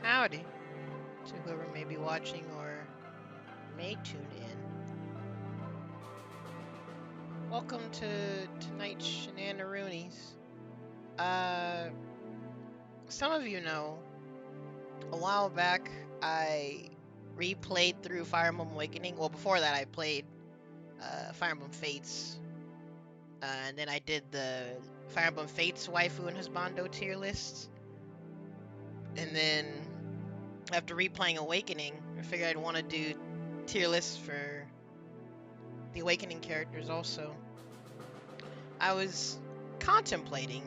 Howdy to whoever may be watching or may tune in. Welcome to tonight's Shenanigans. Some of you know, a while back I replayed through Fire Emblem Awakening. Well, before that I played Fire Emblem Fates. And then I did the Fire Emblem Fates waifu and husbando tier lists. And then after replaying Awakening, I figured I'd want to do tier lists for the Awakening characters also. I was contemplating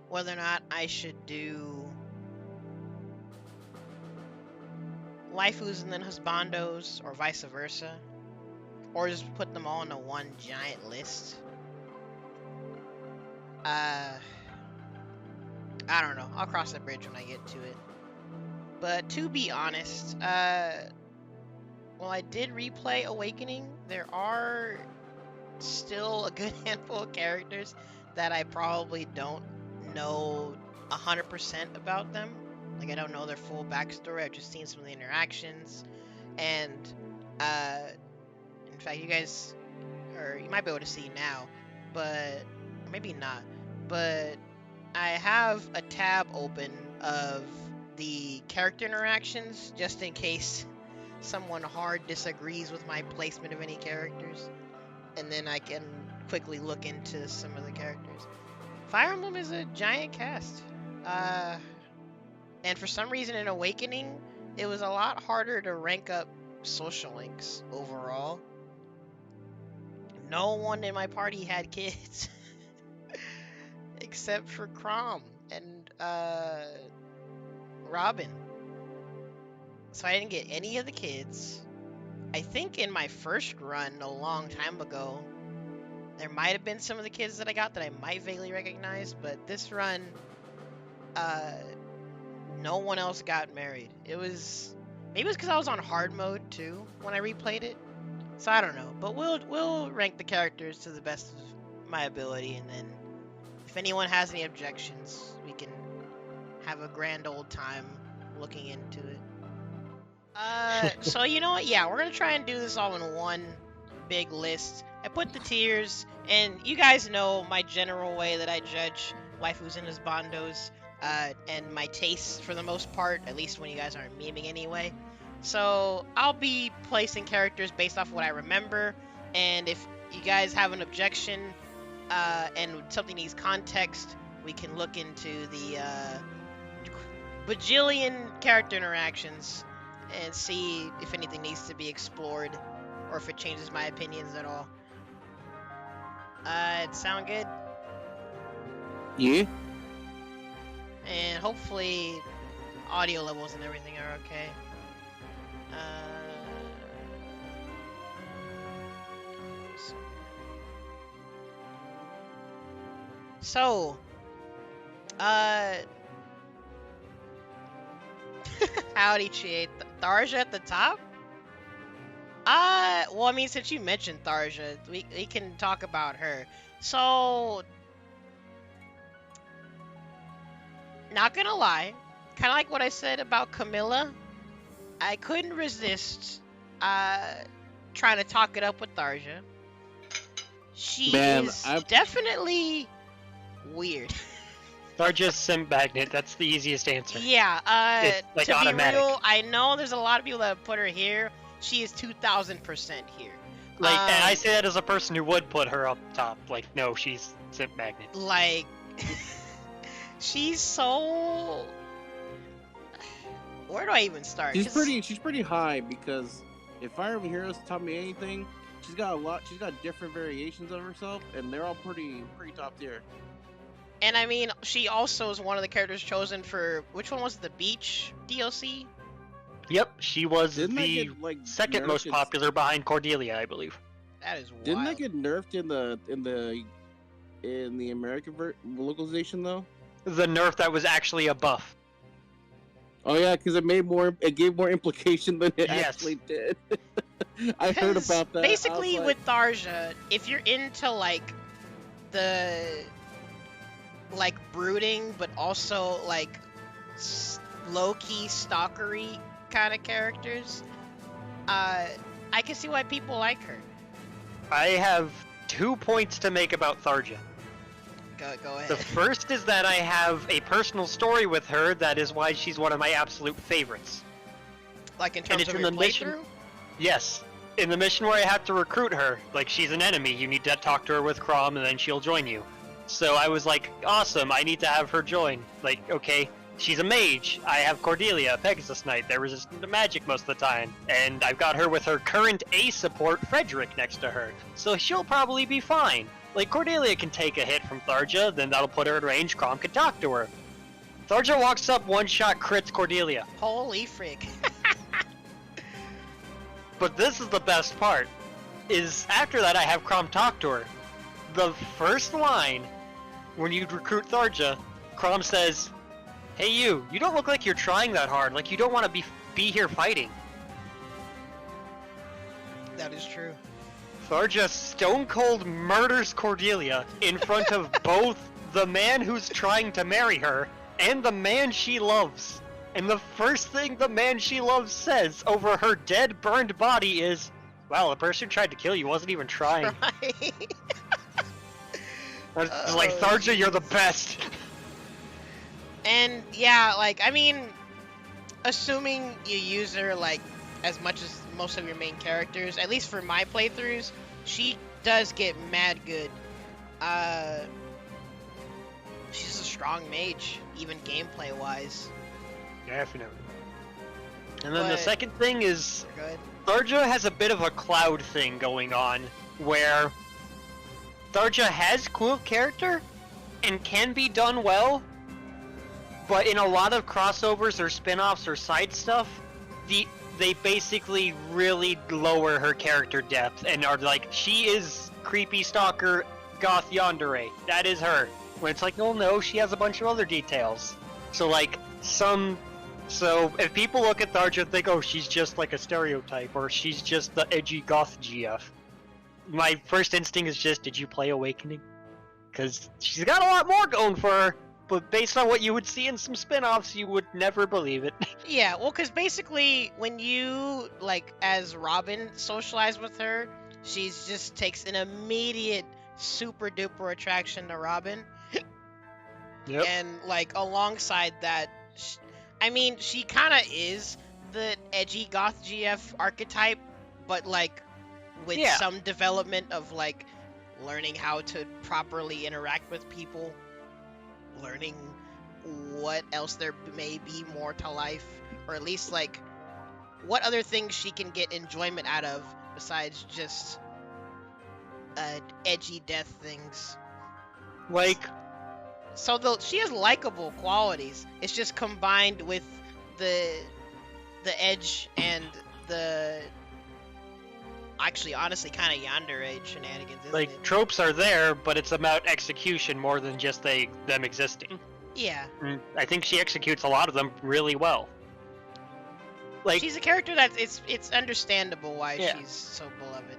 whether or not I should do waifus and then husbandos, or vice versa, or just put them all into one giant list. I don't know. I'll cross that bridge when I get to it. But to be honest, while I did replay Awakening, there are still a good handful of characters that I probably don't know 100% about them. Like, I don't know their full backstory. I've just seen some of the interactions. And, in fact, you guys, or you might be able to see now, but maybe not. But I have a tab open of the character interactions, just in case someone hard disagrees with my placement of any characters, and then I can quickly look into some of the characters. Fire Emblem is a giant cast, and for some reason in Awakening, it was a lot harder to rank up social links overall. No one in my party had kids, except for Crom and Robin. So I didn't get any of the kids. I think in my first run a long time ago, there might have been some of the kids that I got that I might vaguely recognize, but this run, no one else got married. Maybe it was because I was on hard mode too when I replayed it. So I don't know, but we'll rank the characters to the best of my ability, and then if anyone has any objections, we can have a grand old time looking into it. So you know what? Yeah, we're gonna try and do this all in one big list. I put the tiers, and you guys know my general way that I judge waifus and husbandos, and my tastes for the most part, at least when you guys aren't memeing anyway. So I'll be placing characters based off what I remember, and if you guys have an objection, and something needs context, we can look into the bajillion character interactions and see if anything needs to be explored, or if it changes my opinions at all. It sound good? Yeah. And hopefully audio levels and everything are okay. So, howdy, Chie. Tharja at the top? Well, I mean, since you mentioned Tharja, we can talk about her. So, not gonna lie, kind of like what I said about Camilla, I couldn't resist trying to talk it up with Tharja. She is definitely weird. Tharja's sim magnet, that's the easiest answer. Yeah, it's like to automatic. be real, I know there's a lot of people that have put her here. She is 2,000% here. Like, and I say that as a person who would put her up top. Like, no, she's sim magnet. Like, she's so... Where do I even start? She's pretty high, because if Fire Emblem Heroes taught me anything, she's got different variations of herself, and they're all pretty top tier. And I mean, she also is one of the characters chosen for, which one was it, the Beach DLC? Yep, she was Didn't the second most popular behind Cordelia, I believe. That is wild. Didn't that get nerfed in the American localization though? The nerf that was actually a buff. Oh yeah, because it gave more implication than it actually did. I heard about that. Basically, with Tharja, if you're into like the brooding, but also like low-key stalkery kind of characters, I can see why people like her. I have 2 points to make about Tharja. Go ahead. The first is that I have a personal story with her that is why she's one of my absolute favorites. Like in terms it's of in your the mission- playthrough? Yes. In the mission where I have to recruit her, like she's an enemy, you need to talk to her with Crom and then she'll join you. So I was like, awesome, I need to have her join. Like, okay, she's a mage, I have Cordelia, a Pegasus Knight, they're resistant to magic most of the time, and I've got her with her current A support, Frederick, next to her, so she'll probably be fine. Like, Cordelia can take a hit from Tharja, then that'll put her in range, Crom can talk to her. Tharja walks up, one-shot crits Cordelia. Holy frig. But this is the best part, is after that I have Crom talk to her. The first line, when you recruit Tharja, Crom says, "Hey you don't look like you're trying that hard, like you don't want to be here fighting." That is true. Tharja stone cold murders Cordelia in front of both the man who's trying to marry her and the man she loves. And the first thing the man she loves says over her dead, burned body is, "Wow, the person who tried to kill you wasn't even trying." Right. It's like, Tharja, you're the best. And yeah, like, I mean, assuming you use her like as much as most of your main characters, at least for my playthroughs, she does get mad good. She's a strong mage, even gameplay wise. Definitely. And then the But- second thing is, Good. Tharja has a bit of a cloud thing going on, where Tharja has cool character and can be done well, but in a lot of crossovers or spin-offs or side stuff, they basically really lower her character depth and are like, she is creepy stalker goth yandere, that is her. When it's like, no, she has a bunch of other details. So like, so if people look at Tharja and think, oh, she's just like a stereotype, or she's just the edgy goth GF, my first instinct is just, did you play Awakening? Because she's got a lot more going for her, but based on what you would see in some spin-offs, you would never believe it. Yeah, well, because basically, when you, like, as Robin socialize with her, she just takes an immediate super-duper attraction to Robin. Yep. And, like, alongside that, I mean, she kind of is the edgy goth GF archetype, but, like, with some development of, like, learning how to properly interact with people, learning what else there may be more to life, or at least, like, what other things she can get enjoyment out of besides just edgy death things. Like, so she has likable qualities. It's just combined with the edge and the actually honestly kind of yandere shenanigans, isn't like it? tropes are there, but it's about execution more than just them existing. Yeah. And I think she executes a lot of them really well. Like, She's a character that it's understandable why Yeah. she's so beloved.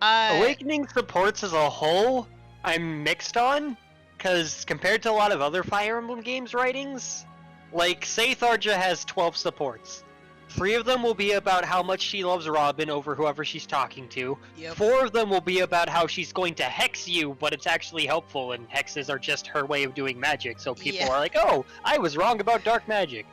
Awakening supports as a whole, I'm mixed on, because compared to a lot of other Fire Emblem games writings, like, say Tharja has 12 supports. 3 of them will be about how much she loves Robin over whoever she's talking to. Yep. 4 of them will be about how she's going to hex you, but it's actually helpful, and hexes are just her way of doing magic, so people Yeah. are like, oh, I was wrong about dark magic.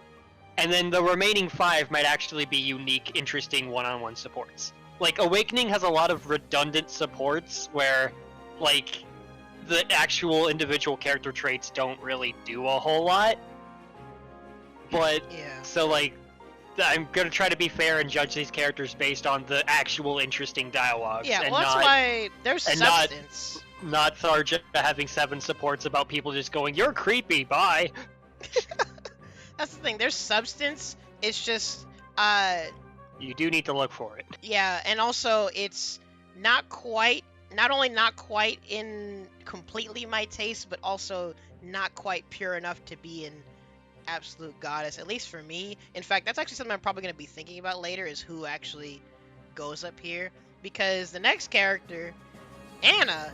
And then the remaining 5 might actually be unique, interesting one-on-one supports. Like, Awakening has a lot of redundant supports where, like, the actual individual character traits don't really do a whole lot. But, Yeah. so, like, I'm gonna try to be fair and judge these characters based on the actual interesting dialogues. Yeah, and well, that's why there's and not- substance. not Tharja having 7 supports about people just going, you're creepy, bye. That's the thing. There's substance. It's just, You do need to look for it. yeah, and also it's not only not quite in completely my taste, but also not quite pure enough to be an absolute goddess, at least for me. In fact, that's actually something I'm probably going to be thinking about later, is who actually goes up here, because the next character, Anna,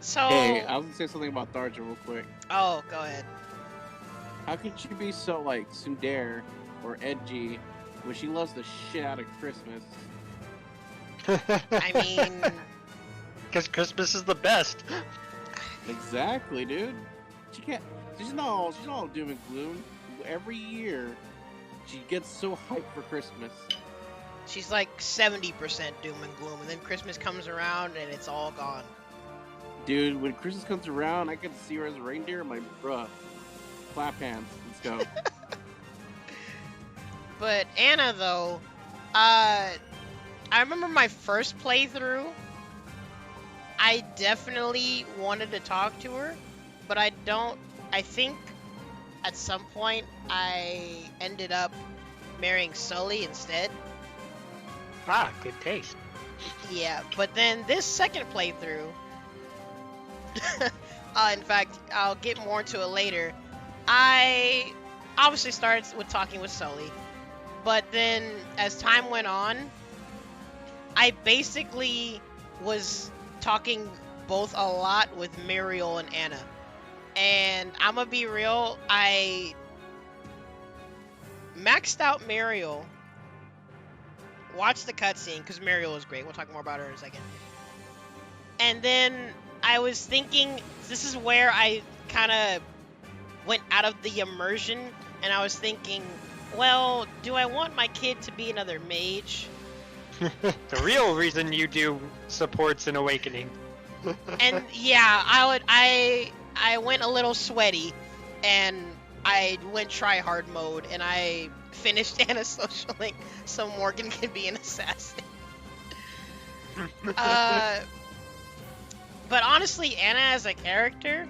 So. Hey, I was gonna say something about Tharja real quick. Oh, go ahead. How could she be so like tsundere or edgy when she loves the shit out of Christmas? I mean, because Christmas is the best. Exactly, dude. She can't. She's not all doom and gloom. Every year, she gets so hyped for Christmas. she's like 70% doom and gloom, and then Christmas comes around and it's all gone. Dude, when Christmas comes around, I get to see her as a reindeer. I'm like, bruh, clap hands. Let's go. But Anna, though, I remember my first playthrough. I definitely wanted to talk to her, but I think at some point I ended up marrying Sully instead. Ah, good taste. Yeah, but then this second playthrough, in fact, I'll get more into it later. I obviously started with talking with Sully, but then as time went on, I basically was talking both a lot with Muriel and Anna. And I'm gonna be real, I maxed out Muriel, watched the cutscene, because Muriel was great, we'll talk more about her in a second. And then I was thinking, this is where I kind of went out of the immersion, and I was thinking, well, do I want my kid to be another mage? The real reason you do supports an awakening. And yeah, I went a little sweaty, and I went try hard mode, and I finished Anna Social Link so Morgan can be an assassin. But honestly, Anna as a character,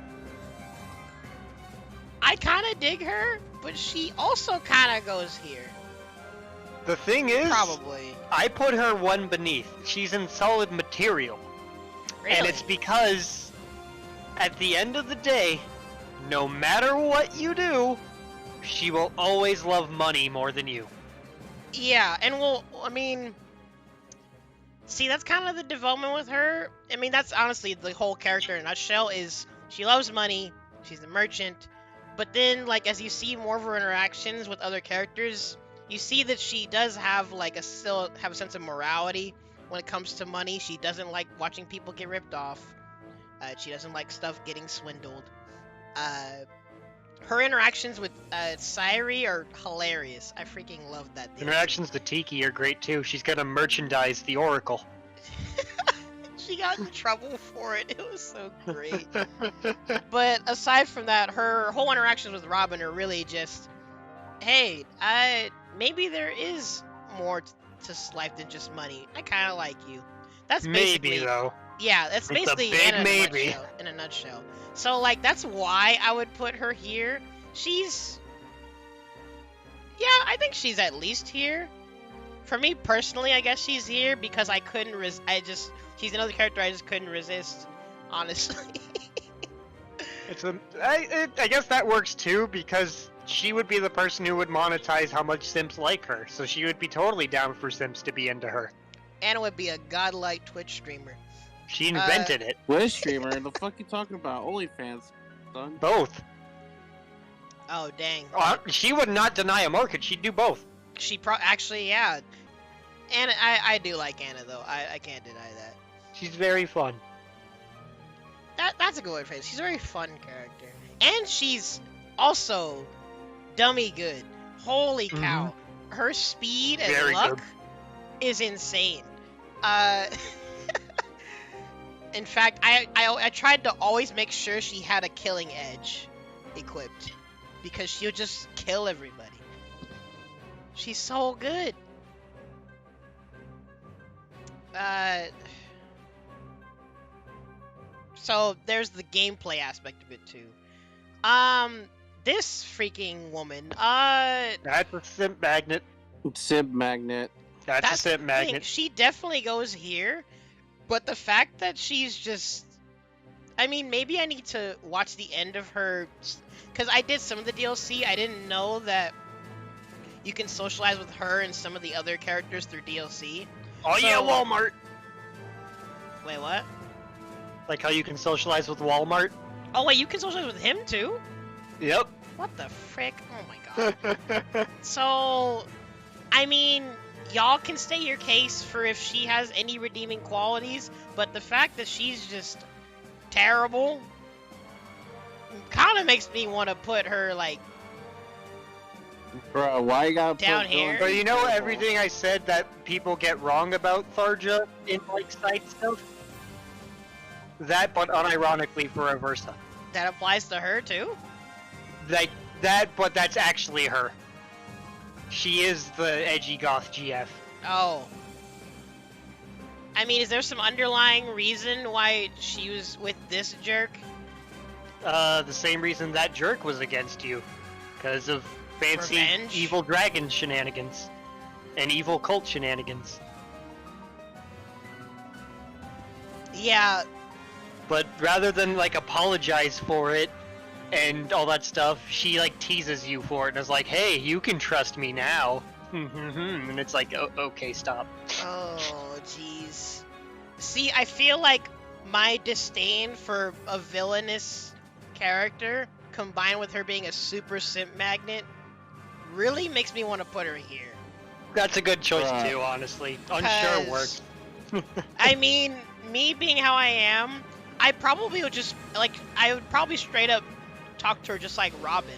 I kind of dig her, but she also kind of goes here. The thing is, Probably. I put her one beneath. She's in solid material. Really? And it's because, at the end of the day, no matter what you do, she will always love money more than you. Yeah, and well, I mean, see, that's kind of the development with her. I mean, that's honestly the whole character in a nutshell is she loves money, she's a merchant, but then, like, as you see more of her interactions with other characters, you see that she does have, like, still have a sense of morality when it comes to money. She doesn't like watching people get ripped off. She doesn't like stuff getting swindled. Her interactions with Sairi are hilarious. I freaking love that. Interactions to Tiki are great too. She's gonna merchandise the Oracle. She got in trouble for it. It was so great. But aside from that, her whole interactions with Robin are really just, hey, maybe there is more to life than just money. I kind of like you. That's basically, maybe though. Yeah, that's It's a basically big Anna maybe. in a nutshell. So, like, that's why I would put her here. She's... Yeah, I think she's at least here. For me, personally, I guess she's here because I couldn't she's another character I just couldn't resist, honestly. I guess that works too, because she would be the person who would monetize how much Sims like her, so she would be totally down for Sims to be into her. Anna would be a godlike Twitch streamer. She invented it. Twitch streamer? The fuck you talking about? OnlyFans, son. Both. Oh, dang. She would not deny a market. She'd do both. She actually, yeah. Anna, I do like Anna, though. I can't deny that. She's very fun. That's a good way to phrase it. She's a very fun character. And she's also dummy good. Holy cow. Her speed and Very luck good. is insane. In fact, I tried to always make sure she had a killing edge equipped, because she'll just kill everybody. She's so good. So there's the gameplay aspect of it too. This freaking woman, That's a simp magnet. Simp magnet. That's a the simp thing. magnet. She definitely goes here, but the fact that she's just... I mean, maybe I need to watch the end of her... Because I did some of the DLC, I didn't know that you can socialize with her and some of the other characters through DLC. Oh So- yeah, Walmart. Wait, what? Like how you can socialize with Walmart. Oh wait, you can socialize with him too? Yep. What the frick? Oh my god. So, I mean, y'all can state your case for if she has any redeeming qualities, but the fact that she's just terrible kind of makes me want to put her, like, Bro, why you gotta Down put here? villains But in you know terrible? everything I said that people get wrong about Tharja in like side stuff? That, but unironically for Aversa. that applies to her too? Like, that, but that's actually her. She is the edgy goth GF. Oh. I mean, is there some underlying reason why she was with this jerk? The same reason that jerk was against you. Because of fancy Revenge? evil dragon shenanigans. And evil cult shenanigans. Yeah, But rather than, like, apologize for it and all that stuff, she, like, teases you for it and is like, hey, you can trust me now. And it's like, oh, okay, stop. oh, jeez. See, I feel like my disdain for a villainous character, combined with her being a super simp magnet, really makes me want to put her here. That's a good choice, Right. too, honestly. Unsure 'Cause- works. I mean, me being how I am, I probably would just, like, I would probably straight up talk to her just like Robin.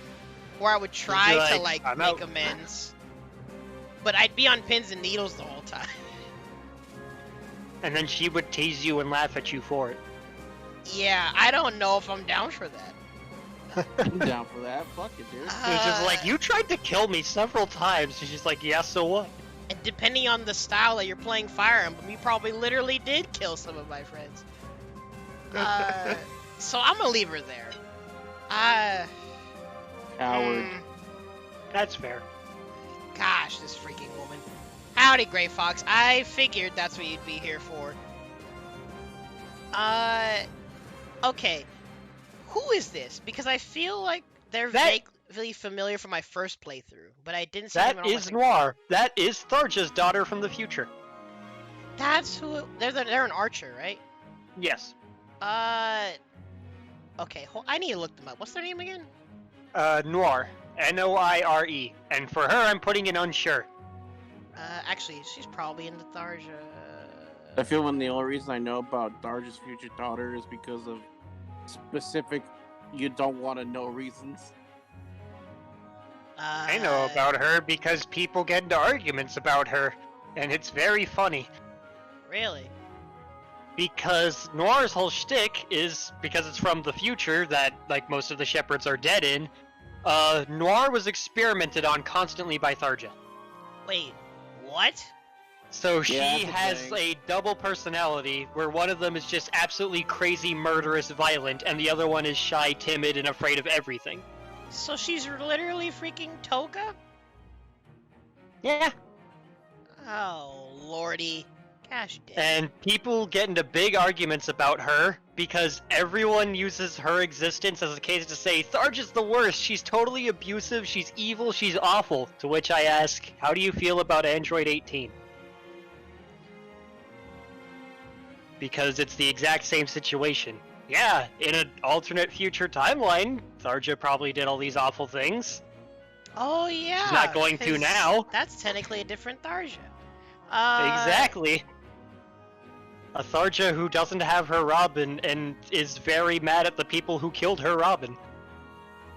Or I would try You'd be to, like, like, "I'm make out." amends. But I'd be on pins and needles the whole time. And then she would tease you and laugh at you for it. Yeah, I don't know if I'm down for that. I'm down for that. Fuck it, dude. It's just like, you tried to kill me several times. She's just like, yeah, so what? And depending on the style that you're playing Fire Emblem, you probably literally did kill some of my friends. So I'm gonna leave her there. Coward. That's fair. Gosh, this freaking woman. Howdy, Gray Fox. I figured that's what you'd be here for. Okay. Who is this? Because I feel like they're That- vaguely familiar from my first playthrough, but I didn't see That them in all my is second- Noir. That is Tharja's daughter from the future. That's who. They're an archer, right? Yes. Okay. I need to look them up. What's their name again? Noir. Noire. And for her, I'm putting in unsure. Actually, she's probably in the Tharja. I feel when the only reason I know about Darja's future daughter is because of specific you don't want to know reasons. I know about her because people get into arguments about her. And it's very funny. Really? Because Noir's whole shtick is, because it's from the future that, like, most of the shepherds are dead in, Noir was experimented on constantly by Tharja. Wait, what? So she Yeah, that's a has thing. a double personality, where one of them is just absolutely crazy, murderous, violent, and the other one is shy, timid, and afraid of everything. So she's literally freaking Toga? Yeah. Oh, lordy. Gosh dang. And people get into big arguments about her, because everyone uses her existence as a case to say, Tharja's the worst, she's totally abusive, she's evil, she's awful. To which I ask, how do you feel about Android 18? Because it's the exact same situation. Yeah, in an alternate future timeline, Tharja probably did all these awful things. Oh, yeah. She's not going to 'cause now. That's technically a different Tharja. Exactly. A Tharja who doesn't have her Robin and is very mad at the people who killed her Robin,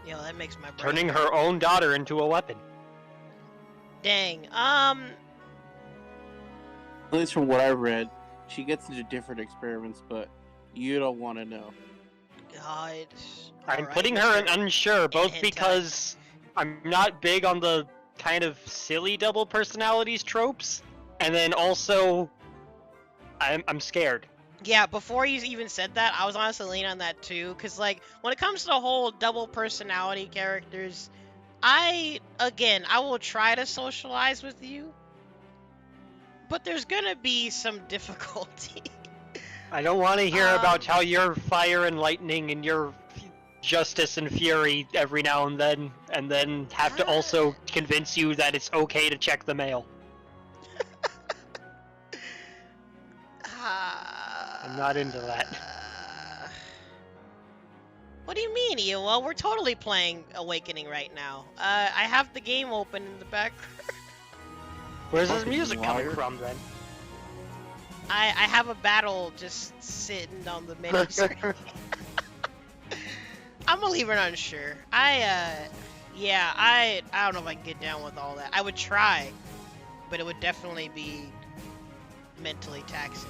Yo, that makes my brain turning hurt. her own daughter into a weapon. Dang. At least from what I've read, she gets into different experiments, but you don't want to know. God. I'm Alright, putting her in Mr. unsure, both hentai. because I'm not big on the kind of silly double personalities tropes, and then also I'm scared. Yeah, before you even said that, I was honestly leaning on that too, because, like, when it comes to the whole double personality characters, I will try to socialize with you, but there's gonna be some difficulty. I don't want to hear Um, about how you're fire and lightning and you're justice and fury every now and then have to also convince you that it's okay to check the mail. I'm not into that. What do you mean, Ian? Well, we're totally playing Awakening right now. I have the game open in the background. Where's this Fucking music coming liar. from then? I have a battle just sitting on the menu screen. I'm a believer unsure. I don't know if I can get down with all that. I would try, but it would definitely be mentally taxing.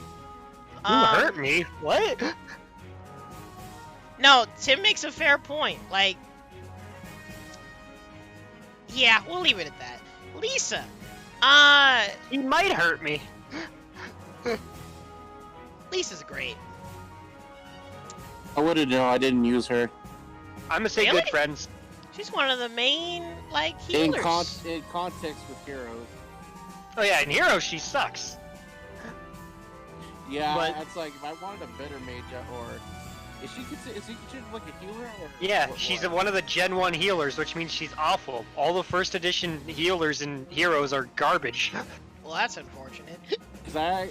Who hurt me? What? No, Tim makes a fair point. Like, yeah, we'll leave it at that. Lisa, He might hurt me. Lisa's great. I wouldn't know. I didn't use her. I'm gonna say Really? good friends. She's one of the main, like, In healers. context with heroes. Oh yeah, in Heroes she sucks. Yeah, But- it's like if I wanted a better mage, or is she considered like a healer? Or Yeah, what- she's what? one of the Gen 1 healers, which means she's awful. All the first edition healers in Heroes are garbage. Well, that's unfortunate. Because I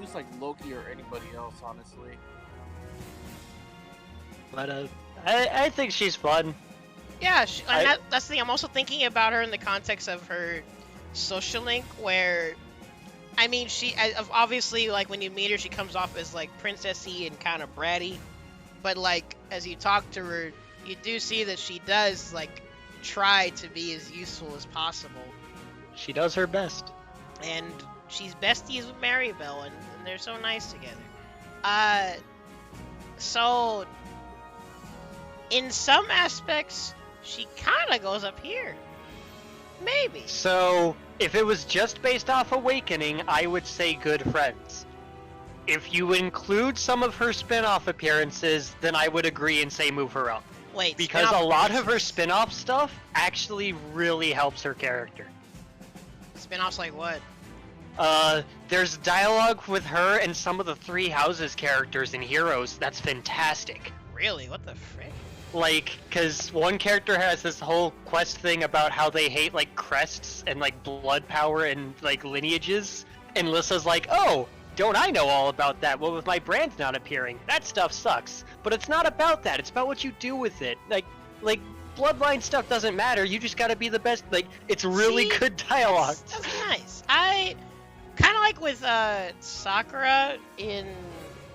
use like Loki or anybody else, honestly. But I think she's fun. Yeah, I- that's the thing. I'm also thinking about her in the context of her social link, where, I mean, obviously, like, when you meet her, she comes off as, like, princessy and kind of bratty. But, like, as you talk to her, you do see that she does, like, try to be as useful as possible. She does her best. And she's besties with Maribel, and they're so nice together. So, in some aspects, she kind of goes up here. Maybe. So, if it was just based off Awakening, I would say good friends. If you include some of her spin-off appearances, then I would agree and say move her up. Wait, Because spin-off a lot of her appearances? spin-off stuff actually really helps her character. Spin-offs like what? There's dialogue with her and some of the Three Houses characters in Heroes that's fantastic. Really? What the frick? Like, cause one character has this whole quest thing about how they hate, like, crests and, like, blood power and, like, lineages, and Lissa's like, oh, don't I know all about that? Well, with my brand not appearing, that stuff sucks. But it's not about that, it's about what you do with it. Like, bloodline stuff doesn't matter, you just gotta be the best, like, it's really See? good dialogue. That's nice. I kind of like with Sakura in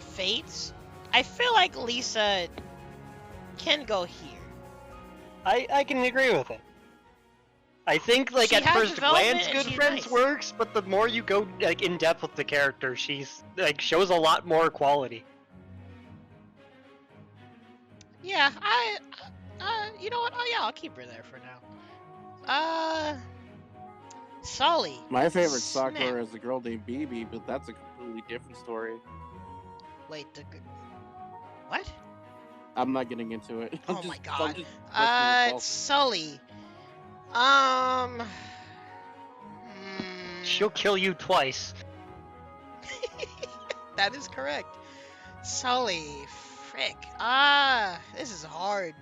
Fates. I feel like Lisa can go here. I can agree with it. I think, like, She at has first development glance, and Good she's Friends nice. works, but the more you go, like, in depth with the character, she's, like, shows a lot more quality. Yeah, you know what? Oh yeah, I'll keep her there for now. Sully. My favorite Snap. Sakura is a girl named Bibi, but that's a completely different story. Wait, what? I'm not getting into it. Oh my God. I'm just busting myself. Sully. She'll kill you twice. That is correct. Sully. Frick. This is hard.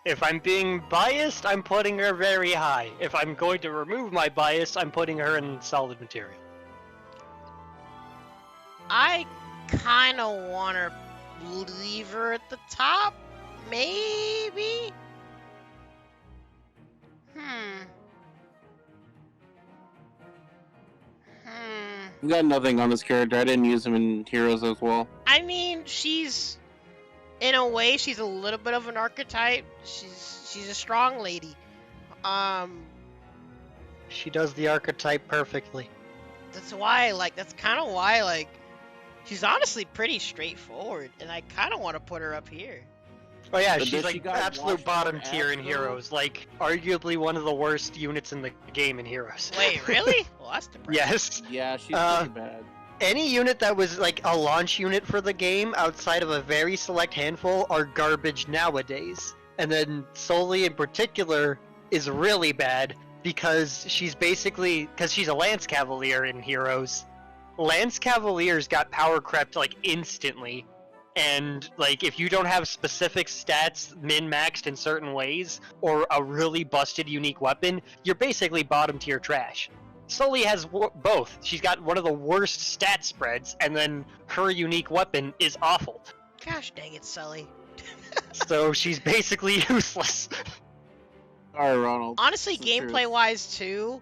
If I'm being biased, I'm putting her very high. If I'm going to remove my bias, I'm putting her in solid material. I kind of want to leave her at the top. Maybe? We got nothing on this character. I didn't use him in Heroes as well. I mean, she's, in a way, she's a little bit of an archetype. She's a strong lady. She does the archetype perfectly. That's kind of why, she's honestly pretty straightforward, and I kind of want to put her up here. Oh yeah, But she's does like she got absolute washed bottom out tier in after? Heroes. Like, arguably one of the worst units in the game in Heroes. Wait, really? Well, that's depressing. Yes. Yeah, she's pretty bad. Any unit that was like a launch unit for the game outside of a very select handful are garbage nowadays. And then Sully in particular is really bad because she's a Lance Cavalier in Heroes. Lance Cavaliers got power crept like instantly. And like if you don't have specific stats min-maxed in certain ways or a really busted unique weapon, you're basically bottom tier trash. Sully has both. She's got one of the worst stat spreads, and then her unique weapon is awful. Gosh dang it, Sully. So she's basically useless. All right, Ronald. Honestly, This is true. gameplay-wise too,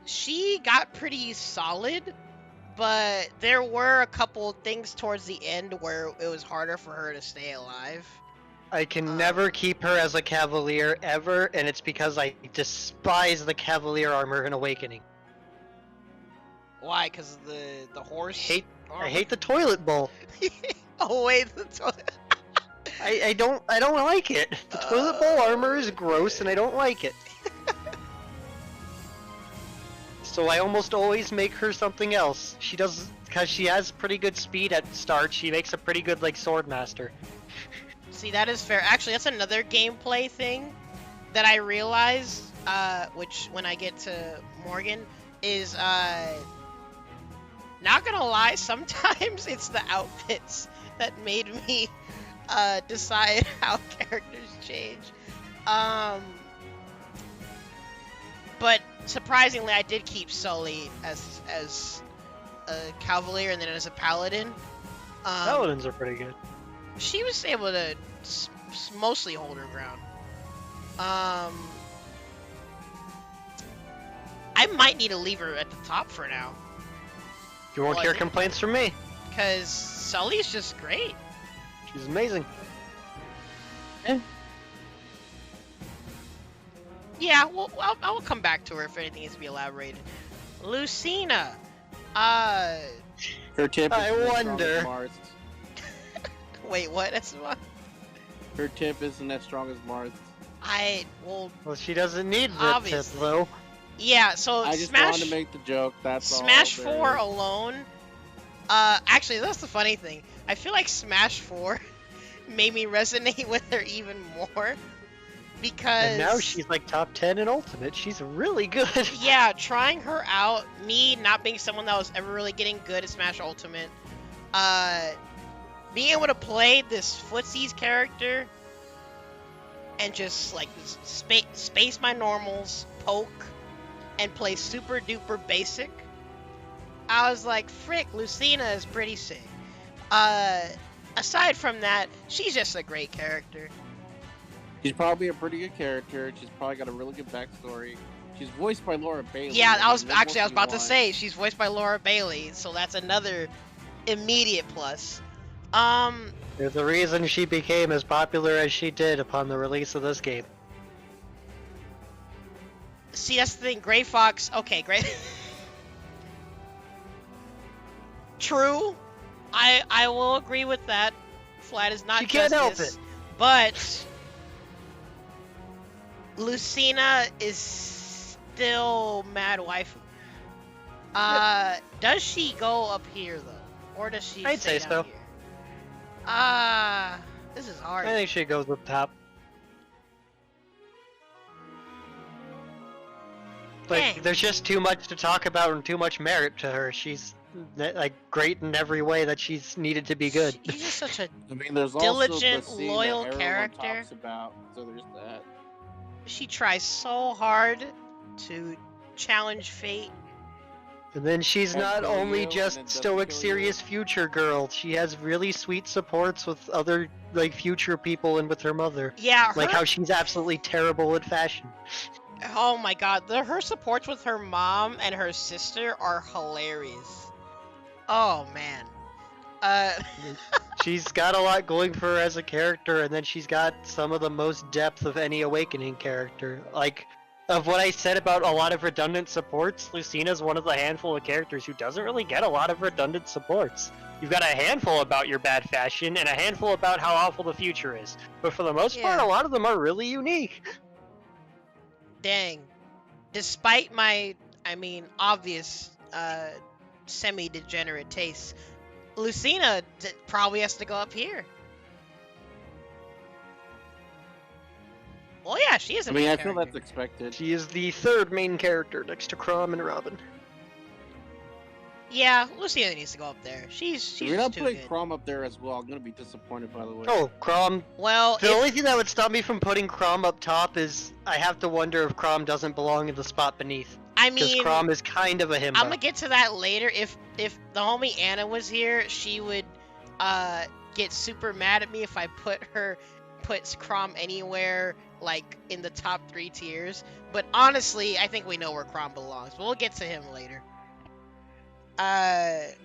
she got pretty solid, but there were a couple things towards the end where it was harder for her to stay alive. I can never keep her as a Cavalier ever, and it's because I despise the Cavalier armor in Awakening. Why? Because of the horse? I hate the toilet bowl. Oh wait, the toilet. I don't like it. The toilet bowl armor is gross, and I don't like it. So I almost always make her something else. She does, because she has pretty good speed at start. She makes a pretty good like sword master. See, that is fair. Actually, that's another gameplay thing that I realized, which when I get to Morgan, is, not gonna lie, sometimes it's the outfits that made me, decide how characters change. But surprisingly, I did keep Sully as a Cavalier and then as a Paladin. Paladins are pretty good. She was able to mostly hold her ground. I might need to leave her at the top for now. You won't Well, I hear think- complaints from me. Because Sully's just great. She's amazing. Yeah, well, I will come back to her if anything needs to be elaborated. Lucina. Her tip is I the strongest wonder. Mars. Wait, what? That's what? Her tip isn't as strong as Mars. Well, Well, she doesn't need the tip Obviously. though. yeah, so I just Smash... wanted to make the joke. That's Smash all. 4 alone, actually, that's the funny thing. I feel like Smash 4 made me resonate with her even more, because... And now she's like top 10 in Ultimate. She's really good. Yeah, trying her out, me not being someone that was ever really getting good at Smash Ultimate, being able to play this footsies character, and just, like, space my normals, poke, and play super duper basic, I was like, frick, Lucina is pretty sick. Aside from that, she's just a great character. She's probably a pretty good character. She's probably got a really good backstory. She's voiced by Laura Bailey. Yeah, I was mean, what more about do to you say, she's voiced by Laura Bailey, so that's another immediate plus. There's a reason she became as popular as she did upon the release of this game. See, that's the thing, Gray Fox, okay, great. True, I will agree with that. Flat is not She can't help justice, it. but Lucina is still mad waifu. Does she go up here though, or does she? I'd stay say down so. Here? This is hard. I think she goes up top. Dang. Like, there's just too much to talk about and too much merit to her. She's like great in every way that she's needed to be good. She's just such a. I mean, there's Diligent, also the scene loyal that everyone character. talks about, so there's that. She tries so hard to challenge fate. And then she's And not kill only you, and just it doesn't stoic, kill you. serious future girl. She has really sweet supports with other like future people and with her mother. Yeah, Like her- how she's absolutely terrible at fashion. Oh my god, her supports with her mom and her sister are hilarious. Oh man. She's got a lot going for her as a character, and then she's got some of the most depth of any Awakening character. Like, of what I said about a lot of redundant supports, Lucina's one of the handful of characters who doesn't really get a lot of redundant supports. You've got a handful about your bad fashion, and a handful about how awful the future is. But for the most part, Yeah. a lot of them are really unique. Dang. Despite my, obvious, semi-degenerate tastes, Lucina probably has to go up here. Well, yeah, she is a I mean, main I feel character. that's expected. She is the third main character next to Chrom and Robin. Yeah, Lucina needs to go up there. She's If you're not just too putting good. Chrom up there as well, I'm gonna be disappointed. By the way. Oh, Chrom. Well, The only thing that would stop me from putting Chrom up top is I have to wonder if Chrom doesn't belong in the spot beneath. I Because mean, Chrom is kind of a himbo. I'm gonna get to that later. If the homie Anna was here, she would get super mad at me if I puts Crom anywhere like in the top 3 tiers. But honestly, I think we know where Crom belongs. But we'll get to him later. That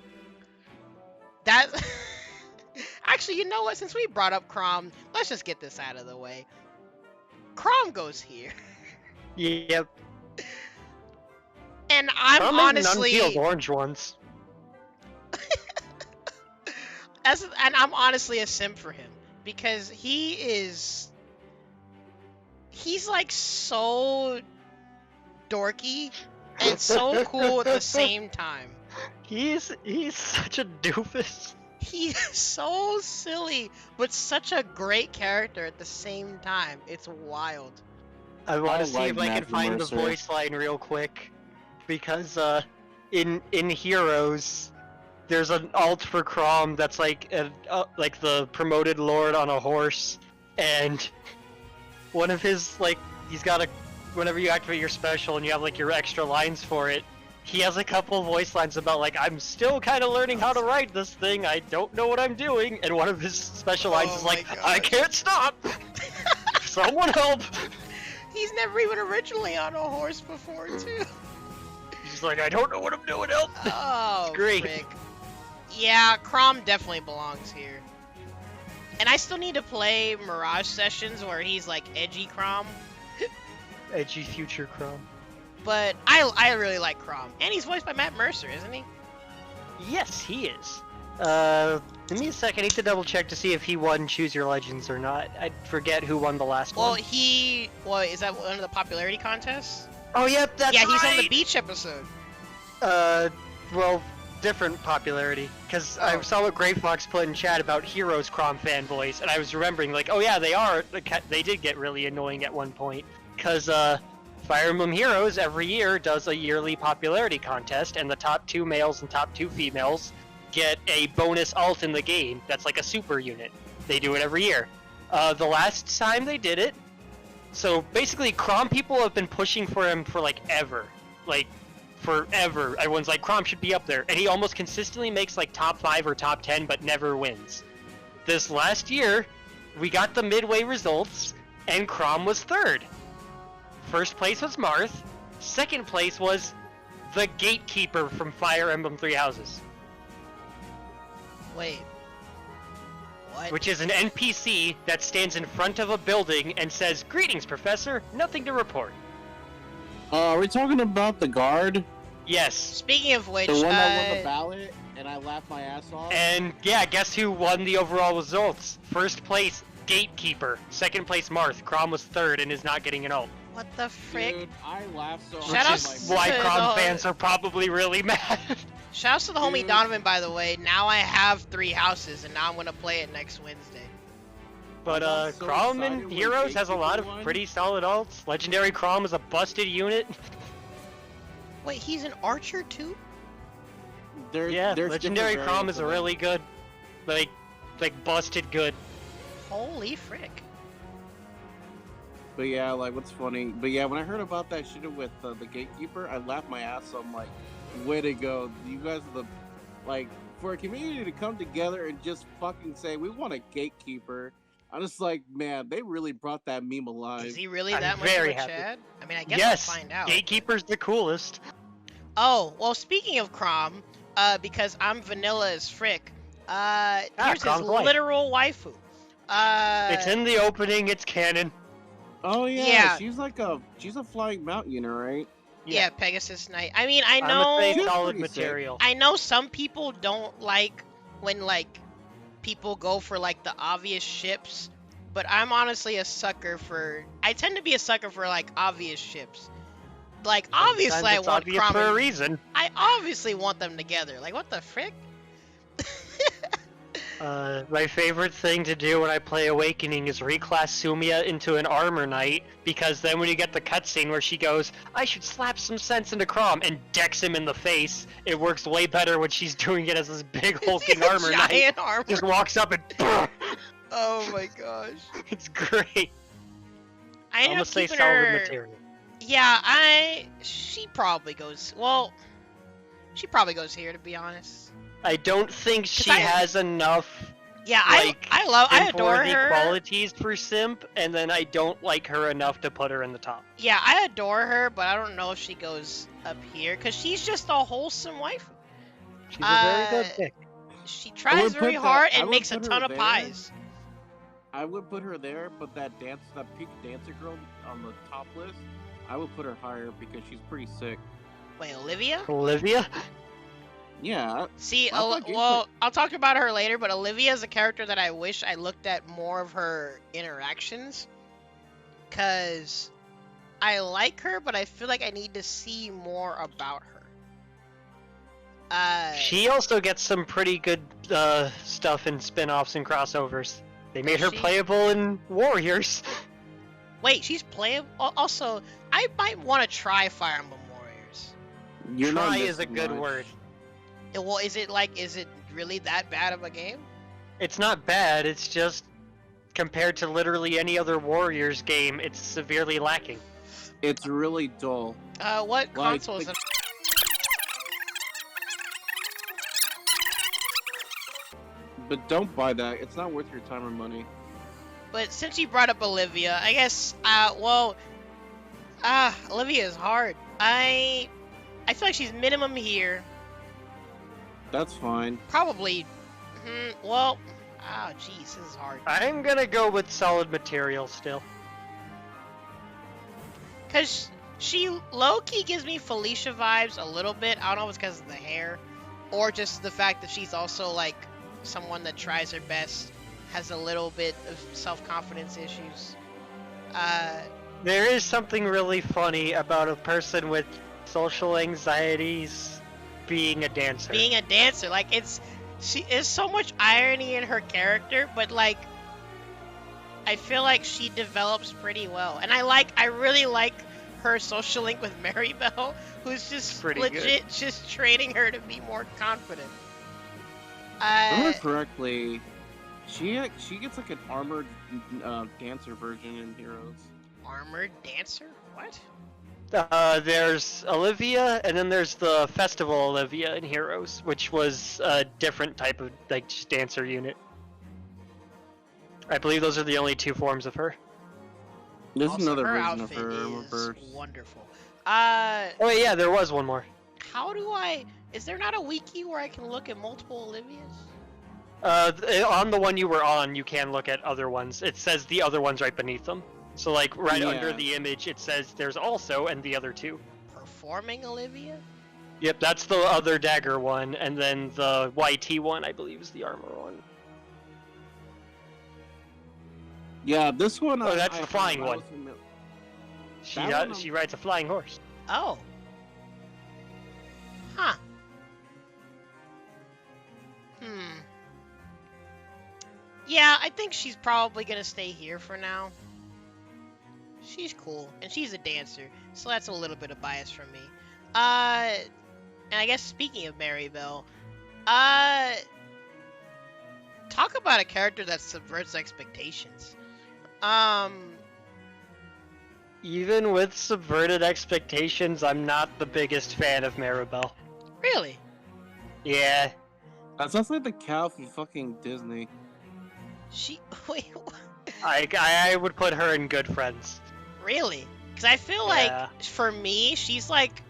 actually, you know what? Since we brought up Crom, let's just get this out of the way. Crom goes here. Yep. And I'm Crom honestly is unpeeled orange ones. and I'm honestly a simp for him because he's like so dorky and so cool at the same time. He's such a doofus. He's so silly, but such a great character at the same time. It's wild. I want to see like if I can Matthew find Mercer. the voice line real quick, because in Heroes, there's an alt for Crom that's like like the promoted lord on a horse, and one of his he's got a whenever you activate your special and you have like your extra lines for it. He has a couple voice lines about I'm still kind of learning how to write this thing. I don't know what I'm doing. And one of his special lines is my I gosh. can't stop. Someone help. He's never even originally on a horse before, too. He's like, I don't know what I'm doing. Help. Oh, great. frick. Yeah, Crom definitely belongs here. And I still need to play Mirage Sessions where he's like edgy Crom. Edgy future Crom. But I really like Crom. And he's voiced by Matt Mercer, isn't he? Yes, he is. Give me a sec. I need to double check to see if he won Choose Your Legends or not. I forget who won the last Well, one. is that one of the popularity contests? Oh, yep, that's Yeah, he's on the right. beach episode. Well, different popularity. Because I Oh. saw what Gray Fox put in chat about Heroes Crom fanboys, and I was remembering, oh yeah, they did get really annoying at one point. Because, Fire Emblem Heroes every year does a yearly popularity contest, and the top 2 males and top 2 females get a bonus alt in the game that's like a super unit. They do it every year. The last time they did it, so basically Crom people have been pushing for him for ever. Forever. Everyone's like, Crom should be up there. And he almost consistently makes top 5 or top 10, but never wins. This last year, we got the midway results, and Crom was 3rd. First place was Marth. Second place was the Gatekeeper from Fire Emblem Three Houses. Wait. What? Which is an NPC that stands in front of a building and says, "Greetings, Professor. Nothing to report." Are we talking about the guard? Yes. Speaking of which, The one that won the ballot, and I laughed my ass off? And yeah, guess who won the overall results? First place, Gatekeeper. Second place, Marth. Crom was 3rd and is not getting an ult. what the frick? Dude, I laughed so Shout hard. outs Which is to why the- Crom fans are probably really mad. Shouts to the homie Dude. Donovan, by the way. Now I have 3 houses, and now I'm gonna play it next Wednesday. But I'm so Crom excited in when Heroes has a lot of Gatekeeper won. pretty solid ults. Legendary Crom is a busted unit. Wait, he's an archer too? Yeah, There's Legendary different Crom is variants a of really good, like busted good. Holy frick. But yeah, what's funny? But yeah, when I heard about that shit with the Gatekeeper, I laughed my ass off. I'm like, way to go! You guys are for a community to come together and just fucking say we want a Gatekeeper. I'm just like, man, they really brought that meme alive. Is he really I'm that much of very a happy. Chad? I mean, I guess Yes, we'll find out. Gatekeeper's the coolest. Oh, well, speaking of Crom, because I'm vanilla as frick, here's his Crom's wife. literal waifu. It's in the opening. It's canon. Oh yeah, Yeah. she's a flying mount unit, right? Yeah, Pegasus Knight. I mean, I I'm know, a She's solid pretty sick. material. I know some people don't like when people go for the obvious ships, but I'm honestly a sucker for. I tend to be a sucker for obvious ships. Obviously, Sometimes I it's want obvious Crom. for a and- reason. I obviously want them together. What the frick? My favorite thing to do when I play Awakening is reclass Sumia into an armor knight, because then when you get the cutscene where she goes, "I should slap some sense into Crom," and decks him in the face, it works way better when she's doing it as this big hulking armor knight. Giant armor. Just walks up and Oh my gosh. it's great. I I'm ended gonna up say keeping solid her. material. Yeah, she probably goes. Well, she probably goes here, to be honest. I don't think she I- has enough Yeah, like I adore the her. qualities for simp, and then I don't like her enough to put her in the top. Yeah, I adore her, but I don't know if she goes up here because she's just a wholesome wife. She's a very good pick. She tries very hard and makes a ton of there. pies. I would put her there, but that pink dancer girl on the top list, I would put her higher because she's pretty sick. Wait, Olivia? Olivia? Yeah. See, well, I'll talk about her later, but Olivia is a character that I wish I looked at more of her interactions. Because I like her, but I feel like I need to see more about her. She also gets some pretty good stuff in spin-offs and crossovers. They made her playable in Warriors. Wait, she's playable? Also, I might want to try Fire Emblem Warriors. Try is a good word. Well, is it really that bad of a game? It's not bad, it's just, compared to literally any other Warriors game, it's severely lacking. It's really dull. What console is it? But don't buy that. It's not worth your time or money. But since you brought up Olivia, I guess, Olivia is hard. I feel like she's minimum here. That's fine. Probably, jeez, this is hard. I'm gonna go with solid material still. Cause she low-key gives me Felicia vibes a little bit. I don't know if it's because of the hair, or just the fact that she's also like someone that tries her best, has a little bit of self-confidence issues. There is something really funny about a person with social anxieties being a dancer. Like she is so much irony in her character, but like I feel like she develops pretty well, and I really like her social link with Maribel, who's just legit just training her to be more confident. Remember correctly, she gets like an armored dancer version in Heroes. Armored dancer? What? There's Olivia, and then there's the Festival Olivia in Heroes, which was a different type of like just dancer unit. I believe those are the only two forms of her. There's also, another her version of outfit her. is wonderful. Oh yeah, there was one more. How do I? Is there not a wiki where I can look at multiple Olivias? On the one you were on, you can look at other ones. It says the other ones right beneath them. So like right under the image, it says there's also and the other two. Performing Olivia? Yep, that's the other dagger one, and then the YT one, I believe, is the armor one. Yeah, this one. Oh, that's the flying one. She rides a flying horse. Oh. Huh. Yeah, I think she's probably gonna stay here for now. She's cool, and she's a dancer, so that's a little bit of bias from me. And I guess speaking of Maribel, talk about a character that subverts expectations. Even with subverted expectations, I'm not the biggest fan of Maribel. Really? Yeah. That sounds like the cow from fucking Disney. Wait. I would put her in Good Friends. Really? Because I feel like, for me, she's like,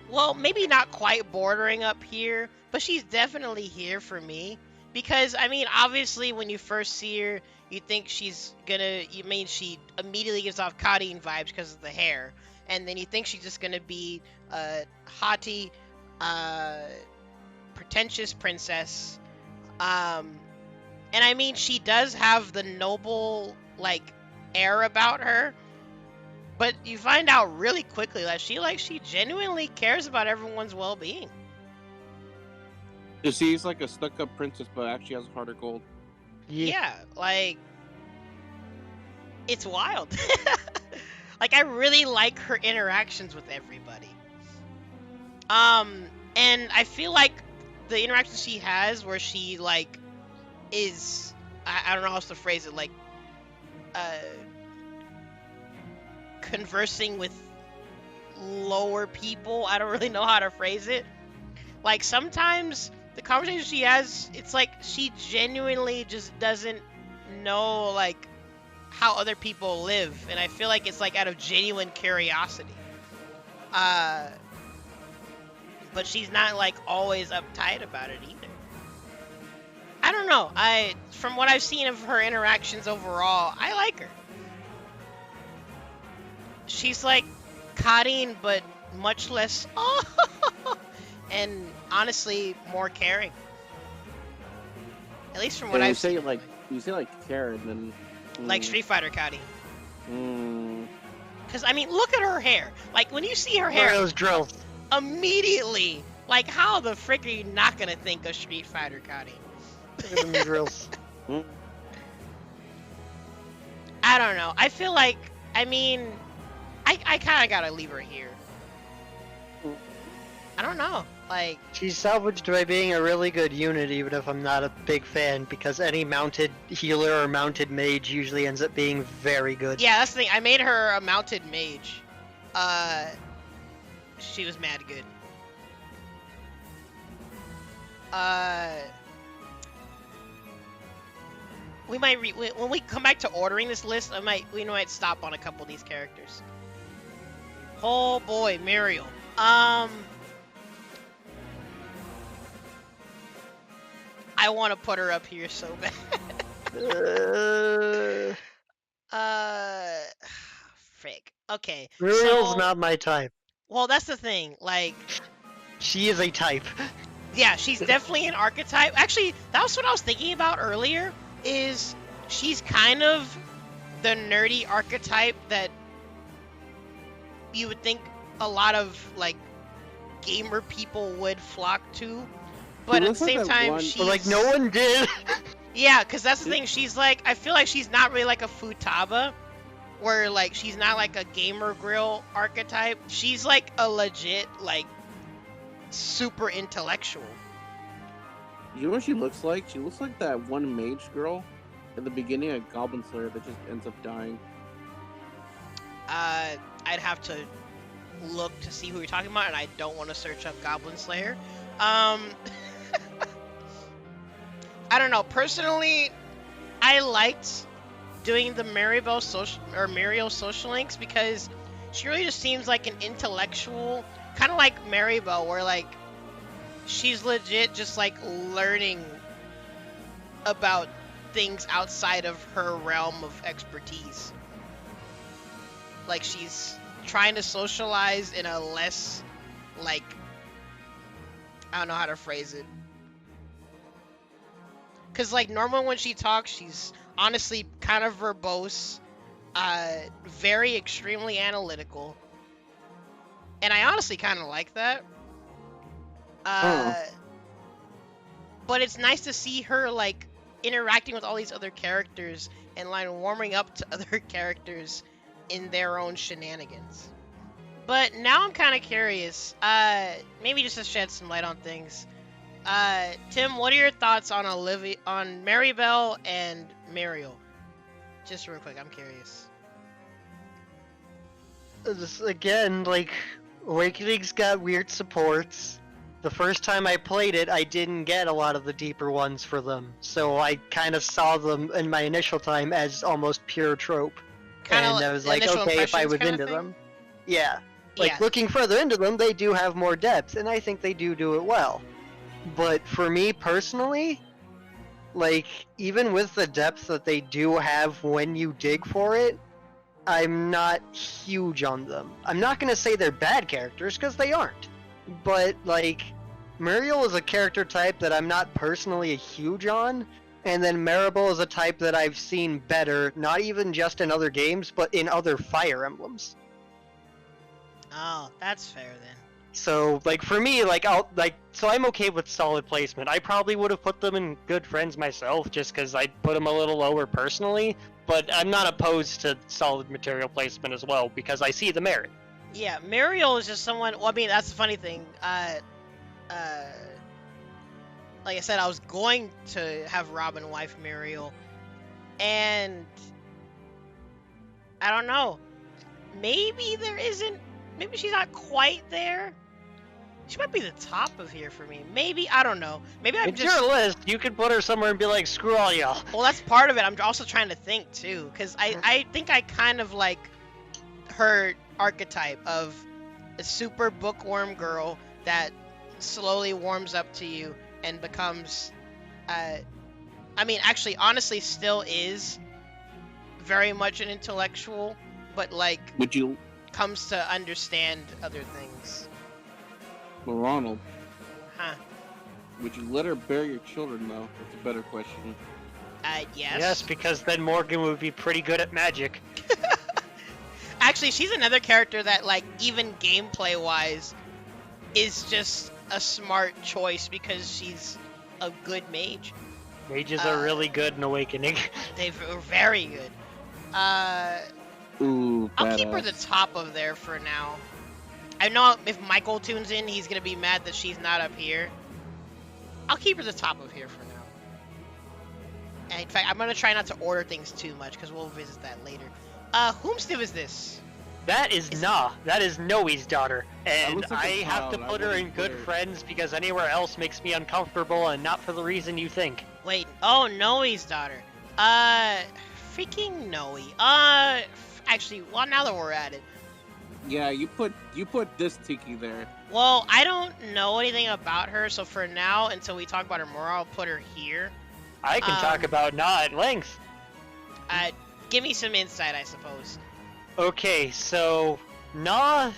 well, maybe not quite bordering up here, but she's definitely here for me. Because, I mean, obviously, when you first see her, you think she's gonna, she immediately gives off Kadeen vibes because of the hair. And then you think she's just gonna be a haughty, pretentious princess. And I mean, she does have the noble, like, air about her. But you find out really quickly that she genuinely cares about everyone's well-being. She's like a stuck-up princess, but actually has a heart of gold. Yeah, like, it's wild. Like, I really like her interactions with everybody. And I feel like the interactions she has where she, like, is, I don't know how else to phrase it, like, conversing with lower people. I don't really know how to phrase it. Like, sometimes the conversation she has, it's like she genuinely just doesn't know like how other people live, and I feel like it's like out of genuine curiosity. But she's not like always uptight about it either. I don't know. From what I've seen of her interactions overall, I like her. She's like Karin, but much less and honestly more caring. At least from what I've seen. You say like Karen, then like Street Fighter Karin. Mm. Because I mean, look at her hair. Like when you see her hair, those drills. Immediately, like how the frick are you not gonna think of Street Fighter Karin? Look at them drills. I don't know. I feel like, I mean, I kind of gotta leave her here. I don't know. Like, She's salvaged by being a really good unit, even if I'm not a big fan, because any mounted healer or mounted mage usually ends up being very good. yeah, that's the thing. I made her a mounted mage. She was mad good. We might when we come back to ordering this list, we might stop on a couple of these characters. Oh boy, Muriel. I want to put her up here so bad. Frick. Okay. Muriel's not my type. Well, that's the thing. Like, She is a type. yeah, she's definitely an archetype. Actually, that was what I was thinking about earlier. Is she's kind of the nerdy archetype that you would think a lot of like gamer people would flock to, but at the same time, she's But like no one did. yeah, because that's the thing. She's like, I feel like she's not really like a Futaba, where like she's not like a gamer grill archetype. She's like a legit like super intellectual. You know what she looks like? She looks like that one mage girl at the beginning of Goblin Slayer that just ends up dying. I'd have to look to see who you're talking about, and I don't want to search up Goblin Slayer. I don't know. Personally, I liked doing the Muriel social links because she really just seems like an intellectual, kind of like Maribel, where like she's legit just like learning about things outside of her realm of expertise. Like she's trying to socialize in a less like, I don't know how to phrase it. Cause like normally when she talks, she's honestly kind of verbose, very extremely analytical, and I honestly kind of like that. But it's nice to see her like interacting with all these other characters and like warming up to other characters in their own shenanigans. But now I'm kind of curious, maybe just to shed some light on things. Tim, what are your thoughts on Maribel and Muriel? Just real quick, I'm curious. Again, like, Awakening's got weird supports. The first time I played it, I didn't get a lot of the deeper ones for them, so I kind of saw them in my initial time as almost pure trope. Kinda and I was like, initial okay, if I impressions was kinda into thing? them. Yeah. Like, Yeah. looking further into them, they do have more depth, and I think they do it well. But for me personally, like, even with the depth that they do have when you dig for it, I'm not huge on them. I'm not going to say they're bad characters, because they aren't. But, like, Muriel is a character type that I'm not personally huge on, and then Maribel is a type that I've seen better, not even just in other games, but in other Fire Emblems. Oh, that's fair then. So, like, for me, like, so I'm okay with solid placement. I probably would have put them in good friends myself, just because I'd put them a little lower personally, but I'm not opposed to solid material placement as well, because I see the merit. Yeah, Muriel is just someone, well, I mean, that's the funny thing. Like I said, I was going to have Robin wife Muriel, and I don't know. Maybe she's not quite there, She might be the top of here for me. Maybe, I don't know. Maybe I'm It's just... your list. You could put her somewhere and be like, screw all y'all. Well, that's part of it. I'm also trying to think, too. Because I think I kind of like her archetype of a super bookworm girl that slowly warms up to you and becomes... I mean, actually, honestly, still is very much an intellectual, but, like, Would you, comes to understand other things. well, Ronald? Huh. Would you let her bear your children, though? That's a better question. Yes. Yes, because then Morgan would be pretty good at magic. Actually, she's another character that, like, even gameplay-wise, is just a smart choice because she's a good mage. Mages are really good in Awakening. They're very good. Ooh, I'll keep her badass. the top of there for now. I know if Michael tunes in, he's gonna be mad that she's not up here. I'll keep her the top of here for now. And in fact, I'm gonna try not to order things too much because we'll visit that later. Whomstiff is this? That is Nah. That is Noe's daughter. And looks like I a have to clown. I put her in wouldn't good put her- friends because anywhere else makes me uncomfortable and not for the reason you think. Wait, oh, Noe's daughter. Freaking Noe. Actually, well, now that we're at it. Yeah, you put this Tiki there. Well, I don't know anything about her, so for now, until we talk about her more, I'll put her here. I can talk about Nah at length. Give me some insight, I suppose. Okay, so Nah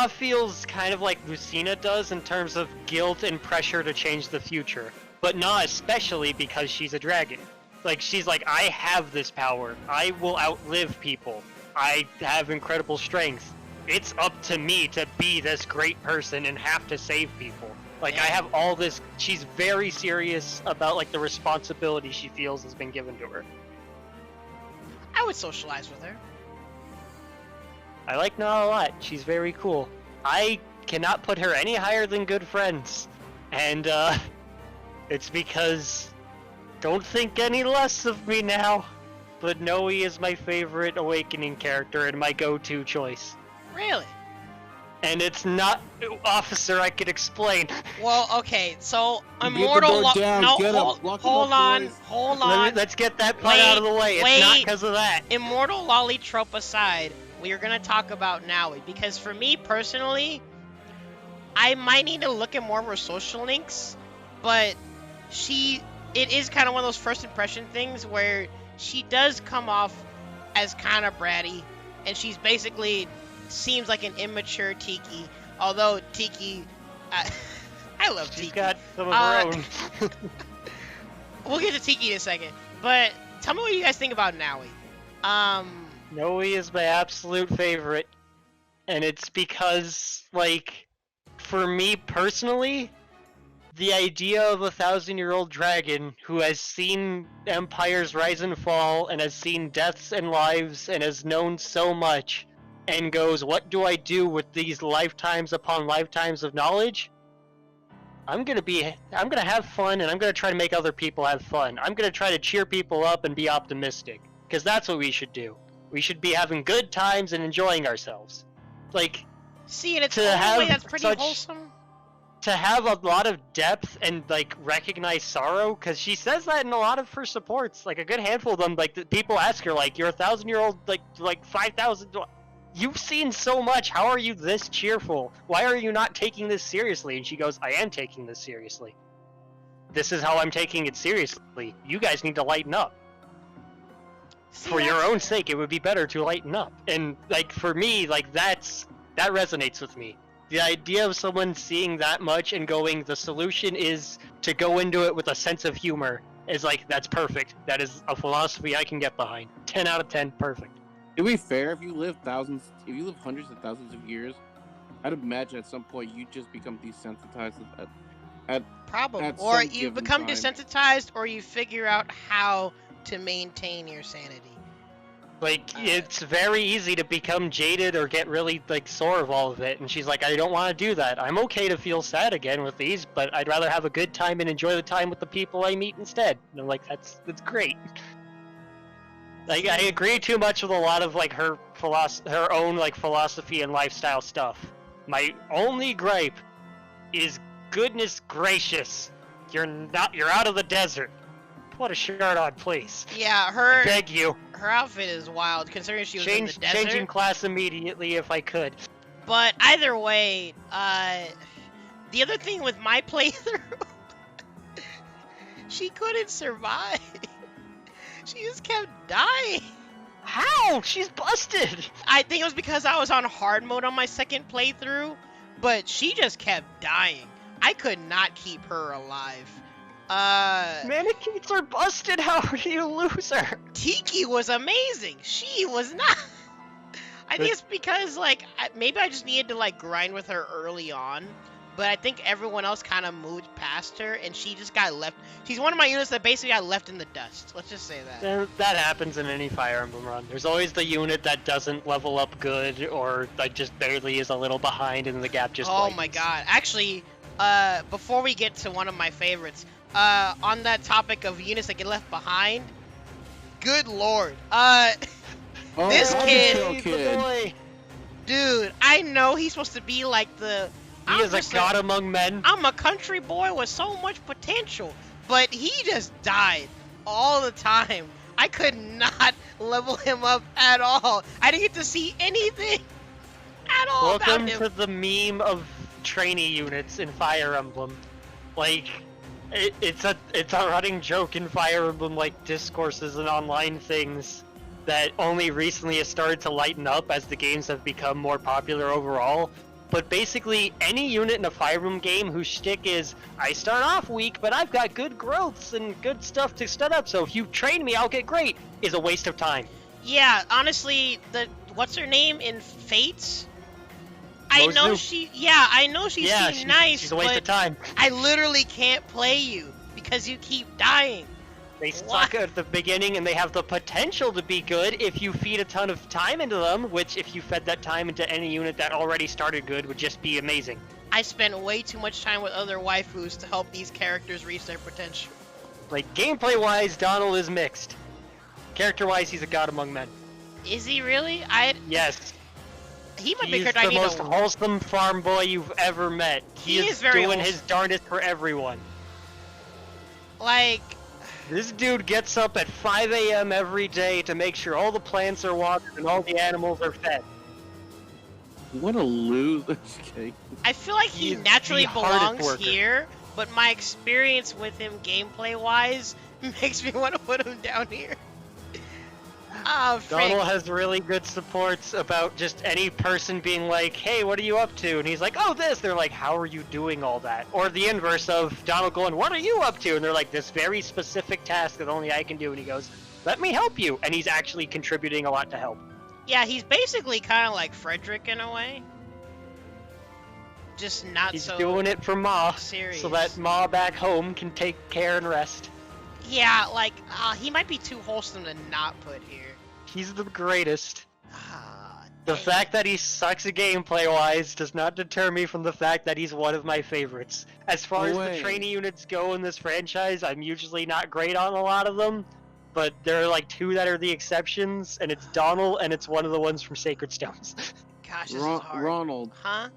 feels kind of like Lucina does in terms of guilt and pressure to change the future. But Nah especially because she's a dragon. Like, she's like, I have this power. I will outlive people. I have incredible strength. It's up to me to be this great person and have to save people. Like, I have all this... She's very serious about, like, the responsibility she feels has been given to her. I would socialize with her. I like Nah a lot. She's very cool. I cannot put her any higher than good friends. And, it's because... Don't think any less of me now. But Noe is my favorite Awakening character and my go-to choice. Really? And it's not Officer, I could explain. Well, okay, so Get the Immortal... door down, No, get 'em, hold, lock 'em hold up, on, boys. hold on. Let's get that part out of the way. It's not because of that. Immortal Lollytrope aside, we are going to talk about Naui, because for me personally, I might need to look at more of her social links, but it is kind of one of those first impression things where she does come off as kind of bratty, and she's basically seems like an immature Tiki, although Tiki, I love She's Tiki. got some of her own. We'll get to Tiki in a second, but tell me what you guys think about Naui. Noe is my absolute favorite. And it's because, like, for me personally, the idea of a 1,000-year-old dragon who has seen empires rise and fall and has seen deaths and lives and has known so much and goes, what do I do with these lifetimes upon lifetimes of knowledge? I'm gonna have fun, and I'm gonna try to make other people have fun. I'm gonna try to cheer people up and be optimistic, because that's what we should do. We should be having good times and enjoying ourselves. Like, See, and it's to the only have way that's pretty such- wholesome. to have a lot of depth and, like, recognize sorrow, because she says that in a lot of her supports. Like, a good handful of them, like, the people ask her, like, you're a 1,000-year-old, like 5,000... You've seen so much, how are you this cheerful? Why are you not taking this seriously? And she goes, I am taking this seriously. This is how I'm taking it seriously. You guys need to lighten up. See, For your that's- own sake, it would be better to lighten up. And, like, for me, like, that resonates with me. The idea of someone seeing that much and going, the solution is to go into it with a sense of humor, is like, that's perfect. That is a philosophy I can get behind. 10 out of 10, perfect. To be fair, if you live hundreds of thousands of years, I'd imagine at some point you just become desensitized Problem. at Or some you given become time. desensitized, or you figure out how to maintain your sanity. Like, it's very easy to become jaded or get really, like, sore of all of it. And she's like, I don't want to do that. I'm okay to feel sad again with these, but I'd rather have a good time and enjoy the time with the people I meet instead. And I'm like, that's great. Like, I agree too much with a lot of, like, her own, like, philosophy and lifestyle stuff. My only gripe is, goodness gracious, you're out of the desert. Put a shirt on, please. Yeah, I beg you. her outfit is wild, considering she was in the desert. Changing class immediately if I could. But either way, the other thing with my playthrough, she couldn't survive. She just kept dying. How? She's busted! I think it was because I was on hard mode on my second playthrough, but she just kept dying. I could not keep her alive. Mannequins are busted, how do you lose her? Tiki was amazing. She was not. I think it's because, like, maybe I just needed to, like, grind with her early on. But I think everyone else kind of moved past her, and she just got left. She's one of my units that basically got left in the dust. Let's just say that. That happens in any Fire Emblem run. There's always the unit that doesn't level up good, or like just barely is a little behind, and the gap just Oh my god. Actually, before we get to one of my favorites, on that topic of units that get left behind, good lord. This kid, dude, I know he's supposed to be like the... He is a god among men. I'm a country boy with so much potential, but he just died all the time. I could not level him up at all. I didn't get to see anything at all Welcome about him. to the meme of trainee units in Fire Emblem. Like, it's a running joke in Fire Emblem, like, discourses and online things that only recently has started to lighten up as the games have become more popular overall. But basically, any unit in a Fire Emblem game whose shtick is, I start off weak, but I've got good growths and good stuff to stud up, so if you train me, I'll get great, is a waste of time. Yeah, honestly, what's her name in Fates? I know she's nice, she's a waste of time. I literally can't play you because you keep dying. They suck at the beginning, and they have the potential to be good if you feed a ton of time into them, which if you fed that time into any unit that already started good would just be amazing. I spent way too much time with other waifus to help these characters reach their potential. Like, gameplay-wise, Donald is mixed. Character-wise, he's a god among men. Is he really? Yes. He might be the most wholesome farm boy you've ever met. He is very doing his darndest for everyone. Like... This dude gets up at 5 a.m. every day to make sure all the plants are watered and all the animals are fed. What a loser. I feel like he naturally belongs here, but my experience with him gameplay-wise makes me want to put him down here. Oh, Donald has really good supports about just any person being like, hey, what are you up to? And he's like, oh, this. They're like, how are you doing all that? Or the inverse of Donald going, what are you up to? And they're like, this very specific task that only I can do. And he goes, let me help you. And he's actually contributing a lot to help. Yeah, he's basically kind of like Frederick in a way. Just not he's so He's doing it for Ma, serious. So that Ma back home can take care and rest. Yeah, like, he might be too wholesome to not put here. He's the greatest. The fact that he sucks at gameplay-wise does not deter me from the fact that he's one of my favorites. As far as the trainee units go in this franchise, I'm usually not great on a lot of them, but there are like two that are the exceptions, and it's Donald, and it's one of the ones from Sacred Stones. Gosh, this is hard. Ronald. Huh?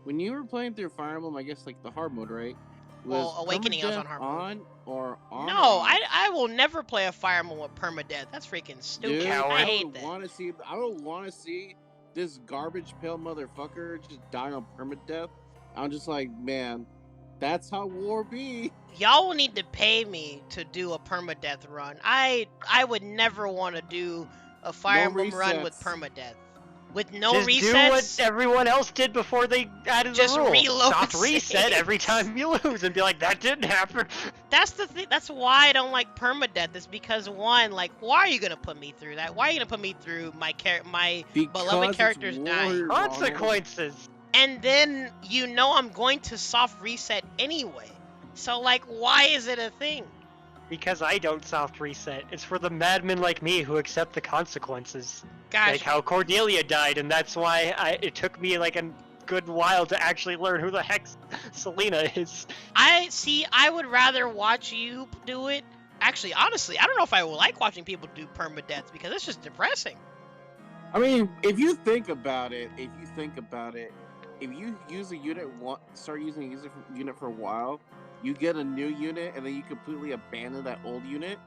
When you were playing through Fire Emblem, I guess like the hard mode, right? Well, Awakening I was on hard mode. On or on? No, I will never play a Fire Emblem with permadeath. That's freaking stupid. Dude, I hate that. I don't want to see this garbage pail motherfucker just die on permadeath. I'm just like, man, that's how war be. Y'all will need to pay me to do a permadeath run. I would never want to do a Fire Emblem run with permadeath. With no just resets. Do what everyone else did before they added the rule. Reload. Stop reset every time you lose and be like, that didn't happen. That's the thing. That's why I don't like permadeath. Is because one, like, why are you gonna put me through that? Why are you gonna put me through my beloved characters dying? Consequences. And then you know I'm going to soft reset anyway. So like, why is it a thing? Because I don't soft reset. It's for the madmen like me who accept the consequences. Gosh. Like how Cordelia died, and that's why it took me like a good while to actually learn who the heck Selena is. I would rather watch you do it. Actually, honestly, I don't know if I would like watching people do permadeath because it's just depressing. I mean, if you think about it, if you use a unit start using a unit for a while, you get a new unit, and then you completely abandon that old unit.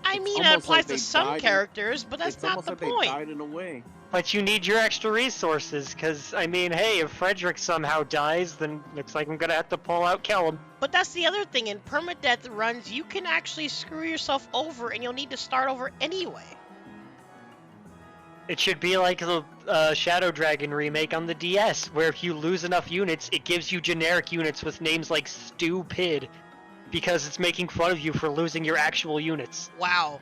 I mean, it applies to some characters, but that's not the point. They died in a way. But you need your extra resources, because, I mean, hey, if Frederick somehow dies, then looks like I'm gonna have to pull out Kellum. But that's the other thing, in permadeath runs, you can actually screw yourself over, and you'll need to start over anyway. It should be like the Shadow Dragon remake on the DS, where if you lose enough units, it gives you generic units with names like Stupid, because it's making fun of you for losing your actual units. Wow.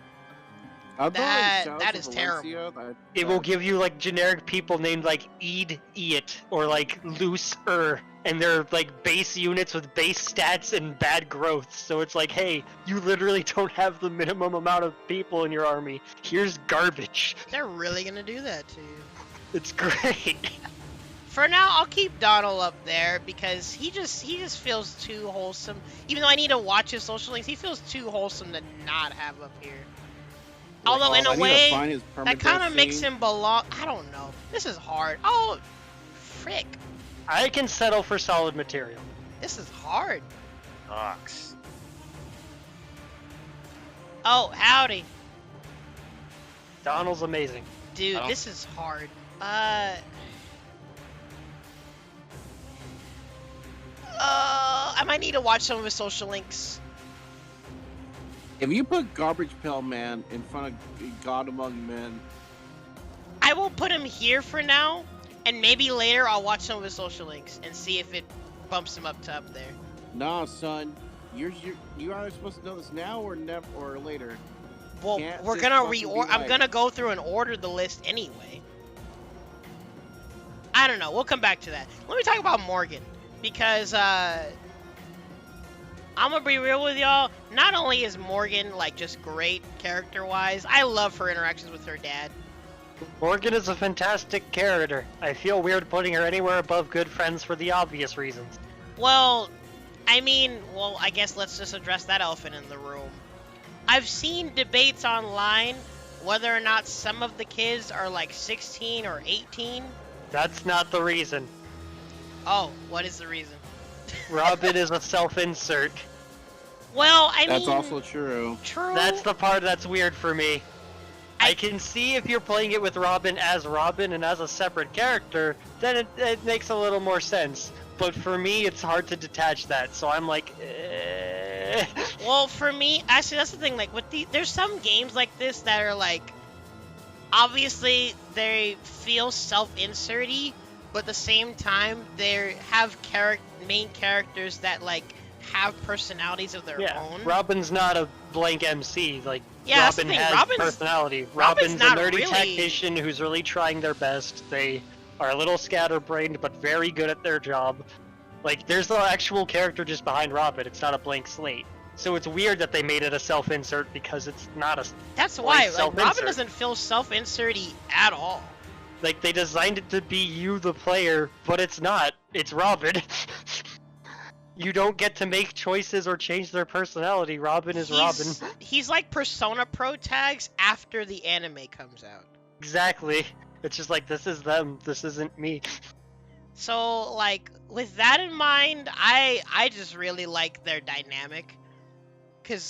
That is terrible. It will give you like generic people named like Eat or like Loose-er, and they're like base units with base stats and bad growth. So it's like, hey, you literally don't have the minimum amount of people in your army. Here's garbage. They're really gonna do that to you. It's great. For now, I'll keep Donald up there because he just feels too wholesome. Even though I need to watch his social links, he feels too wholesome to not have up here. Although in a way, that kind of makes him belong. I don't know. This is hard. Oh, frick. I can settle for solid material. This is hard. Sucks. Oh, howdy. Donald's amazing. Dude, this is hard. I might need to watch some of his social links. If you put Garbage Pail Man in front of God Among Men, I will put him here for now, and maybe later I'll watch some of his social links and see if it bumps him up to up there. Nah, son, you are supposed to know this now or never or later. Well, we're gonna I'm gonna go through and order the list anyway. I don't know. We'll come back to that. Let me talk about Morgan because I'm gonna be real with y'all. Not only is Morgan like just great character-wise, I love her interactions with her dad. Morgan is a fantastic character. I feel weird putting her anywhere above good friends for the obvious reasons. Well, I mean, I guess let's just address that elephant in the room. I've seen debates online whether or not some of the kids are like 16 or 18. That's not the reason. Oh, what is the reason? Robin is a self-insert. Well, I mean... That's also true. True. That's the part that's weird for me. I can see if you're playing it with Robin and as a separate character, then it makes a little more sense. But for me, it's hard to detach that, so I'm like, eh. Well, for me, actually, that's the thing, like, there's some games like this that are, like, obviously, they feel self-insert-y, but at the same time, they have main characters that, like, have personalities of their own. Robin's not a blank MC, like, yeah, Robin has personality. Robin's a nerdy tactician who's really trying their best. They are a little scatterbrained, but very good at their job. Like, there's the actual character just behind Robin. It's not a blank slate. So it's weird that they made it a self-insert because it's not a That's why, like, Robin doesn't feel self-insert-y at all. Like, they designed it to be you, the player, but it's not. It's Robin. You don't get to make choices or change their personality. Robin is Robin. He's like Persona Pro tags after the anime comes out. Exactly. It's just like, this is them, this isn't me. So, like, with that in mind, I just really like their dynamic.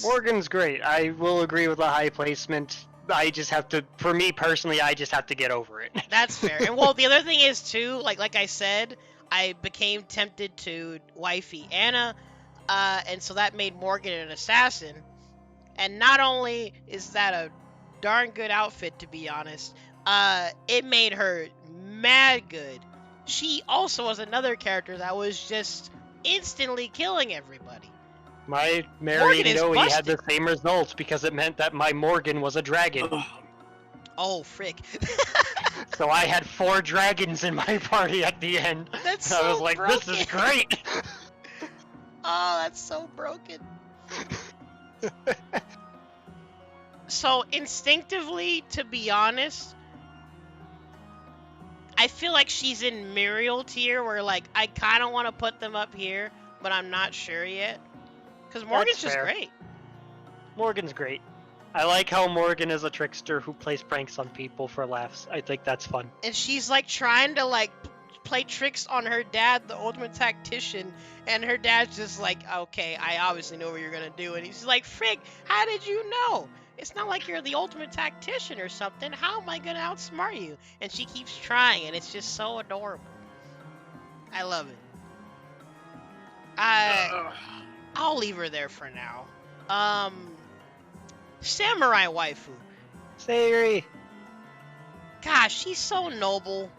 Morgan's great. I will agree with the high placement. I just have to, for me personally, I just have to get over it. That's fair. And well, the other thing is too, like I said, I became tempted to wifey Anna, and so that made Morgan an assassin. And not only is that a darn good outfit, to be honest, it made her mad good. She also was another character that was just instantly killing everybody. My Mary Noe had the same results because it meant that my Morgan was a dragon. Oh, frick. So I had 4 dragons in my party at the end. That's so I was like, broken. This is great! Oh, that's so broken. So, instinctively, to be honest, I feel like she's in Muriel tier, where, like, I kind of want to put them up here, but I'm not sure yet. Because Morgan's just great. Morgan's great. I like how Morgan is a trickster who plays pranks on people for laughs. I think that's fun. And she's, like, trying to, like, play tricks on her dad, the ultimate tactician, and her dad's just like, okay, I obviously know what you're gonna do, and he's like, Frick, how did you know? It's not like you're the ultimate tactician or something. How am I gonna outsmart you? And she keeps trying, and it's just so adorable. I love it. I'll leave her there for now. Samurai waifu. Sayuri. Gosh, she's so noble,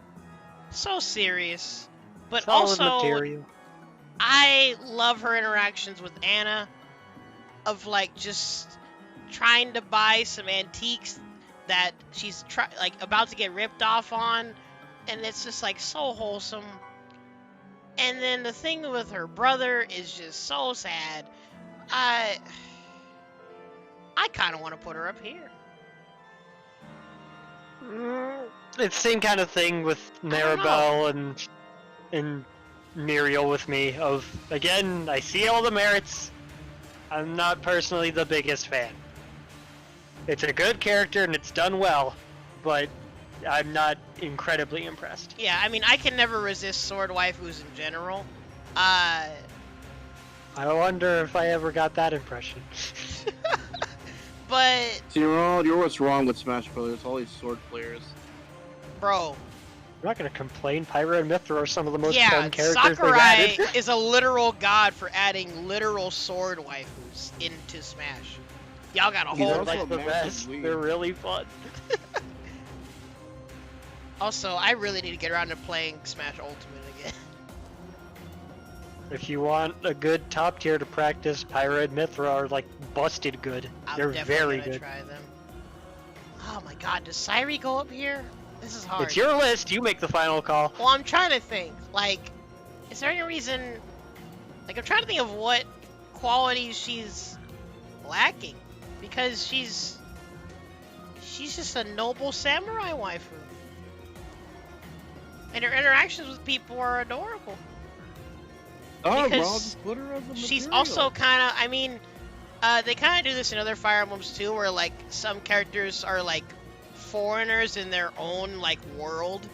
so serious, but Solid also material. I love her interactions with Anna, of like just trying to buy some antiques that she's about to get ripped off on, and it's just like so wholesome. And then the thing with her brother is just so sad. I kind of want to put her up here. It's the same kind of thing with Maribel and Muriel with me. Of again, I see all the merits. I'm not personally the biggest fan. It's a good character and it's done well, but I'm not incredibly impressed. Yeah, I mean, I can never resist sword waifus in general. I wonder if I ever got that impression. But See, you're what's wrong with Smash Brothers. All these sword players. bro, I'm not gonna complain. Pyra and Mithra are some of the most yeah, fun characters they've Sakurai added. is a literal god for adding literal sword waifus into Smash. Y'all got a He's whole also They're like the massive best. weeb. They're really fun. Also, I really need to get around to playing Smash Ultimate again. If you want a good top tier to practice, Pyra and Mithra are like busted good. I'm They're definitely very gonna good. try them. Oh my god, does Sairi go up here? This is hard. It's your list. You make the final call. Well, I'm trying to think. Like, is there any reason? Like, I'm trying to think of what qualities she's lacking, because she's just a noble samurai waifu, and her interactions with people are adorable. Oh, Because well, just put her as a She's material. also kind of, I mean, they kind of do this in other Fire Emblems too, where like some characters are like foreigners in their own like world,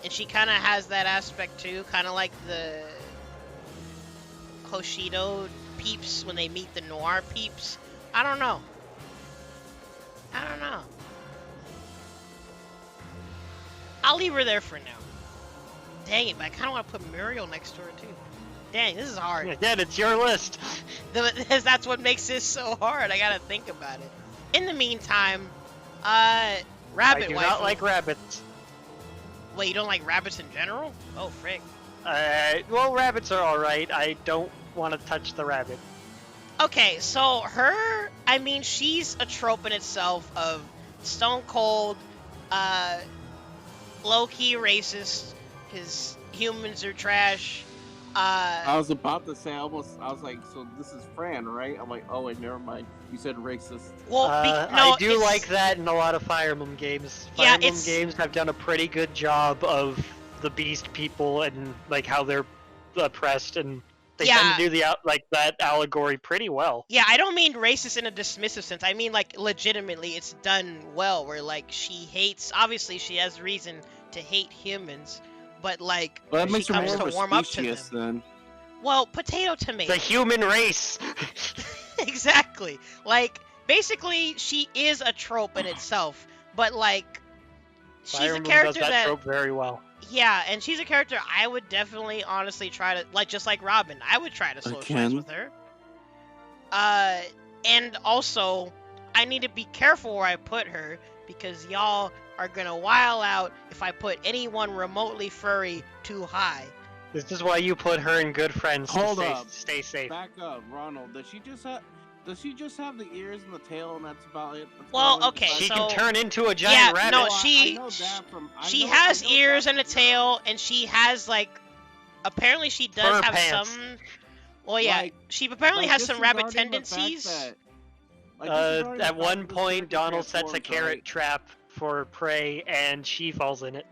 and she kind of has that aspect too, kind of like the Hoshido peeps when they meet the Noir peeps. I don't know. I'll leave her there for now. Dang it, but I kind of want to put Muriel next to her too. Dang, this is hard. Again, it's your list. That's what makes this so hard. I gotta think about it. In the meantime, rabbit I do waifu. not like rabbits. Wait, you don't like rabbits in general? Oh, frick. Well, rabbits are alright. I don't want to touch the rabbit. Okay, so her, I mean, she's a trope in itself of stone cold, low-key racist, because humans are trash. I was about to say, I was like, so this is Fran, right? I'm like, oh wait, never mind. You said racist. Well, I do it's- like that in a lot of Fire Emblem games. Fire Yeah, Emblem it's- games have done a pretty good job of the beast people and like how they're oppressed, and they tend to do that allegory pretty well. Yeah, I don't mean racist in a dismissive sense. I mean, like, legitimately, it's done well, where, like, she hates... Obviously, she has reason to hate humans, but, like, Well, that she makes her comes more to of a warm up to them. specious then. Well, potato tomato. The human race. Exactly. Like, basically, she is a trope in itself, but, like, she's Fire a Emblem character does that that... trope very well. Yeah, and she's a character I would definitely, honestly, try to... Like, just like Robin, I would try to socialize Again? with her. And also, I need to be careful where I put her, because y'all are gonna while out if I put anyone remotely furry too high. This is why you put her in good friends Hold to up. stay safe. Back up, Ronald. Does she just have the ears and the tail, and that's about it? That's Well, about it? okay, She so- can turn into a giant rabbit. no, Well, she- I know that from- I She know- has I know ears that and a from- tail, and she has, like... Apparently she does Fur have pants. some... Well, yeah, Like- she apparently like, has some rabbit disregarding the fact tendencies. that- like, disregarding the At fact one that this point, character Donald sets a transforms, carrot right? trap for prey, and she falls in it.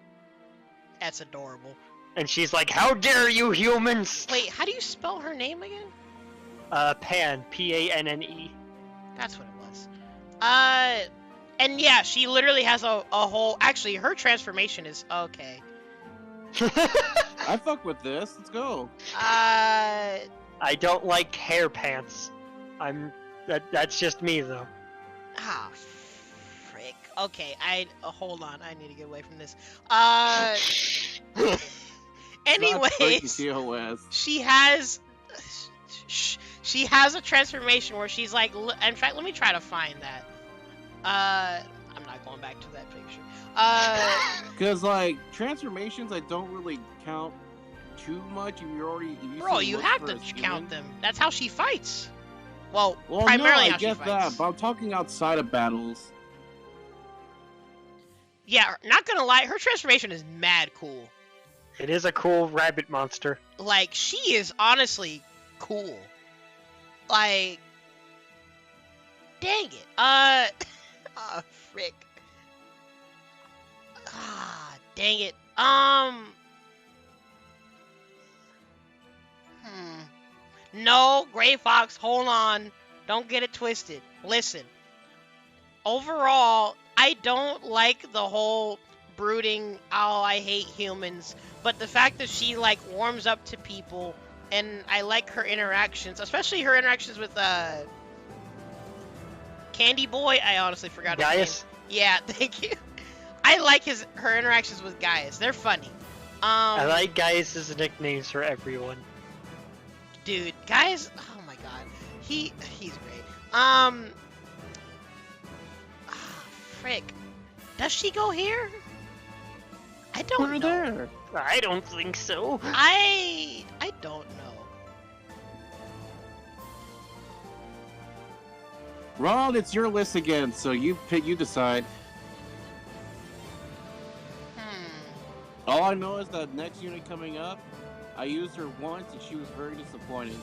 That's adorable. And she's like, "How dare you, humans!" Wait, how do you spell her name again? Pan, P-A-N-N-E. That's what it was. And yeah, she literally has a whole... Actually, her transformation is... Okay. I fuck with this. Let's go. I don't like hair pants. That's just me though. Ah, frick. Okay, hold on. I need to get away from this. Anyways, TOS. she has a transformation where she's like. In fact, let me try to find that. I'm not going back to that picture. Because like transformations, I don't really count too much. If you're already, Bro, you have to count them. That's how she fights. Well, Well, primarily no, how I get she that, fights. but I'm talking outside of battles. Yeah, not gonna lie, her transformation is mad cool. It is a cool rabbit monster. Like, she is honestly cool. Like, dang it. Oh, frick. Ah, dang it. No, Gray Fox, hold on. Don't get it twisted. Listen. Overall, I don't like the whole brooding, oh, I hate humans. But the fact that she, like, warms up to people, and I like her interactions, especially her interactions with, Candy Boy. I honestly forgot his Gaius? name. Yeah, thank you. I like her interactions with Gaius. They're funny. I like Gaius' nicknames for everyone. Dude, Gaius, oh my god. He's great. Frick. Does she go here? I don't know. There. I don't think so. I don't know. Ron, it's your list again, so you decide. All I know is that next unit coming up, I used her once and she was very disappointed.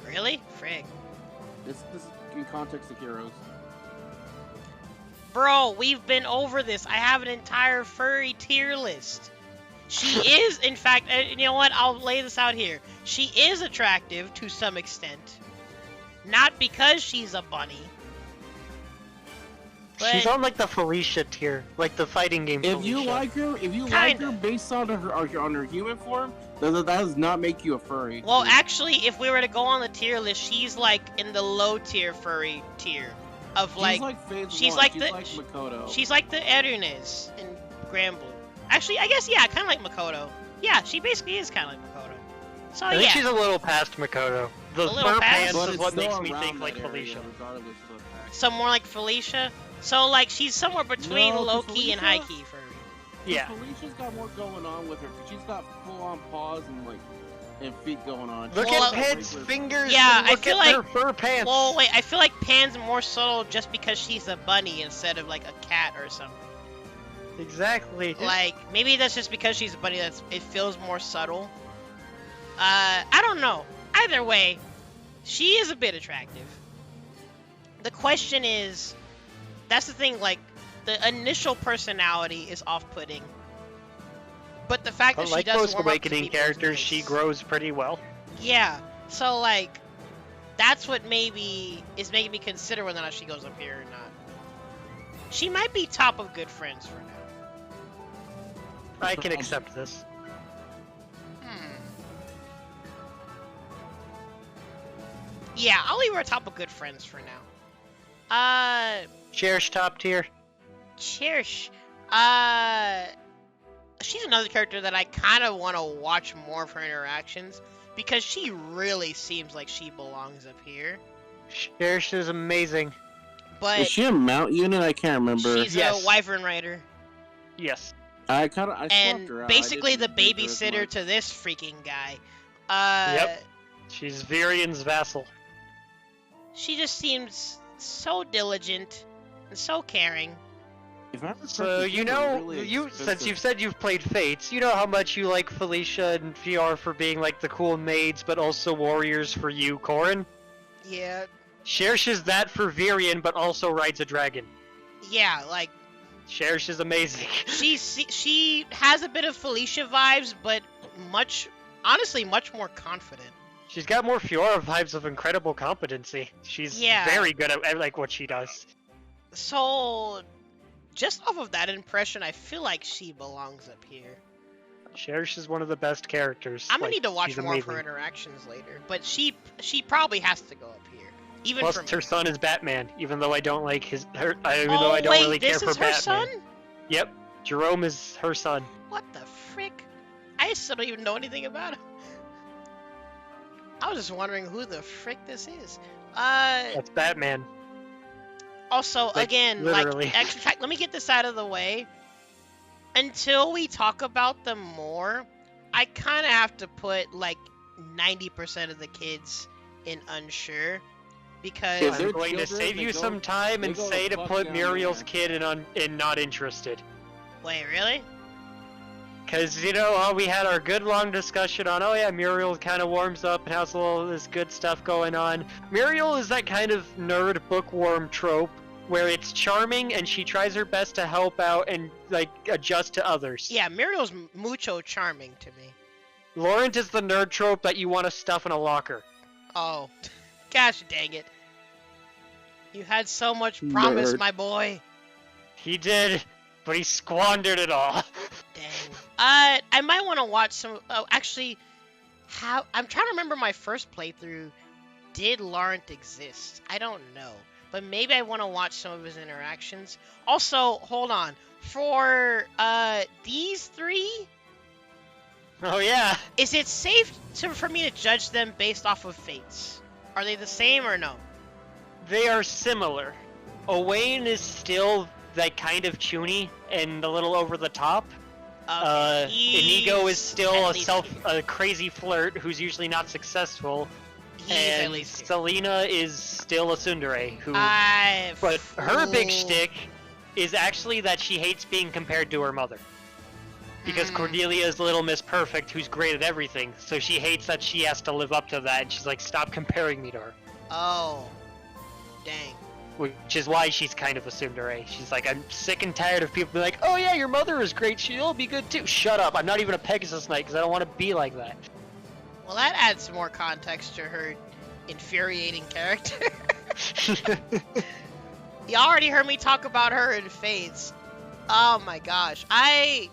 Really? Frick. This in context of heroes. Bro, we've been over this. I have an entire furry tier list. She is, in fact, you know what? I'll lay this out here. She is attractive to some extent. Not because she's a bunny. But She's on like the Felicia tier, like the fighting game. If Felicia. you like her based on her human form, that does not make you a furry. well, actually, if we were to go on the tier list, she's like in the low tier furry tier. Of like, Phase she's 1. like she's the- like Makoto. she's like the Erinez in Granblue. Actually, I guess, yeah, kind of like Makoto. Yeah, she basically is kind of like Makoto. So, I think yeah. she's a little past Makoto. The A little fur past? pants But is it's what still makes me around think like that area, Felicia. regardless of the fact. So more like Felicia. So like she's somewhere between No, 'cause low-key and Felicia- high-key furry. Yeah. Felicia's got more going on with her. She's got full-on paws and feet going on. Look Well, at Pen's fingers. Yeah, and I look feel at like- her fur pants. Well, wait, I feel like Pan's more subtle just because she's a bunny instead of like a cat or something. Exactly. Like maybe that's just because she's a bunny. It feels more subtle. I don't know. Either way, she is a bit attractive. The question is, that's the thing. Like the initial personality is off-putting, but the fact But that she like does most warm up to awakening people is characters, she nice. grows pretty well. Yeah. So like, that's what maybe is making me consider whether or not she goes up here or not. She might be top of good friends for now. I can accept this. Yeah, I'll leave her top of good friends for now. Cherish top tier. Cherish. She's another character that I kind of want to watch more of her interactions because she really seems like she belongs up here. Cherish is amazing. But Is she a mount unit? I can't remember. she's Yes. a wyvern rider Yes. I swapped and her out. I basically the didn't use her as babysitter much. to this freaking guy. Yep. She's Virian's vassal. She just seems so diligent and so caring. If I remember So correctly, you she's a know, really since expensive- you've said you've played Fates, you know how much you like Felicia and VR for being like the cool maids, but also warriors for you, Corrin. Yeah. Cherish is that for Virian, but also rides a dragon. Yeah, like Cherish is amazing. she has a bit of Felicia vibes, but honestly much more confident. She's got more Fiora vibes of incredible competency. She's Yeah. very good at like what she does. So, just off of that impression, I feel like she belongs up here. Cherish is one of the best characters. I'm gonna like, need to watch she's more of amazing. her interactions later, but she probably has to go up here, even Plus, for me. her son is Batman, even though I don't like even though Oh I don't wait, really care this for is her Batman. son? Yep, Jerome is her son. What the frick? I still don't even know anything about him. I was just wondering who the frick this is. That's Batman. Also, Like, again, literally. like, extra fact, let me get this out of the way. Until we talk about them more, I kind of have to put, like, 90% of the kids in unsure. Because... Is there I'm going to children? save They you go- some time they and go say the to fuck put down Muriel's there. kid in not interested. Wait, really? Because, you know, we had our good long discussion on, oh yeah, Muriel kind of warms up and has all this good stuff going on. Muriel is that kind of nerd bookworm trope where it's charming and she tries her best to help out and, like, adjust to others. Yeah, Muriel's mucho charming to me. Laurent is the nerd trope that you want to stuff in a locker. Oh, gosh dang it. You had so much promise, Nerd. my boy. He did, but he squandered it all. Dang. I might want to watch some. Oh, actually, I'm trying to remember my first playthrough. Did Laurent exist? I don't know, but maybe I want to watch some of his interactions. Also, hold on. For these three, Oh yeah. is it safe for me to judge them based off of fates? Are they the same or no? They are similar. Owain is still like kind of chuny and a little over the top. Okay, Inigo is he's still at least here. a crazy flirt who's usually not successful. He's at And least here. Selena is still a tsundere who but her big shtick is actually that she hates being compared to her mother. Because Cordelia is Little Miss Perfect, who's great at everything, so she hates that she has to live up to that, and she's like, stop comparing me to her. Oh, dang. Which is why she's kind of a tsundere. She's like, I'm sick and tired of people being like, oh yeah, your mother is great, she'll be good too. Shut up, I'm not even a Pegasus Knight, because I don't want to be like that. Well, that adds more context to her infuriating character. You already heard me talk about her in Fates. Oh my gosh. I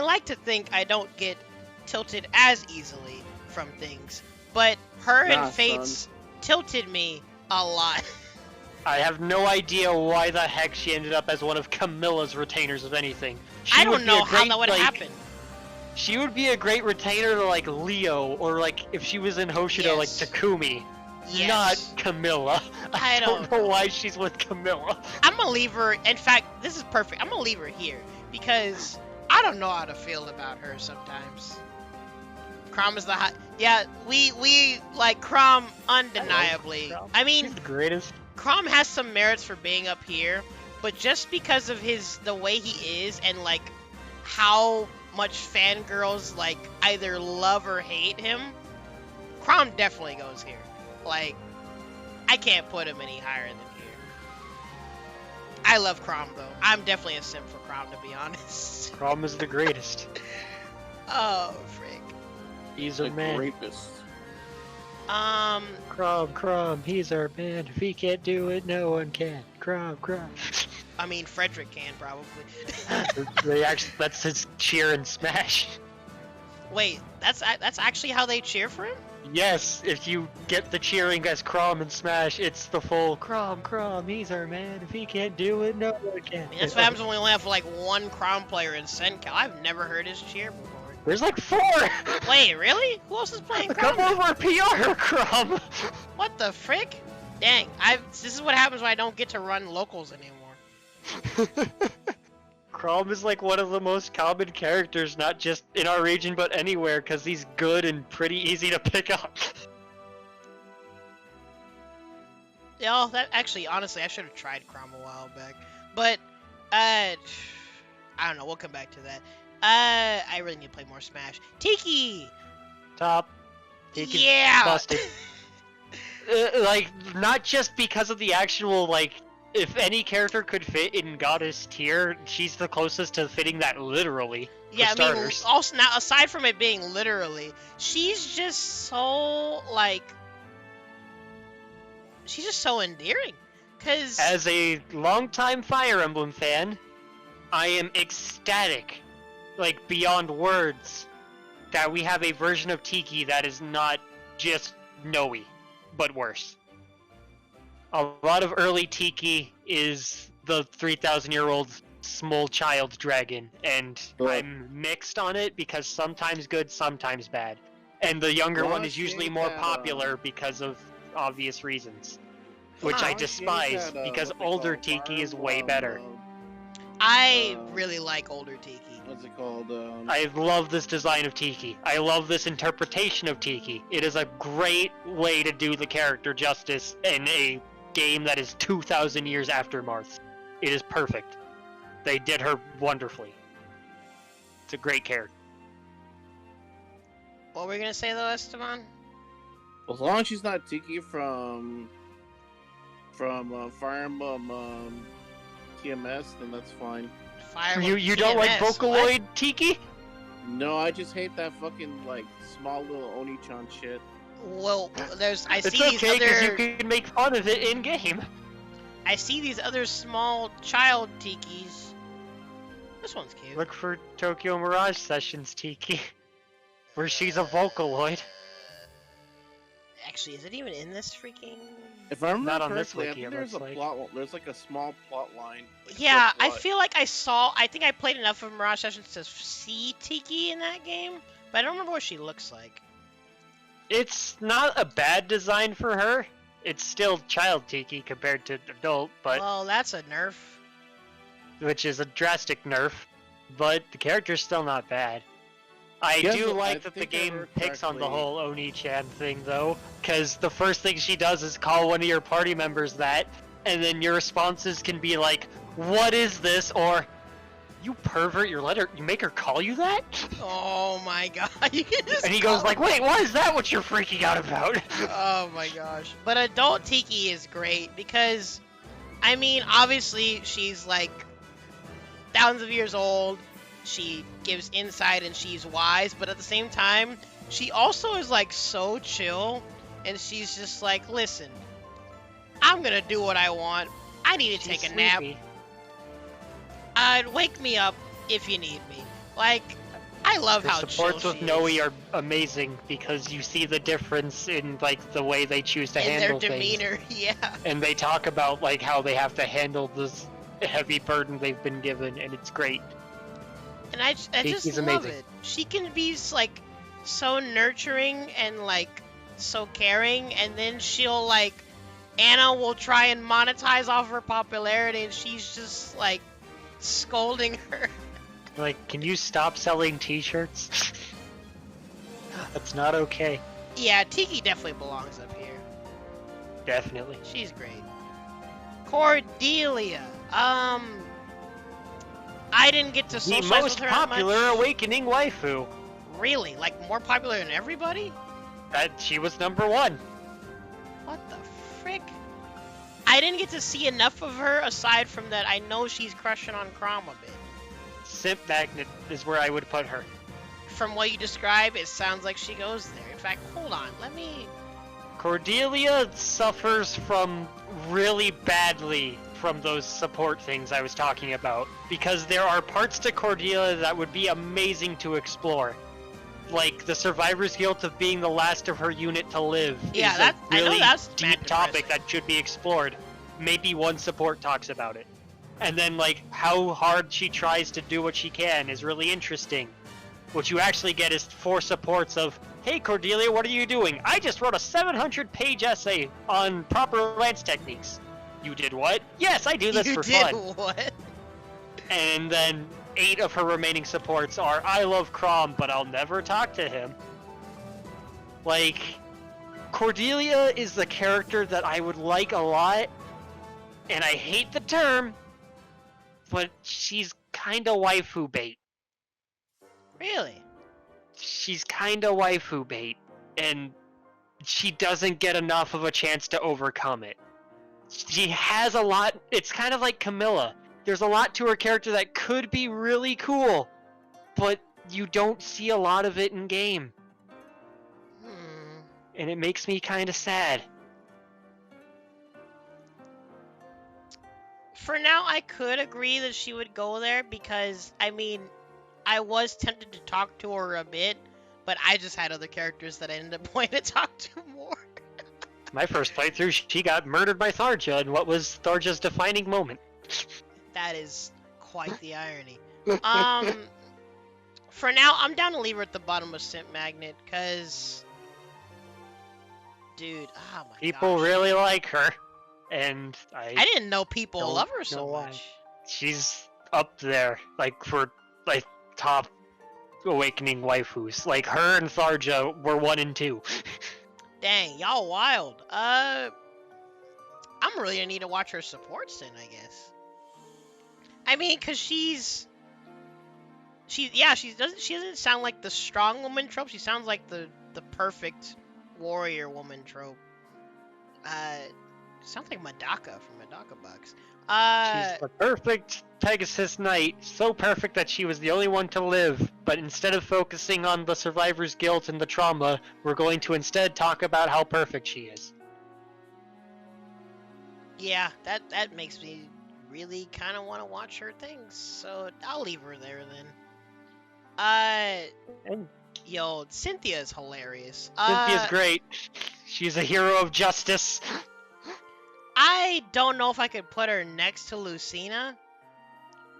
like to think I don't get tilted as easily from things, but her Nah, in Fates tilted me a lot. I have no idea why the heck she ended up as one of Camilla's retainers of anything. She I would don't be know a how great, that would like, happen. She would be a great retainer to like Leo, or like if she was in Hoshido, like Yes. Takumi. Yes. Not Camilla. I don't know know. why she's with Camilla. I'm gonna leave her. In fact, this is perfect. I'm gonna leave her here because I don't know how to feel about her sometimes. Crom is the hot. Yeah, we like Crom undeniably. Crom. I mean, He's the greatest. Crom has some merits for being up here, but just because of the way he is and like how much fangirls like either love or hate him, Crom definitely goes here. Like, I can't put him any higher than here. I love Crom though. I'm definitely a simp for Crom, to be honest. Crom is the greatest. Oh frick. He's The our man. rapist. Crom, he's our man. If he can't do it, no one can. Crom. I mean, Frederick can probably. That's his cheer and smash. Wait, that's actually how they cheer for him? Yes, if you get the cheering as Crom and Smash, it's the full Crom, he's our man. If he can't do it, no one can. I mean, that's what happens when we only have like one Crom player in Sencal. I've never heard his cheer before. There's like 4! Wait, really? Who else is playing Come Crom? over, PR, Crom! What the frick? Dang, this is what happens when I don't get to run locals anymore. Crom is like one of the most common characters, not just in our region, but anywhere, because he's good and pretty easy to pick up. Yeah, that actually, honestly, I should have tried Crom a while back. But, I don't know, we'll come back to that. I really need to play more Smash. Tiki! Top. Taken, Yeah! Busted. Like, not just because of the actual, like, if any character could fit in Goddess tier, she's the closest to fitting that literally. Yeah, for I mean, starters. also, now, aside from it being literally, she's just so, like, she's just so endearing. Because, As a longtime Fire Emblem fan, I am ecstatic like, beyond words that we have a version of Tiki that is not just Noe, but worse. A lot of early Tiki is the 3,000-year-old small child dragon, and I'm mixed on it because sometimes good, sometimes bad. And the younger one is usually more popular because of obvious reasons, which I despise because older Tiki is way better. I really like older Tiki. What's it called? I love this design of Tiki. I love this interpretation of Tiki. It is a great way to do the character justice in a game that is 2,000 years after Marth. It is perfect. They did her wonderfully. It's a great character. What were we gonna say though, Esteban? As long as she's not Tiki from Fire Emblem TMS, then that's fine. You don't like Vocaloid what? Tiki? No, I just hate that fucking like small little Oni-chan shit. Well, I It's see okay, these because other. you can make fun of it in game. I see these other small child Tikis. This one's cute. Look for Tokyo Mirage Sessions Tiki, where she's a Vocaloid. Actually, is it even in this freaking? If I remember Not on this correctly, wiki, I it think there's a looks like. plot. There's like a small plot line. Like Yeah, a I subplot. feel like I think I played enough of Mirage Sessions to see Tiki in that game, but I don't remember what she looks like. It's not a bad design for her. It's still child Tiki compared to adult, but Well, that's a nerf. which is a drastic nerf. But the character's still not bad. I Yes, do I like that the think I game heard picks on the correctly. whole Oni-chan thing, though, because the first thing she does is call one of your party members that, and then your responses can be like, "What is this?" or "You pervert! You make her call you that?" Oh my god, you can just. And he goes call- like, "Wait, why is that what you're freaking out about?" Oh my gosh. But adult Tiki is great because, I mean, obviously she's like thousands of years old. She gives insight and she's wise, but at the same time, she also is like so chill, and she's just like, listen, I'm gonna do what I want. I need to take a nap. Wake me up if you need me. Like, I love The how chill supports with she Noe is. are amazing because you see the difference in like the way they choose to in their handle things. demeanor. Yeah. And they talk about like how they have to handle this heavy burden they've been given, and it's great. And I just Tiki's love amazing. it. She can be like so nurturing and like so caring, and then she'll like Anna will try and monetize off her popularity, and she's just like scolding her. Like, can you stop selling T-shirts? That's not okay. Yeah, Tiki definitely belongs up here. Definitely. She's great. Cordelia. I didn't get to The socialize most with her that popular much. awakening waifu. Really? Like more popular than everybody? That she was #1. What the frick? I didn't get to see enough of her aside from that I know she's crushing on Crom a bit. Simp magnet is where I would put her. From what you describe, it sounds like she goes there. In fact, hold on, let me... Cordelia suffers from really badly from those support things I was talking about, because there are parts to Cordelia that would be amazing to explore. Like the survivor's guilt of being the last of her unit to live Yeah, is that's- a I know really that's deep mad topic depressing. that should be explored. Maybe one support talks about it. And then like how hard she tries to do what she can is really interesting. What you actually get is 4 supports of, "Hey Cordelia, what are you doing? I just wrote a 700-page essay on proper lance techniques." "You did what?" "Yes, I do this you for did fun." what? And then 8 of her remaining supports are, "I love Crom, but I'll never talk to him." Like, Cordelia is the character that I would like a lot, and I hate the term, but she's kinda waifu bait. Really? She's kinda waifu bait, and she doesn't get enough of a chance to overcome it. She has a lot, it's kind of like Camilla. There's a lot to her character that could be really cool, but you don't see a lot of it in game, Hmm. and it makes me kinda sad. For now, I could agree that she would go there because, I mean, I was tempted to talk to her a bit, but I just had other characters that I ended up wanting to talk to more. My first playthrough, she got murdered by Tharja in what was Tharja's defining moment. That is quite the irony. For now, I'm down to leave her at the bottom of Simp Magnet, cause, dude, oh my People gosh. really like her, and I didn't know people don't love her so know why. much. She's up there, like, for, like, top awakening waifus. Like, her and Tharja were 1 and 2. Dang, y'all wild. I'm really gonna need to watch her supports then, I guess. I mean, cause she doesn't sound like the strong woman trope. She sounds like the perfect warrior woman trope. Sounds like Madaka from Madaka Bucks. She's the perfect Pegasus Knight, so perfect that she was the only one to live, but instead of focusing on the survivor's guilt and the trauma, we're going to instead talk about how perfect she is. Yeah, that makes me really kind of want to watch her things, so I'll leave her there then. Yo, Cynthia's hilarious. Cynthia's great. She's a hero of justice. I don't know if I could put her next to Lucina,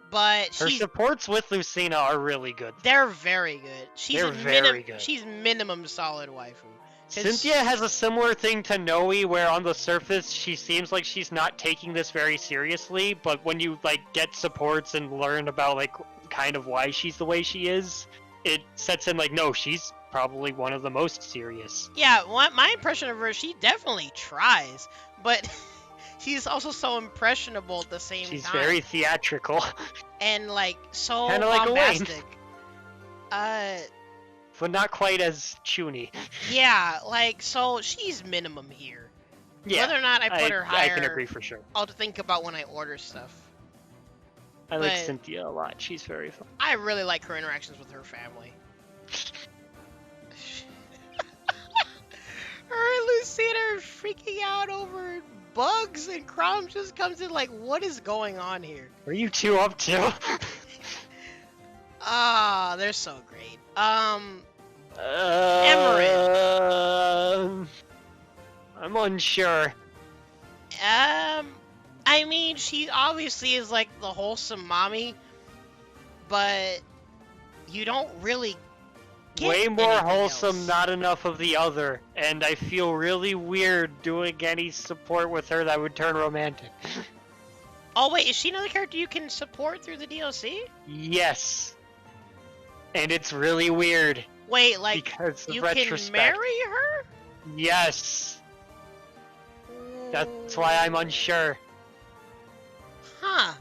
but Her supports with Lucina are really good. they're very good. They're very good. She's minimum solid waifu. Cynthia has a similar thing to Noe, where on the surface she seems like she's not taking this very seriously, but when you like get supports and learn about like kind of why she's the way she is, it sets in like, no, she's probably one of the most serious. Yeah, my impression of her, she definitely tries, but she's also so impressionable at the same time. She's very theatrical. And like so Kinda like bombastic. But not quite as chuny. Yeah, like, so she's minimum here. Yeah, Whether or not I put her higher, I can agree for sure. I'll think about when I order stuff. I like but- Cynthia a lot. She's very fun. I really like her interactions with her family. Her and Lucina are freaking out over bugs, and Crom just comes in like, what is going on here? What are you two up to? Ah, they're so great. I'm unsure. I mean, she obviously is like the wholesome mommy, but you don't really get Way more anything wholesome, else. not enough of the other. And I feel really weird doing any support with her that would turn romantic. Oh wait, is she another character you can support through the DLC? Yes. And it's really weird. Wait, like Because of you can retrospect. marry her? Yes. That's why I'm unsure. Huh.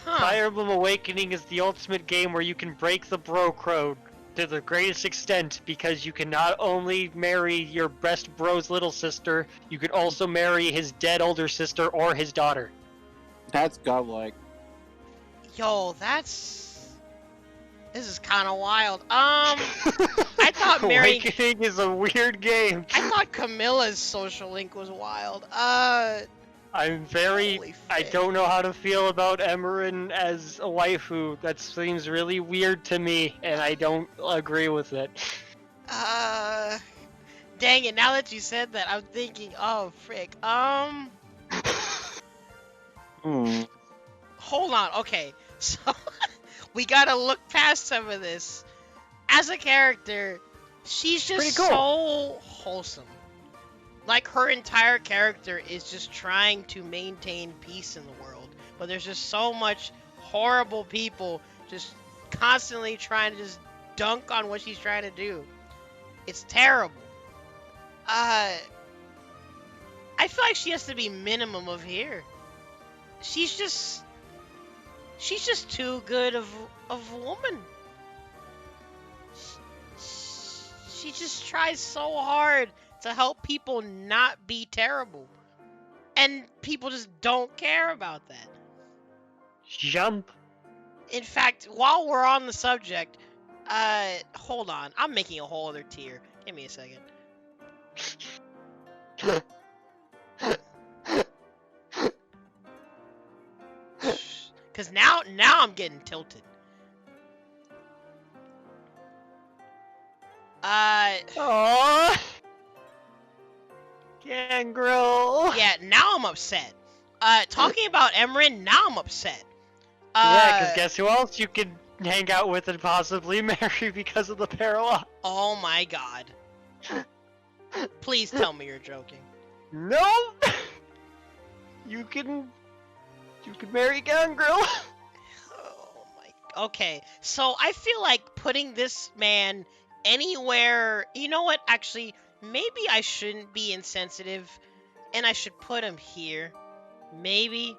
Fire Emblem Awakening is the ultimate game where you can break the bro code to the greatest extent, because you can not only marry your best bro's little sister, you can also marry his dead older sister or his daughter. That's godlike. Yo, this is kind of wild. I thought marrying. Awakening is a weird game. I thought Camilla's social link was wild. I'm very... Holy I frick. don't know how to feel about Emerin as a waifu. That seems really weird to me, and I don't agree with it. Dang it! Now that you said that, I'm thinking, oh frick. Hold on. Okay, so we gotta look past some of this. As a character, she's just Pretty cool. so wholesome. Like, her entire character is just trying to maintain peace in the world. But there's just so much horrible people just constantly trying to just dunk on what she's trying to do. It's terrible. I feel like she has to be minimum of here. She's just too good of a woman. She just tries so hard to help people not be terrible. And people just don't care about that. Jump. In fact, while we're on the subject, hold on. I'm making a whole other tier. Give me a second. Cause now I'm getting tilted. Aww. Gangrel. Yeah, now I'm upset. Talking about Emrin, now I'm upset. Yeah, because guess who else you could hang out with and possibly marry because of the parallel? Oh my god. Please tell me you're joking. No. You can marry Gangrel. Oh my. Okay, so I feel like putting this man anywhere. You know what? Actually, maybe I shouldn't be insensitive, and I should put him here. Maybe.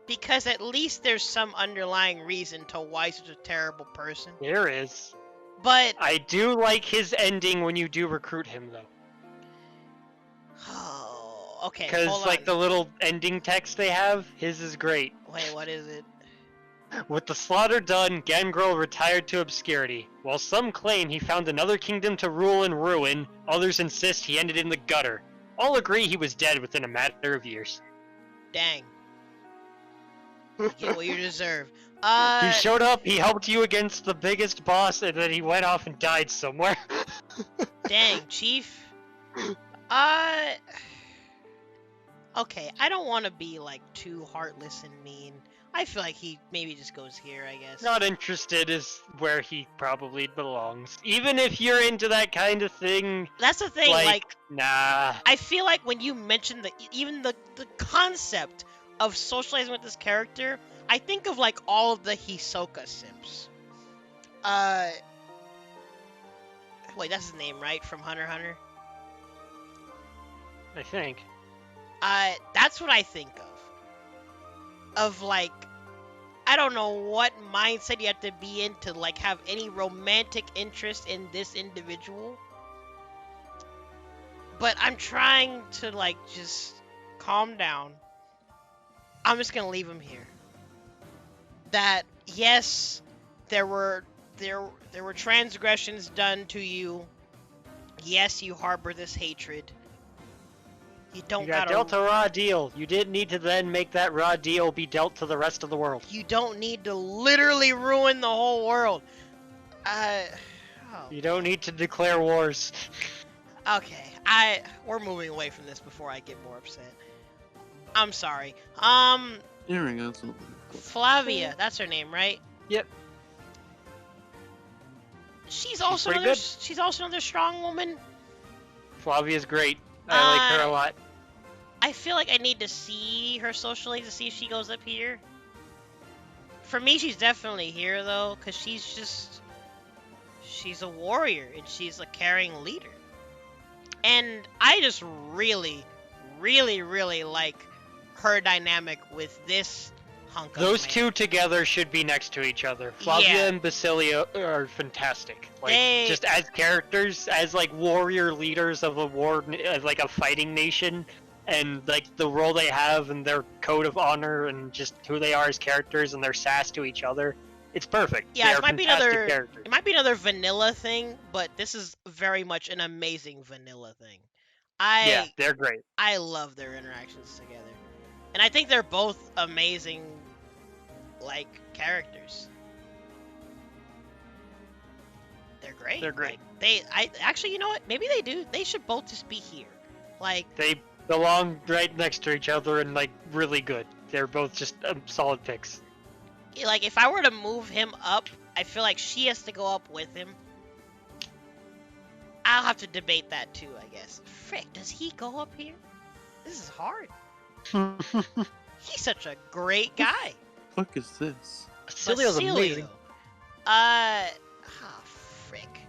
Because at least there's some underlying reason to why he's such a terrible person. There is. But I do like his ending when you do recruit him, though. oh, okay. Because, Hold like, on. the little ending text they have, his is great. Wait, what is it? With the slaughter done, Gangrel retired to obscurity. While some claim he found another kingdom to rule and ruin, others insist he ended in the gutter. All agree he was dead within a matter of years. Dang. You get what you deserve. He showed up, he helped you against the biggest boss, and then he went off and died somewhere. Dang, Chief. Okay, I don't want to be, like, too heartless and mean. I feel like he maybe just goes here, I guess. Not interested is where he probably belongs. Even if you're into that kind of thing, That's the thing, like nah. I feel like when you mention even the concept of socializing with this character, I think of, like, all of the Hisoka simps. Wait, that's his name, right? From Hunter x Hunter? I think. That's what I think of. Of, like, I don't know what mindset you have to be in to, like, have any romantic interest in this individual. But I'm trying to, like, just calm down. I'm just gonna leave him here. That, yes, there were transgressions done to you. Yes, you harbor this hatred. You don't You got gotta dealt a raw deal. You didn't need to then make that raw deal be dealt to the rest of the world. You don't need to literally ruin the whole world. Oh. You don't need to declare wars. Okay, we're moving away from this before I get more upset. I'm sorry. Shenanigans. Flavia, that's her name, right? Yep. She's also pretty another. good. She's also another strong woman. Flavia's great. I like her a lot. I feel like I need to see her socially to see if she goes up here. For me, she's definitely here though, cause she's a warrior and she's a caring leader. And I just really, really, really like her dynamic with this hunk of Those man. two together should be next to each other. Flavia Yeah. and Basilio are fantastic. Like, They- just as characters, as like warrior leaders of a like a fighting nation, and like the role they have and their code of honor and just who they are as characters and their sass to each other. It's perfect. Yeah, They're it might be fantastic another. characters. It might be another vanilla thing, but this is very much an amazing vanilla thing. Yeah, they're great. I love their interactions together. And I think they're both amazing, like, characters. They're great. They're great. Actually, you know what? Maybe they do. They should both just be here. Like, They belong right next to each other and like really good. They're both just solid picks. if I were to move him up, I feel like she has to go up with him. I'll have to debate that too, I guess. Frick, does he go up here? This is hard. He's such a great guy. Fuck is this? Basilio's amazing. Frick.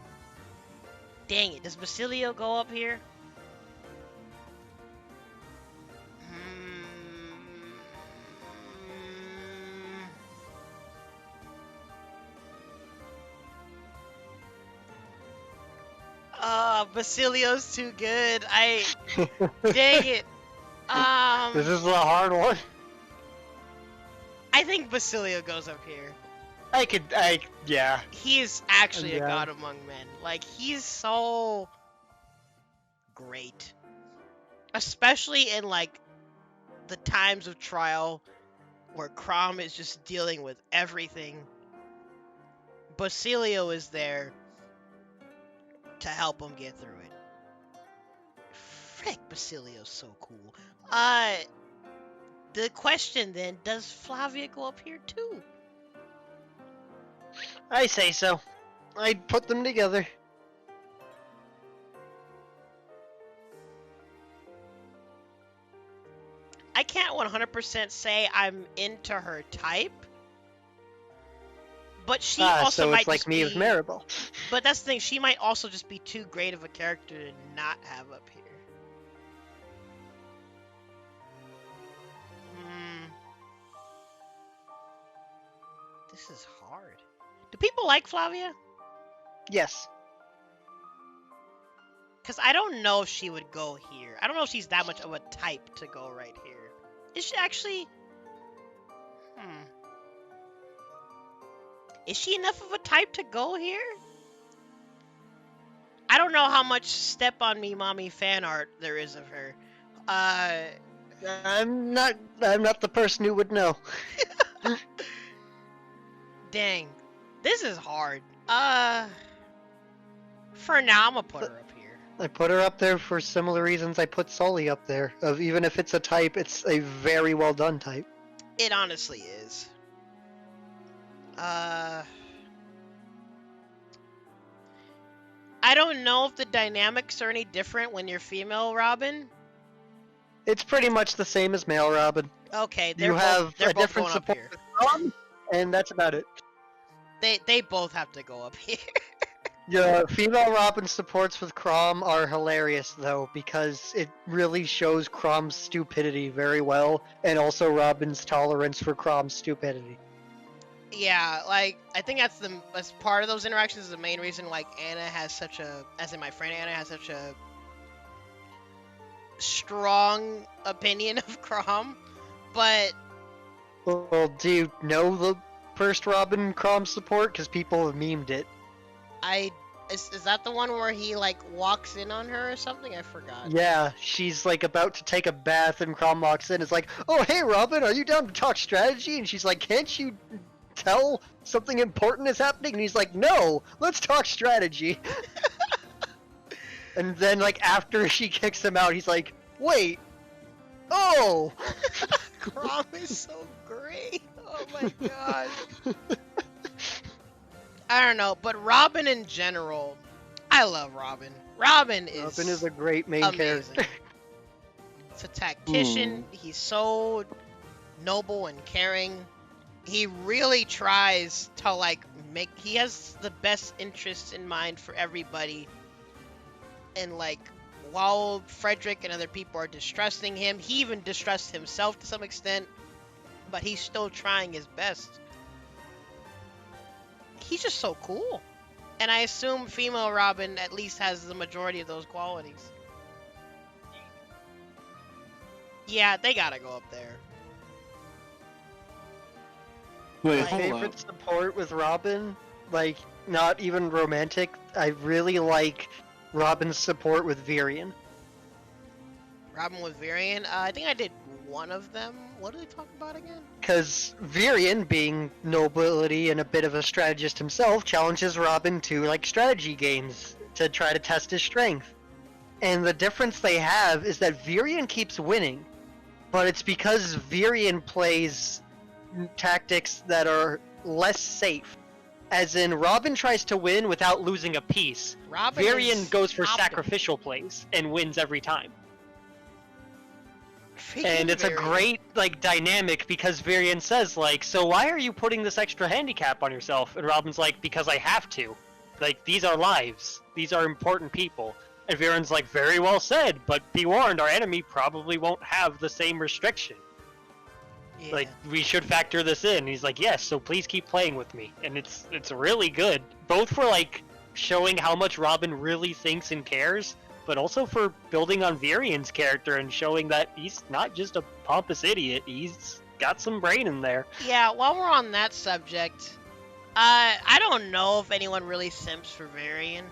Dang it, does Basilio go up here? Basilio's too good. Dang it. This is a hard one. I think Basilio goes up here. Yeah. He is actually a Yeah. god among men. Like, he's so great. Especially in, like, the times of trial. where Crom is just dealing with everything. Basilio is there to help him get through it. Frick, Basilio's so cool. The question then, does Flavia go up here too? I say so. I'd put them together. I can't 100% say I'm into her type. But she also so might it's like just me be, with Maribel. But that's the thing, she might also just be too great of a character to not have up here. This is hard. Do people like Flavia? Yes. Because I don't know if she would go here. I don't know if she's that much of a type to go right here. Is she actually... Is she enough of a type to go here? I don't know how much Step on Me Mommy fan art there is of her. I'm not the person who would know. Dang. This is hard. For now, I'm gonna put her up here. I put her up there for similar reasons I put Sully up there. Of even if it's a type, it's a very well done type. It honestly is. I don't know if the dynamics are any different when you're female Robin. It's pretty much the same as male Robin. Okay, You have they're a both different going up support here. with Ron, and that's about it. They both have to go up here. Yeah, female Robin supports with Crom are hilarious though, because it really shows Crom's stupidity very well, and also Robin's tolerance for Crom's stupidity. Yeah, like, I think that's part of those interactions is the main reason, like, Anna has such a, as in my friend Anna has such a strong opinion of Crom, but... Well, do you know the first Robin Crom support? Because people have memed it. Is that the one where he, like, walks in on her or something? I forgot. Yeah, she's, like, about to take a bath, and Crom walks in, it's like, oh, hey, Robin, are you down to talk strategy? And she's like, can't you tell something important is happening? And he's like, no, let's talk strategy. And then, like, after she kicks him out, he's like, wait, oh! Crom is so great. Oh my god. I don't know, but Robin in general, I love Robin. Robin is a great main amazing. character. He's a tactician. He's so noble and caring. He really tries to, like, he has the best interests in mind for everybody. And, like, while Frederick and other people are distrusting him, he even distrusts himself to some extent, but he's still trying his best. He's just so cool. And I assume female Robin at least has the majority of those qualities. Yeah, they gotta go up there. Wait, My My hold favorite up. support with Robin, like, not even romantic, I really like Robin's support with Virion. Robin with Varian. I think I did one of them. What do they talk about again? Because Virion, being nobility and a bit of a strategist himself, challenges Robin to, like, strategy games to try to test his strength. And the difference they have is that Virion keeps winning, but it's because Virion plays tactics that are less safe. As in, Robin tries to win without losing a piece. Robin Virion is goes for optimal. sacrificial plays and wins every time. Freaking And it's a Varian. great, like, dynamic because Virion says, like, so why are you putting this extra handicap on yourself? And Robin's like, because I have to. Like, these are lives. These are important people. And Virion's like, very well said, but be warned, our enemy probably won't have the same restriction. Yeah. Like, we should factor this in. And he's like, yes, so please keep playing with me. And it's really good. Both for, like, showing how much Robin really thinks and cares, but also for building on Virion's character and showing that he's not just a pompous idiot. He's got some brain in there. Yeah, while we're on that subject, I don't know if anyone really simps for Varian,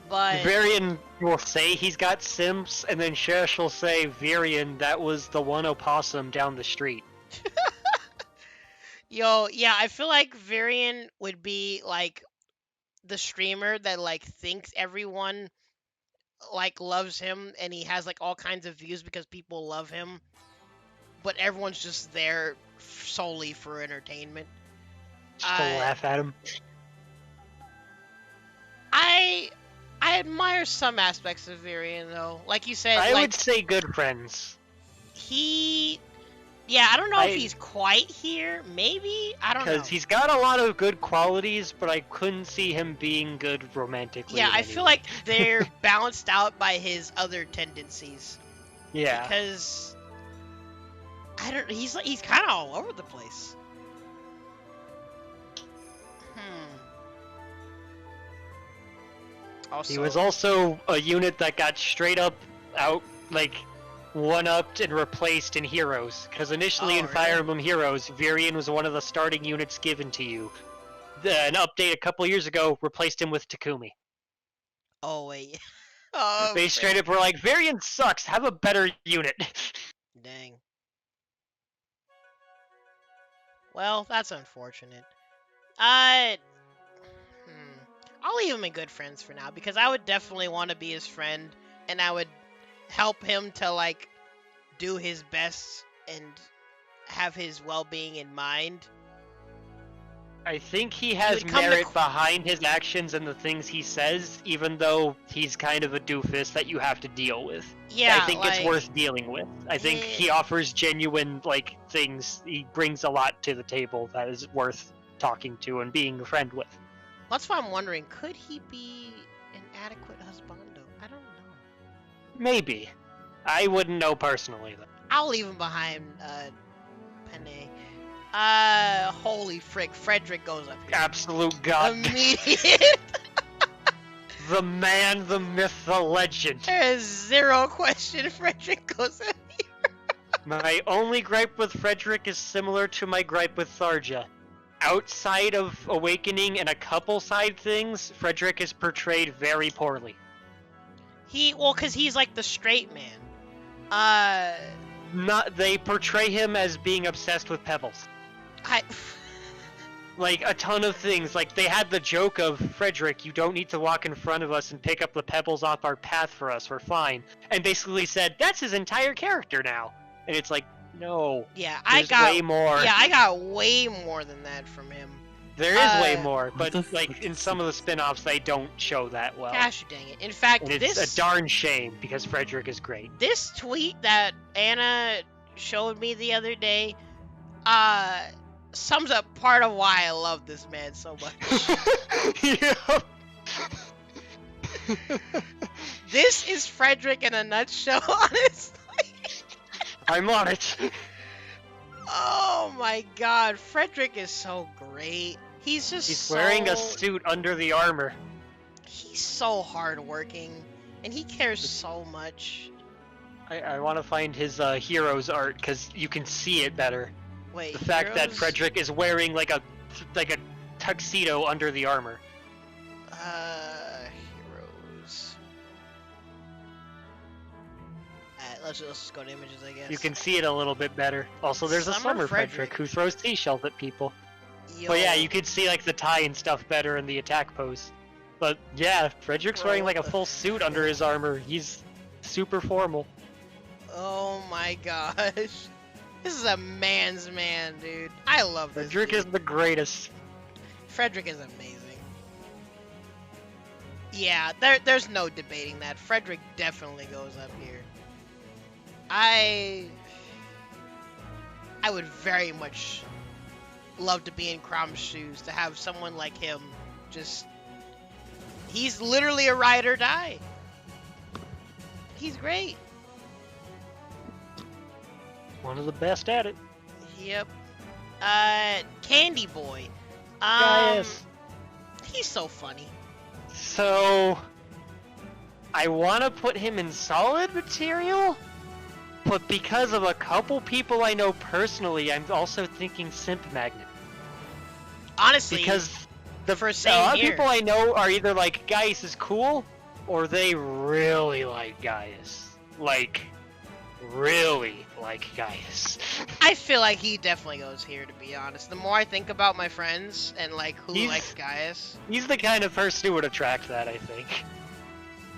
but Virion will say he's got simps, and then Shesh will say, Virion, that was the one opossum down the street. Yo, yeah, I feel like Varian would be like the streamer that like thinks everyone like loves him and he has like all kinds of views because people love him, but everyone's just there solely for entertainment. Just to laugh at him. I I admire some aspects of Varian though. Like you said, I like would say good friends. he yeah, I don't know if he's quite here. Maybe, I don't know. Because he's got a lot of good qualities, but I couldn't see him being good romantically. Yeah, in I any feel way. like they're balanced out by his other tendencies. Yeah. Because he's kind of all over the place. Also, He was also a unit that got straight up out, like, one-upped and replaced in Heroes. Because initially Oh, in really? Fire Emblem Heroes, Varian was one of the starting units given to you. An update a couple years ago replaced him with Takumi. Oh wait. Oh, They straight up were like, Varian sucks, have a better unit. dang. Well, that's unfortunate. I'll leave him in good friends for now because I would definitely want to be his friend and I would help him to like do his best and have his well-being in mind. I think he has would come to merit behind his actions and the things he says, even though he's kind of a doofus that you have to deal with. Yeah, I think it's worth dealing with. I think he offers genuine, like, things. He brings a lot to the table that is worth talking to and being a friend with. That's why I'm wondering, could he be an adequate husbando? I don't know. Maybe. I wouldn't know personally, though. I'll leave him behind, Penne. Holy frick, Frederick goes up here. Absolute god. Immediate. The man, the myth, the legend. There is zero question Frederick goes up here. My only gripe with Frederick is similar to my gripe with Tharja. Outside of Awakening and a couple side things, Frederick is portrayed very poorly. Cause he's like the straight man. They portray him as being obsessed with pebbles. Like, a ton of things. Like, they had the joke of, Frederick, you don't need to walk in front of us and pick up the pebbles off our path for us, we're fine. And basically said, that's his entire character now. And it's like, no. Yeah, There's way more. Yeah, I got way more than that from him. There is way more, What but, the like, fuck in is some of the spin-offs, they don't show that well. Gosh dang it. In fact, And it's a darn shame, because Frederick is great. this tweet that Anna showed me the other day, sums up part of why I love this man so much. Yeah. This is Frederick in a nutshell, honestly. I'm on it. Oh my god, Frederick is so great. He's just Wearing a suit under the armor. He's so hardworking, and he cares so much. I want to find his Heroes art, because you can see it better. Wait, The fact that Heroes? Frederick is wearing like a tuxedo under the armor. Heroes. Let's just go to images, I guess. You can see it a little bit better. Also, there's a Summer Summer Frederick. Frederick who throws seashells at people. Yo, But yeah, you could see like the tie and stuff better in the attack pose. But yeah, Frederick's Bro, wearing like a what the full suit under his armor. He's super formal. Oh my gosh. This is a man's man, dude. I love this Frederick dude. is the greatest. Frederick is amazing. Yeah, there's no debating that. Frederick definitely goes up here. I would very much love to be in Crom's shoes, to have someone like him just... He's literally a ride or die. He's great. One of the best at it. Yep. Candy Boy. Yes. He's so funny. So, I want to put him in solid material, but because of a couple people I know personally, I'm also thinking Simp Magnet. Honestly, Because the for a same lot of here. people I know are either like, Gaius is cool, or they really like Gaius. Like, really. like Gaius. I feel like he definitely goes here, to be honest. The more I think about my friends and like who likes Gaius, He's the kind of person who would attract that, I think.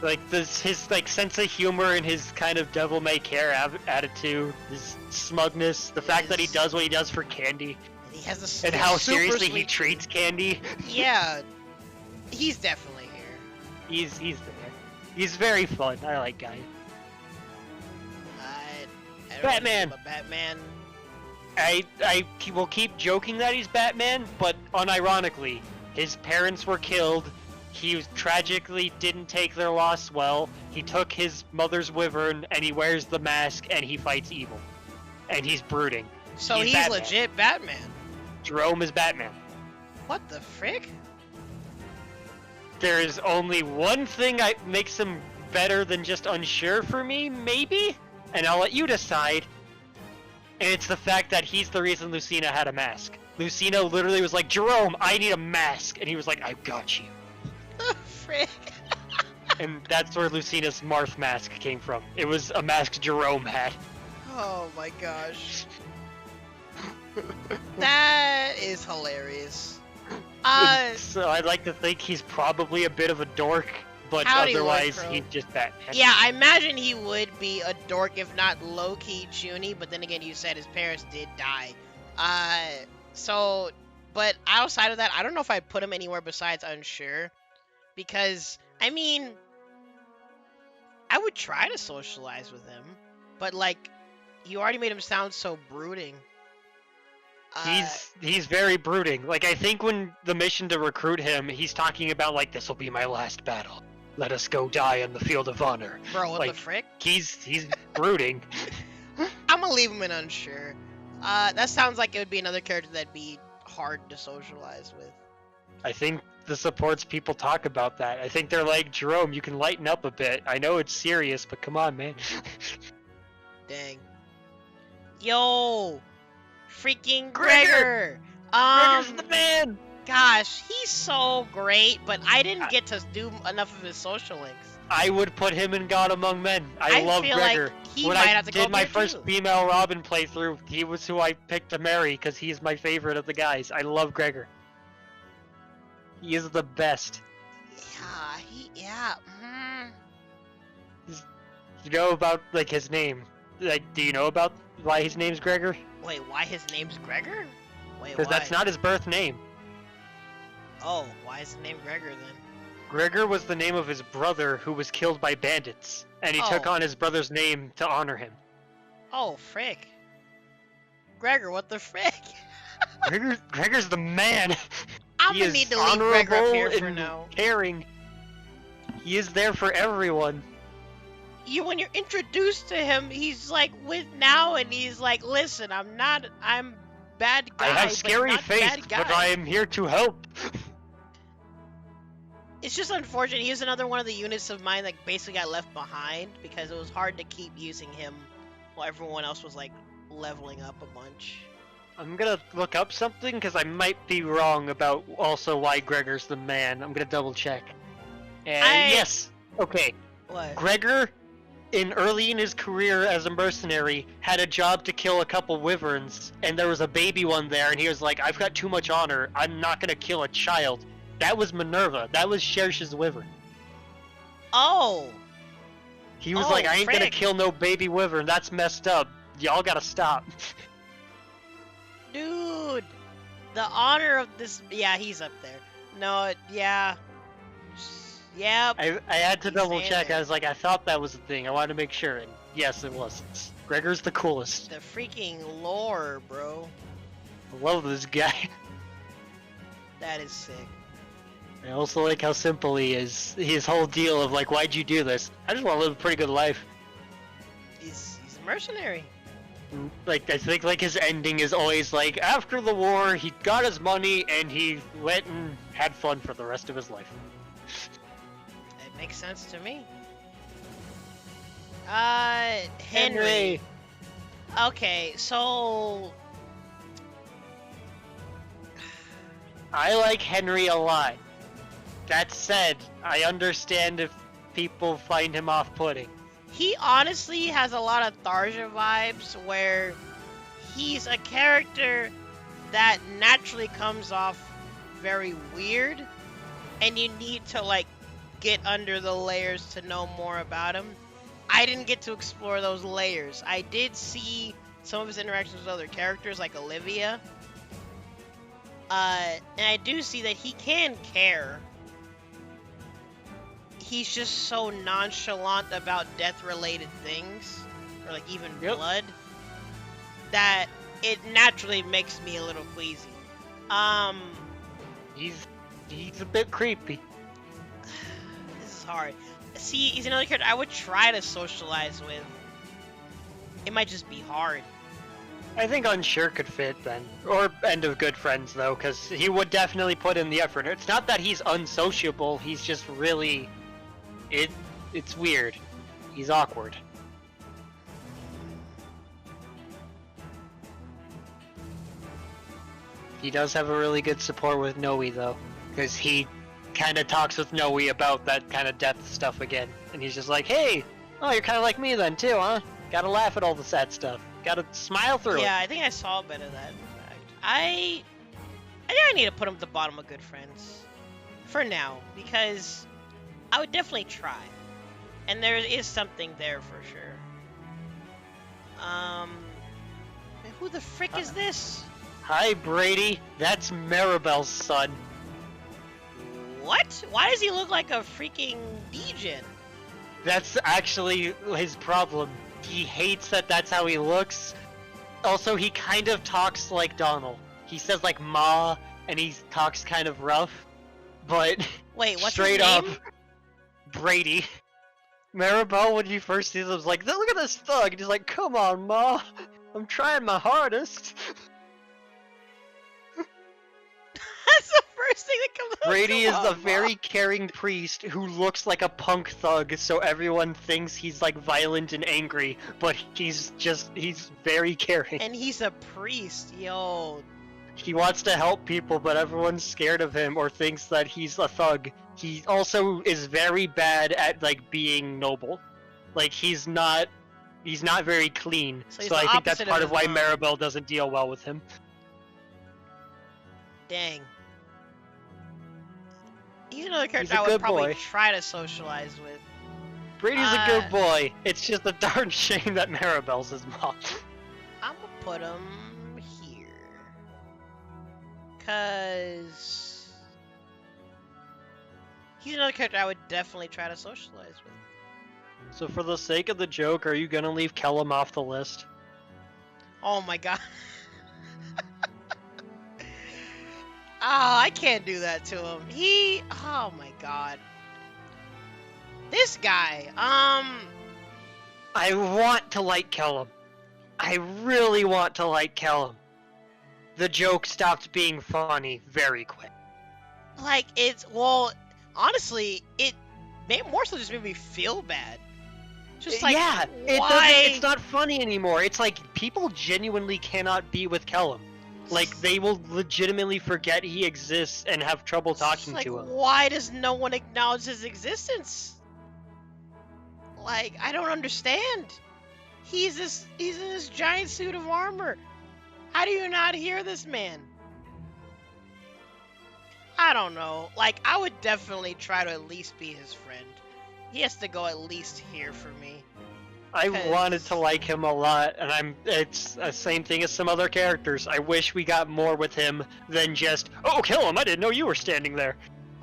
Like his like sense of humor and his kind of devil may care attitude, his smugness, the fact that he does what he does for Candy, and he has and how super seriously he sweet treats Candy. Yeah, he's definitely here. He's there. He's very fun. I like Gaius. I don't Batman. know about Batman. I will keep joking that he's Batman, but unironically, his parents were killed. He tragically didn't take their loss well. He took his mother's wyvern, and he wears the mask, and he fights evil. And he's brooding. So he's Batman. legit Batman. Jerome is Batman. What the frick? There is only one thing that makes him better than just unsure for me, maybe? And I'll let you decide. And it's the fact that he's the reason Lucina had a mask. Lucina literally was like, Jerome, I need a mask. And he was like, I've got you. Frick. And that's where Lucina's Marth mask came from. It was a mask Jerome had. Oh my gosh. That is hilarious. So I'd like to think he's probably a bit of a dork, but Howdy, otherwise Lord Crow. he's just Batman. Yeah, I imagine he would be a dork if not low-key Junie, but then again, you said his parents did die. But outside of that, I don't know if I'd put him anywhere besides unsure. Because, I mean, I would try to socialize with him, but like, you already made him sound so brooding. He's very brooding. Like, I think when the mission to recruit him, he's talking about like, this will be my last battle. Let us go die on the field of honor. Bro, what like, the frick? He's brooding. I'm gonna leave him in unsure. That sounds like it would be another character that'd be hard to socialize with. I think the supports people talk about that. I think they're like, Jerome, you can lighten up a bit. I know it's serious, but come on, man. Dang. Yo! Freaking Gregor! Gregor! Gregor's the man! Gosh, he's so great, but I didn't get to do enough of his social links. I would put him in God Among Men. I love feel Gregor. like he when might I have to go did my there first too. female Robin playthrough, he was who I picked to marry because he's my favorite of the guys. I love Gregor. He is the best. Yeah. You know about like his name? Like, do you know about why his name's Gregor? Wait, why his name's Gregor? Wait, Because why? that's not his birth name. Oh, why is the name Gregor then? Gregor was the name of his brother who was killed by bandits, and he took Oh. on his brother's name to honor him. Oh, frick. Gregor, what the frick? Gregor's the man. I'm He gonna is need to leave Gregor up here honorable for and now. caring. He is there for everyone. When you're introduced to him, he's like with now, and he's like, "Listen, I'm bad guy. I have but scary not face, bad guy." but I am here to help. It's just unfortunate. He was another one of the units of mine that basically got left behind because it was hard to keep using him while everyone else was like leveling up a bunch. I'm gonna look up something because I might be wrong about also why Gregor's the man. I'm gonna double check. And yes, okay. What? Gregor, early in his career as a mercenary, had a job to kill a couple wyverns, and there was a baby one there, and he was like, I've got too much honor, I'm not gonna kill a child. That was Minerva. That was Shersh's wyvern. Oh! He was like, I ain't gonna frick. kill no baby wyvern, that's messed up. Y'all gotta stop. Dude! The honor of this... Yeah, he's up there. No, yeah. Yep. I had to He's double saying check. it. I was like, I thought that was the thing. I wanted to make sure, and yes, it was. Gregor's the coolest. The freaking lore, bro. I love this guy. That is sick. I also like how simple he is. His whole deal of like, why'd you do this? I just want to live a pretty good life. He's a mercenary. Like, I think like his ending is always like, after the war, he got his money and he went and had fun for the rest of his life. It makes sense to me. Henry. Okay, so... I like Henry a lot. That said, I understand if people find him off-putting. he honestly has a lot of Tharja vibes, where he's a character that naturally comes off very weird, and you need to like get under the layers to know more about him. I didn't get to explore those layers. I did see some of his interactions with other characters, like Olivia. And I do see that he can care. He's just so nonchalant about death-related things, or like even blood, that it naturally makes me a little queasy. He's a bit creepy. This is hard. See, he's another character I would try to socialize with. It might just be hard. I think Unsure could fit then. Or End of Good Friends, though, because he would definitely put in the effort. It's not that he's unsociable, he's just really... It's weird. He's awkward. He does have a really good support with Noe, though, because he kind of talks with Noe about that kind of death stuff again. And he's just like, hey, oh, you're kind of like me then, too, huh? Gotta laugh at all the sad stuff. Gotta smile through it. Yeah, I think I saw a bit of that, in fact. I think I need to put him at the bottom of Good Friends. For now, because I would definitely try. And there is something there for sure. Who the frick is this? Hi, Brady. That's Maribel's son. What? Why does he look like a freaking degen? That's actually his problem. He hates that that's how he looks. Also, he kind of talks like Donald. He says like ma, and he talks kind of rough. But wait, what's straight his up, name? Brady. Maribel, when you first see him, was like, look at this thug. And he's like, come on, ma. I'm trying my hardest. That's the first thing that comes up. Brady is a very caring priest who looks like a punk thug, so everyone thinks he's like violent and angry, but he's very caring. And he's a priest, yo. He wants to help people, but everyone's scared of him or thinks that he's a thug. He also is very bad at like being noble. Like he's not very clean. So I think that's part of why Maribel doesn't deal well with him. Dang. He's another character I would probably boy. try to socialize with. Brady's a good boy. It's just a darn shame that Maribel's his mom. I'm gonna put him here. Cause he's another character I would definitely try to socialize with. So for the sake of the joke, are you gonna leave Kellum off the list? Oh my god. I can't do that to him. Oh my god. This guy, I want to like Kellum. I really want to like Kellum. The joke stopped being funny very quick. like, honestly, it more so just made me feel bad. Just like, yeah, why? It's not funny anymore. It's like, people genuinely cannot be with Kellum. Like, they will legitimately forget he exists and have trouble talking to him. Why does no one acknowledge his existence? Like, I don't understand. He's in this giant suit of armor. How do you not hear this man? I don't know. Like, I would definitely try to at least be his friend. He has to go at least here for me. I wanted to like him a lot, and it's the same thing as some other characters. I wish we got more with him than just, oh, kill him, I didn't know you were standing there.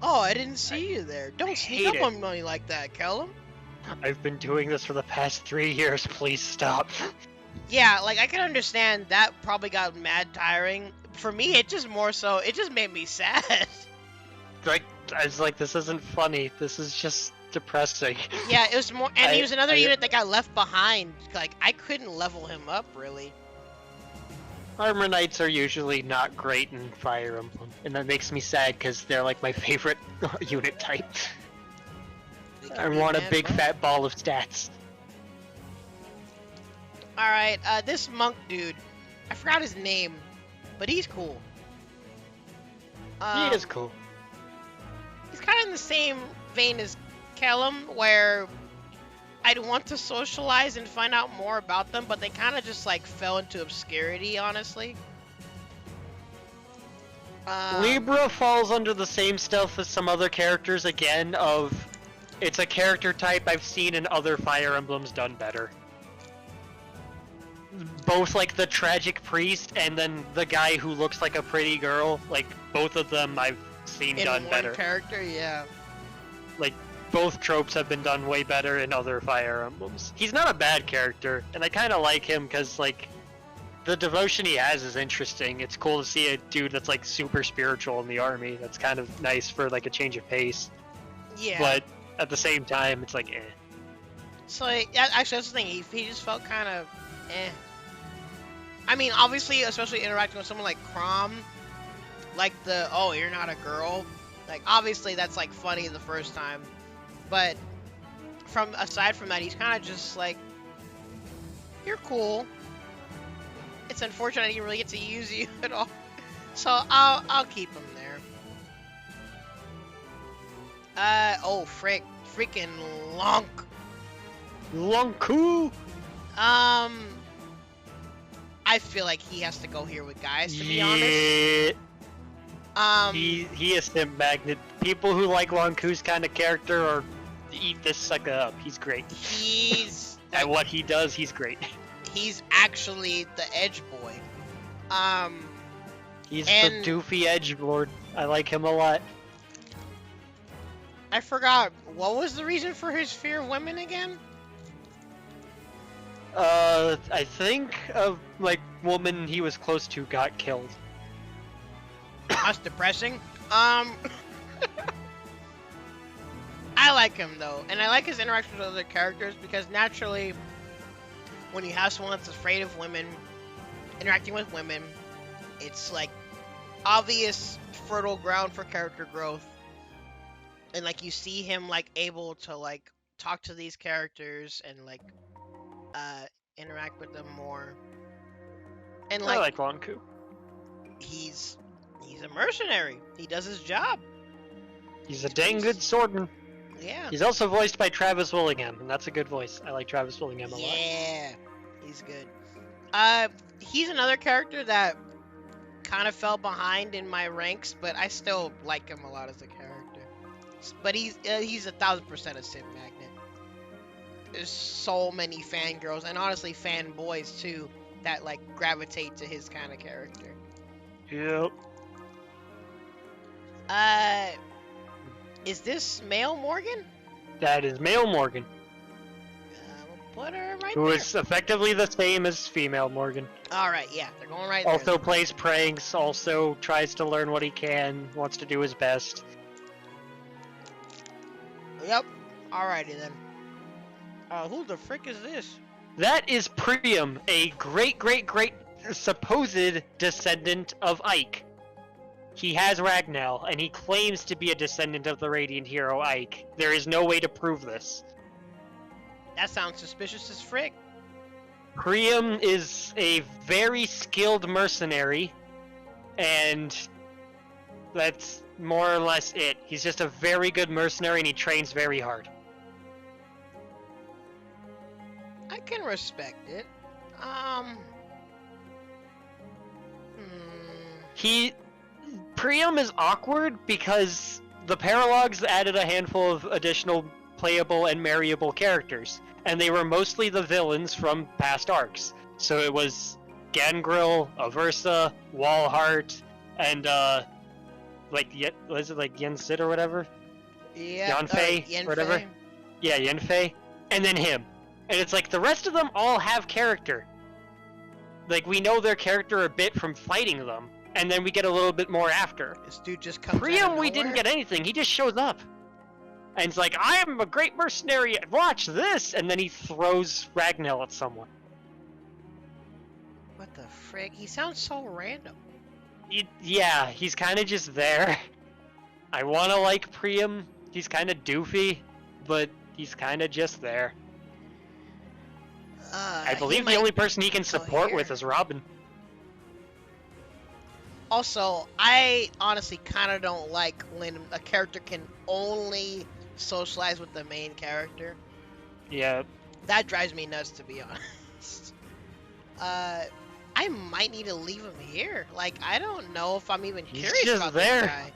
Oh, I didn't see you there. Don't sneak up on me like that, Kellum. I've been doing this for the past 3 years, please stop. Yeah, like, I can understand that probably got mad tiring. For me, it just made me sad. Like, I was like, this isn't funny, this is just depressing. Yeah, it was more, and he was another unit that got left behind. Like, I couldn't level him up, really. Armor Knights are usually not great in Fire Emblem, and that makes me sad because they're like my favorite unit type. I want a big fat ball of stats. Alright, this monk dude, I forgot his name, but he's cool. He is cool. He's kind of in the same vein as Kellum, where I'd want to socialize and find out more about them, but they kind of just like fell into obscurity, honestly. Libra falls under the same stuff as some other characters again of it's a character type I've seen in other Fire Emblems done better. Both like the tragic priest and then the guy who looks like a pretty girl, like both of them I've seen done better. Character, yeah. Like both tropes have been done way better in other Fire Emblems. He's not a bad character, and I kind of like him because like the devotion he has is interesting. It's cool to see a dude that's like super spiritual in the army. That's kind of nice for like a change of pace. Yeah. But at the same time, it's like, eh. So actually, that's the thing. He just felt kind of, eh. I mean, obviously, especially interacting with someone like Crom, like the oh you're not a girl. Like obviously that's like funny the first time, but aside from that, he's kind of just like, you're cool. It's unfortunate I didn't really get to use you at all, so I'll keep him there. Oh freaking Lonku! I feel like he has to go here with guys, to be honest. He is Simp Magnet. People who like Lonku's kind of character or eat this sucker up. He's great. He's at what he does, he's great. He's actually the edge boy. He's the doofy edge lord. I like him a lot. I forgot, what was the reason for his fear of women again? I think a like woman he was close to got killed. That's depressing. I like him though, and I like his interaction with other characters because naturally, when you have someone that's afraid of women, interacting with women, it's like obvious fertile ground for character growth. And like you see him like able to like talk to these characters and like interact with them more. And like I like Lonku. He's a mercenary. He does his job. He's a dang good swordman. Yeah. He's also voiced by Travis Willingham, and that's a good voice. I like Travis Willingham a lot. Yeah, he's good. He's another character that kind of fell behind in my ranks, but I still like him a lot as a character. But he's 1000% a Simp Magnet. There's so many fangirls, and honestly fanboys too, that like gravitate to his kind of character. Yep. Is this male Morgan? That is male Morgan. We'll put her right Who there. is effectively the same as female Morgan. Alright, yeah, they're going right also there. plays pranks, also tries to learn what he can, wants to do his best. Yep. Alrighty then. Who the frick is this? That is Priam, a great supposed descendant of Ike. He has Ragnell, and he claims to be a descendant of the Radiant hero Ike. There is no way to prove this. That sounds suspicious as frick. Priam is a very skilled mercenary, and that's more or less it. He's just a very good mercenary, and he trains very hard. I can respect it. Priam is awkward because the Paralogs added a handful of additional playable and marryable characters, and they were mostly the villains from past arcs. So it was Gangrel, Aversa, Walhart, and was it like Yensid or whatever? Yeah. Yanfei, whatever. Yeah, Yenfei, and then him. And it's like the rest of them all have character. Like we know their character a bit from fighting them, and then we get a little bit more after. This dude just comes out of Priam, nowhere. we didn't get anything. He just shows up. And it's like, I am a great mercenary. Watch this. And then he throws Ragnell at someone. What the frick? He sounds so random. Yeah, he's kind of just there. I want to like Priam. He's kind of doofy, but he's kind of just there. I believe the only person he can support with is Robin. Also, I honestly kind of don't like when a character can only socialize with the main character. Yeah, That drives me nuts, to be honest. I might need to leave him here. Like, I don't know if I'm even He's curious just about there. this guy.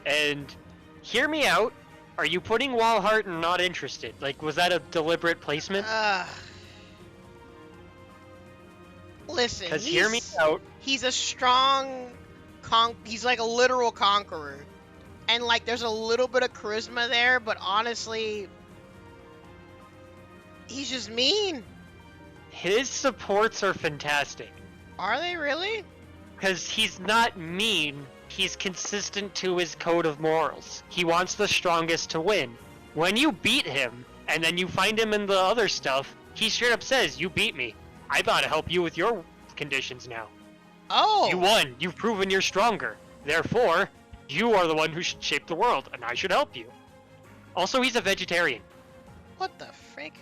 And hear me out. Are you putting Walhart and not interested? Like, was that a deliberate placement? Listen, Because hear me out. he's a strong he's like a literal conqueror. And like there's a little bit of charisma there, but honestly he's just mean. His supports are fantastic. Are they really? Because he's not mean. He's consistent to his code of morals. He wants the strongest to win. When you beat him, and then you find him in the other stuff, he straight up says, "You beat me. I gotta help you with your conditions now. Oh. You won. You've proven you're stronger. Therefore, you are the one who should shape the world, and I should help you." Also, he's a vegetarian. What the frick?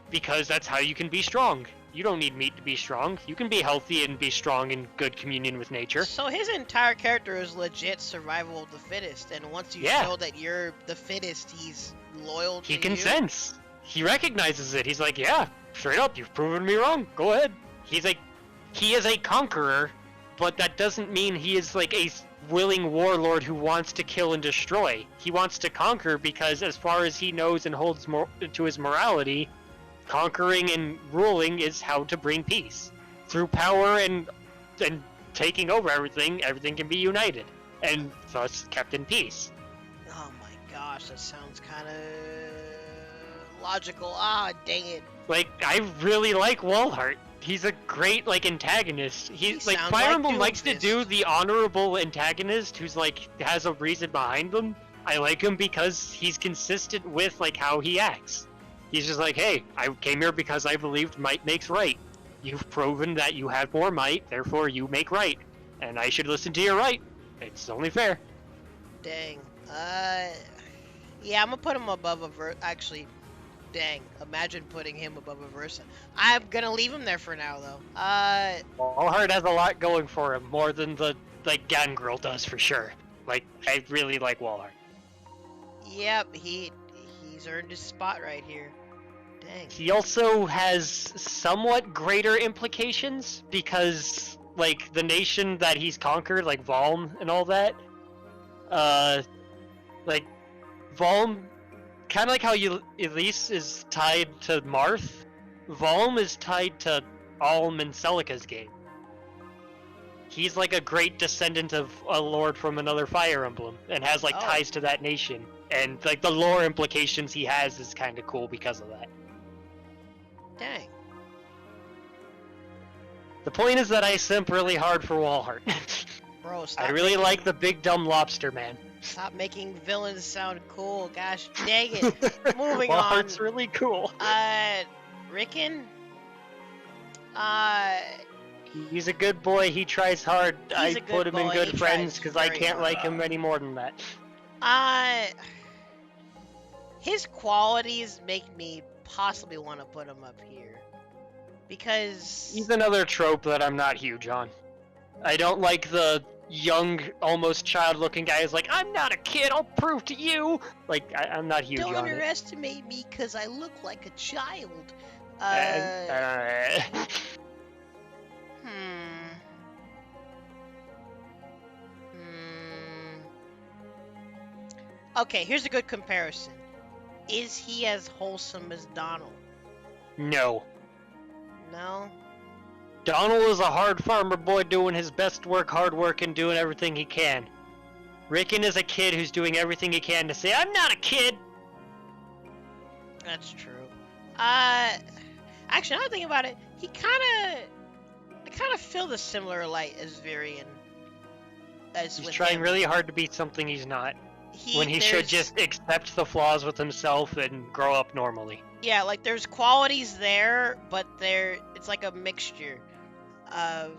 Because that's how you can be strong. You don't need meat to be strong. You can be healthy and be strong in good communion with nature. So his entire character is legit survival of the fittest, and once you Yeah. show that you're the fittest, he's loyal to He you. consents. He recognizes it. He's like, yeah, straight up, you've proven me wrong. Go ahead. He's like, he is a conqueror, but that doesn't mean he is like a willing warlord who wants to kill and destroy. He wants to conquer because as far as he knows and holds to his morality, conquering and ruling is how to bring peace. Through power and taking over everything can be united, and thus kept in peace. Oh my gosh, that sounds kind of logical. Ah, dang it. Like, I really like Walhart. He's a great, like, antagonist. He's like, sounds Fire like Emblem likes to Doomfist. do the honorable antagonist who's like has a reason behind them. I like him because he's consistent with like how he acts. He's just like, hey, I came here because I believed might makes right. You've proven that you have more might, therefore you make right, and I should listen to your right. It's only fair. Dang. Yeah, I'm gonna put him above a actually, dang. Imagine putting him above a Versa. I'm gonna leave him there for now, though. Walhart has a lot going for him, more than the like Gangrel does for sure. Like, I really like Walhart. Yep, he's earned his spot right here. Dang. He also has somewhat greater implications because, like, the nation that he's conquered, like Valm and all that, like, Valm, kind of like how Elise is tied to Marth, Valm is tied to Alm and Celica's game. He's like a great descendant of a lord from another Fire Emblem and has, like, ties to that nation. And, like, the lore implications he has is kind of cool because of that. Dang. The point is that I simp really hard for Walhart. Bro, stop. I really like the big dumb lobster man. Stop making villains sound cool. Gosh, dang it. Moving Walhart's on. really cool. Rickon? He's a good boy. He tries hard. I a good put him in boy. good He friends tries because I very can't hard. like him any more than that. His qualities make me possibly want to put him up here. Because... He's another trope that I'm not huge on. I don't like the young, almost child-looking guy who's like, I'm not a kid, I'll prove to you! Like, I'm not huge Don't on it. underestimate me because I look like a child. Okay, here's a good comparison. Is he as wholesome as Donald? No. No? Donald is a hard farmer boy doing his best work, hard work, and doing everything he can. Rickon is a kid who's doing everything he can to say, I'm not a kid! That's true. Actually, now that I think about it, I kind of feel the similar light as Varian. He's trying really hard to be something he's not. When he should just accept the flaws with himself and grow up normally. Yeah, like there's qualities there, but it's like a mixture of...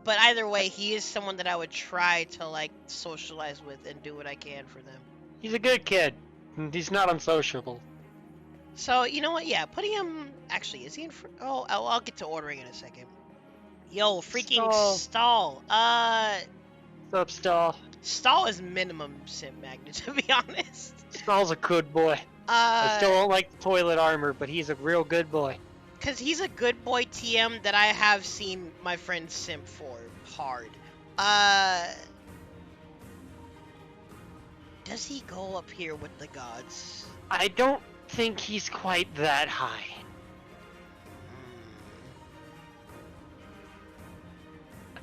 But either way, he is someone that I would try to like socialize with and do what I can for them. He's a good kid. He's not unsociable. So, you know what? Yeah, putting him... Actually, is he in... Oh, I'll get to ordering in a second. Yo, freaking Stall. What's up, Stall? Stall is minimum sim magnet, to be honest. Stall's a good boy. I still don't like the toilet armor, but he's a real good boy. Because he's a good boy TM that I have seen my friend simp for hard. Does he go up here with the gods? I don't think he's quite that high.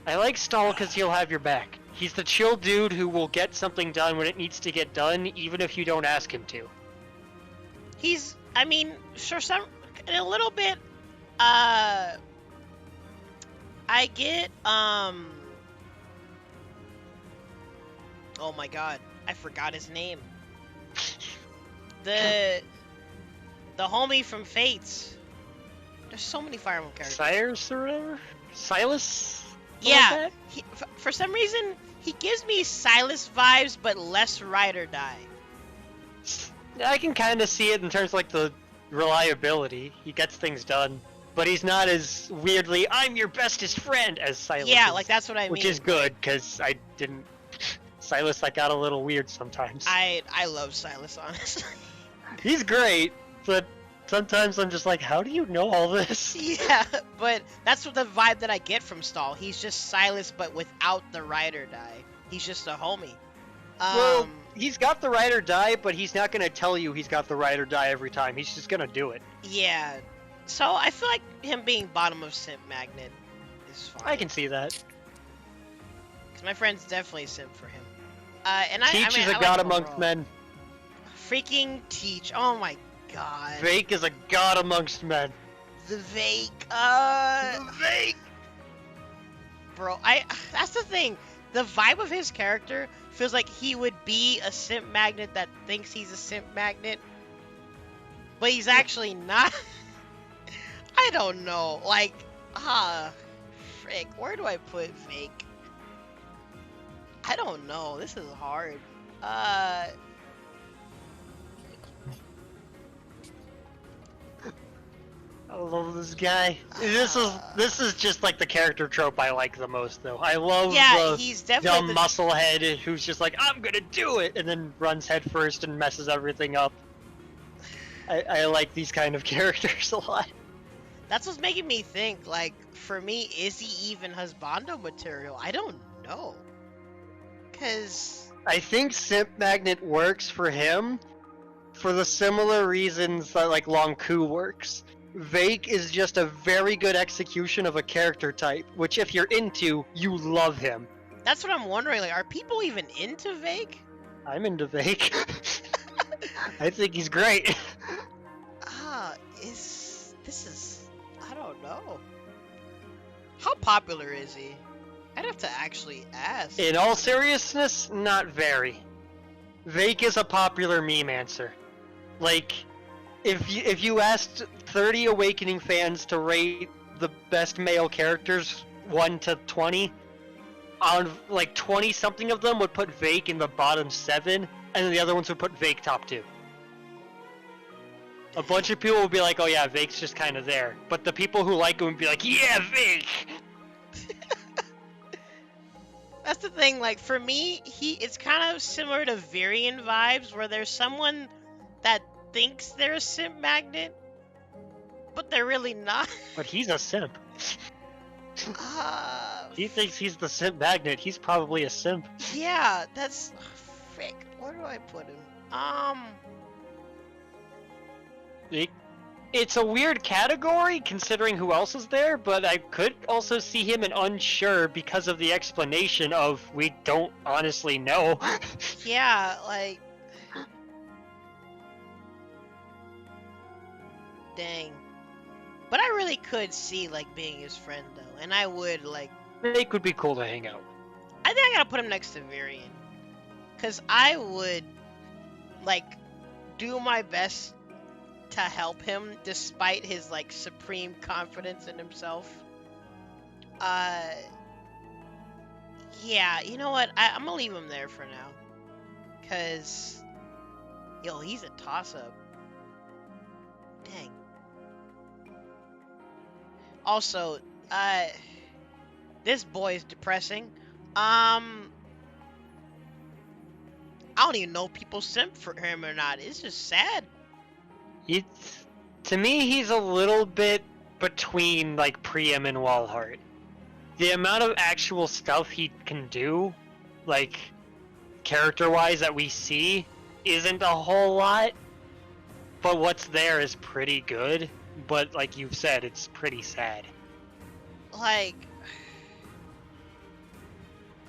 I like Stall because he'll have your back. He's the chill dude who will get something done when it needs to get done, even if you don't ask him to. I mean, sure, a little bit, I get, oh my god, I forgot his name. The homie from Fates. There's so many Fire Emblem characters. Cyrus or whatever? Silas? Yeah, for some reason, he gives me Silas vibes, but less ride or die. I can kind of see it in terms of, like, the reliability. He gets things done. But he's not as weirdly, I'm your bestest friend, as Silas Yeah, is, like, that's what I mean. which is good, because I didn't... Silas, like, got a little weird sometimes. I love Silas, honestly. He's great, but sometimes I'm just like, how do you know all this? Yeah, but that's what the vibe that I get from Stall. He's just Silas, but without the ride or die. He's just a homie. Well, he's got the ride or die, but he's not gonna tell you he's got the ride or die every time. He's just gonna do it. Yeah. So I feel like him being bottom of Simp Magnet is fine. I can see that. Because my friend's definitely Simp for him. Teach is a I god like him amongst overall. men. Freaking Teach. Oh my god. Vake is a god amongst men. The Vake. The Vake! Bro, that's the thing. The vibe of his character feels like he would be a simp magnet that thinks he's a simp magnet, but he's actually not. I don't know. Like, frick, where do I put Fake? I don't know. This is hard. I love this guy. This is just like the character trope I like the most, though. I love the he's dumb definitely musclehead who's just like, I'm gonna do it, and then runs head first and messes everything up. I like these kind of characters a lot. That's what's making me think, like, for me, is he even husbando material? I don't know. Because... I think Simp Magnet works for him for the similar reasons that, like, Long Ku works. Vake is just a very good execution of a character type, which if you're into, you love him. That's what I'm wondering, like, are people even into Vake? I'm into Vake. I think he's great. I don't know. How popular is he? I'd have to actually ask. In all seriousness, not very. Vake is a popular meme answer. Like, if you asked 30 Awakening fans to rate the best male characters 1 to 20, on like 20 something of them would put Vake in the bottom 7, and then the other ones would put Vake top 2. A bunch of people would be like, oh yeah, Vake's just kind of there. But the people who like him would be like, yeah, Vake! That's the thing, like, for me, it's kind of similar to Varian vibes, where there's someone that thinks they're a simp magnet, but they're really not. But he's a simp. He thinks he's the simp magnet. He's probably a simp. Yeah, that's... frick, where do I put him? It's a weird category considering who else is there, but I could also see him in unsure because of the explanation of we don't honestly know. Yeah, like... Dang. But I really could see, like, being his friend, though. And I would, like... They could be cool to hang out. I think I gotta put him next to Varian. Because I would, like, do my best to help him despite his, like, supreme confidence in himself. Yeah, you know what? I'm gonna leave him there for now. Because, yo, he's a toss-up. Dang. Also, this boy is depressing. I don't even know if people simp for him or not. It's just sad. To me, he's a little bit between like Priam and Walhart. The amount of actual stuff he can do, like character-wise that we see, isn't a whole lot. But what's there is pretty good. But like you've said, it's pretty sad. Like,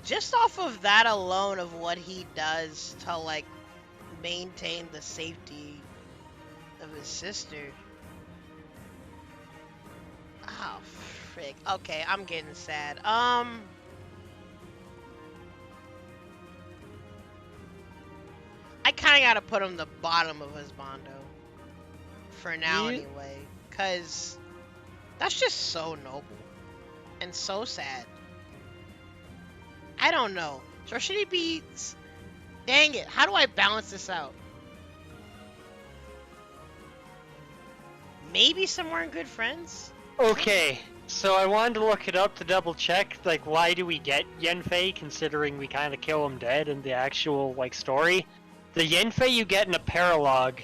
just off of that alone of what he does to like maintain the safety of his sister. Oh, frick. Okay, I'm getting sad. I kind of gotta put him the bottom of husbando. For now, anyway. Because that's just so noble. And so sad. I don't know. So should he be... Dang it. How do I balance this out? Maybe somewhere in Good Friends? Okay, so I wanted to look it up to double check, like, why do we get Yenfei, considering we kind of kill him dead in the actual, like, story. The Yenfei you get in a paralogue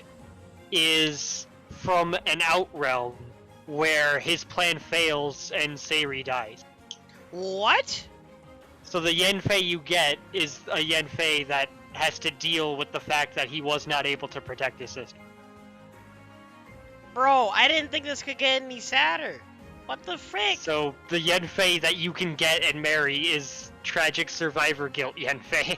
is from an Outrealm, where his plan fails and Seiri dies. What? So the Yenfei you get is a Yenfei that has to deal with the fact that he was not able to protect his sister. Bro, I didn't think this could get any sadder. What the frick? So the Yenfei that you can get and marry is tragic survivor guilt Yenfei.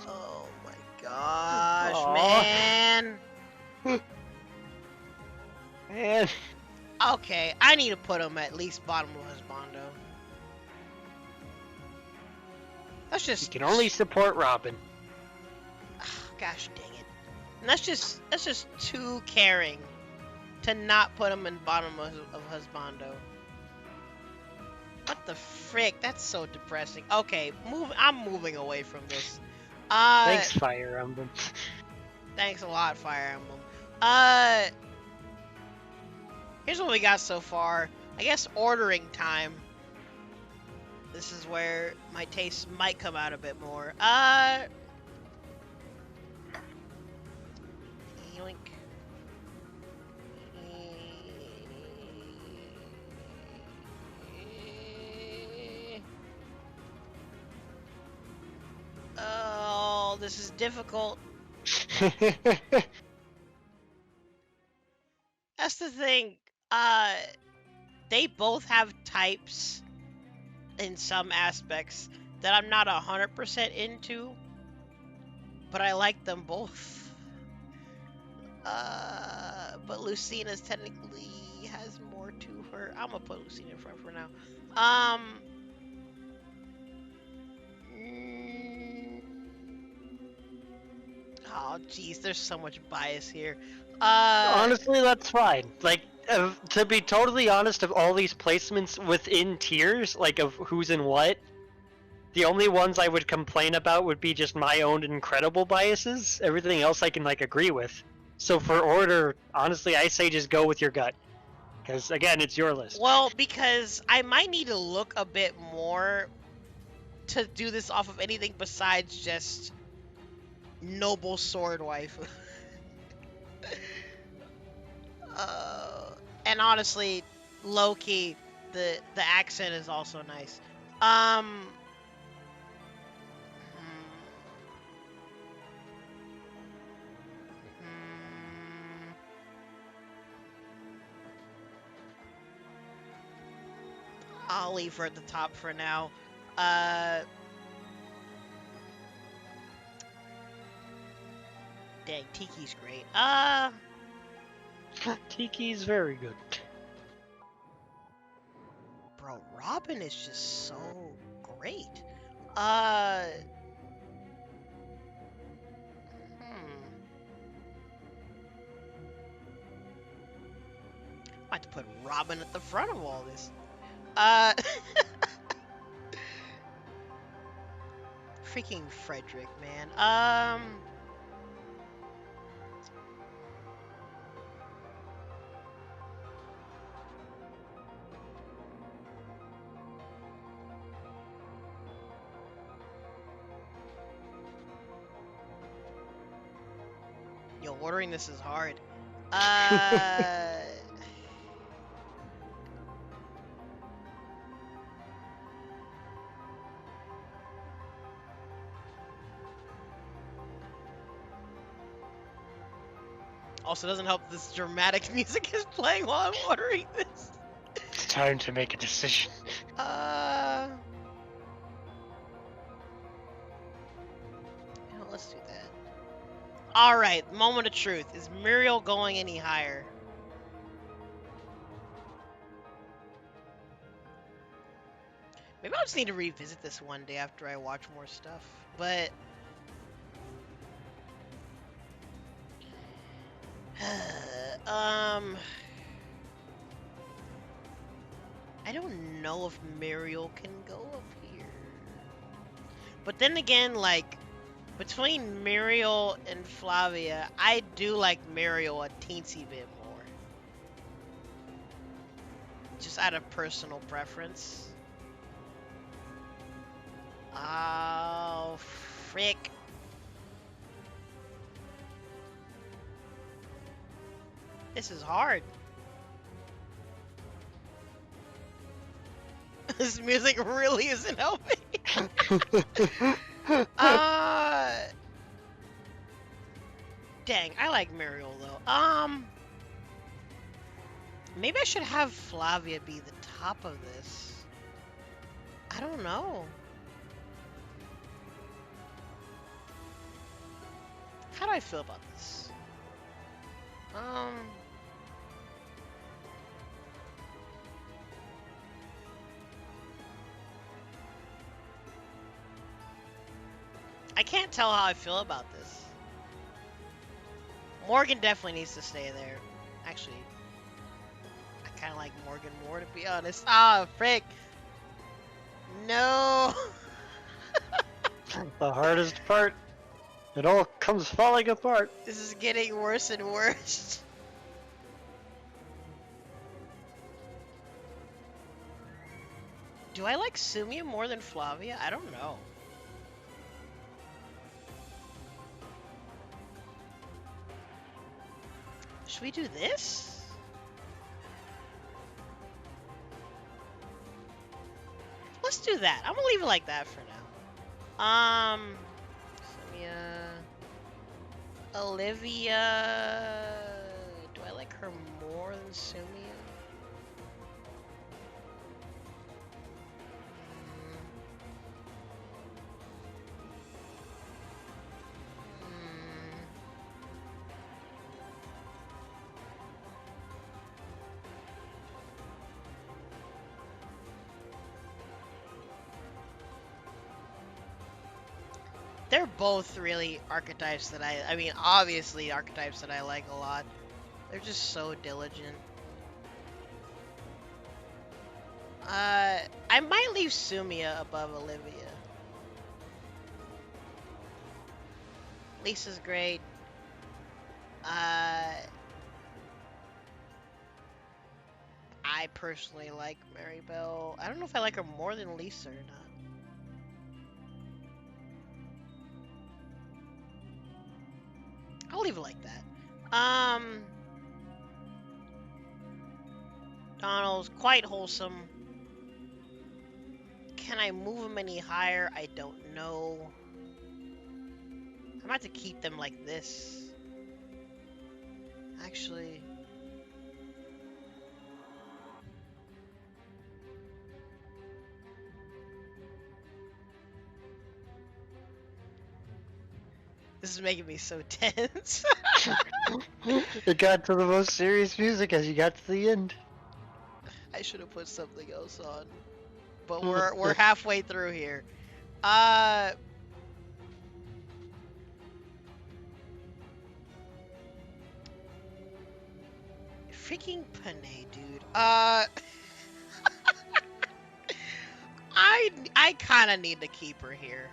Oh my gosh, Aww. man. Man. Okay, I need to put him at least bottom of husbando. That's You just... can only support Robin. Gosh dang it. And that's just too caring to not put him in bottom of husbando. What the frick? That's so depressing. Okay, I'm moving away from this. Thanks, Fire Emblem. Thanks a lot, Fire Emblem. Here's what we got so far. I guess ordering time. This is where my tastes might come out a bit more. Yoink. Oh, this is difficult. That's the thing. They both have types in some aspects that I'm not 100% into, but I like them both. But Lucina's technically has more to her. I'm gonna put Lucina in front for now. Oh, jeez, there's so much bias here. Honestly, that's fine. Like, to be totally honest, of all these placements within tiers, like of who's in what, the only ones I would complain about would be just my own incredible biases. Everything else I can, like, agree with. So for order, honestly, I say just go with your gut. Because, again, it's your list. Well, because I might need to look a bit more to do this off of anything besides just noble sword wife. And honestly, low-key, the accent is also nice. I'll leave her at the top for now. Dang, Tiki's great. Tiki's very good. Bro, Robin is just so great. I have to put Robin at the front of all this. Freaking Frederick, man. Yo, ordering this is hard. Uh, also, doesn't help this dramatic music is playing while I'm ordering this. It's time to make a decision. Let's do that. All right, moment of truth. Is Muriel going any higher? Maybe I'll just need to revisit this one day after I watch more stuff. But I don't know if Muriel can go up here. But then again, like, between Muriel and Flavia, I do like Muriel a teensy bit more. Just out of personal preference. Oh, frick. This is hard. This music really isn't helping. Dang, I like Muriel though. Maybe I should have Flavia be the top of this. I don't know. How do I feel about this? I can't tell how I feel about this. Morgan definitely needs to stay there. Actually, I kind of like Morgan more, to be honest. Ah, frick. No. The hardest part. It all comes falling apart. This is getting worse and worse. Do I like Sumia more than Flavia? I don't know. Should we do this? Let's do that. I'm gonna leave it like that for now. Sumia, Olivia. Do I like her more than Sumia? They're both really archetypes that I mean, obviously archetypes that I like a lot. They're just so diligent. I might leave Sumia above Olivia. Lisa's great. I personally like Maribel. I don't know if I like her more than Lisa or not. I'll leave it like that. Donald's quite wholesome. Can I move him any higher? I don't know. I'm about to keep them like this. Actually. This is making me so tense. It got to the most serious music as you got to the end. I should have put something else on. But we're halfway through here. Freaking Panay, dude. I kind of need to keep her here.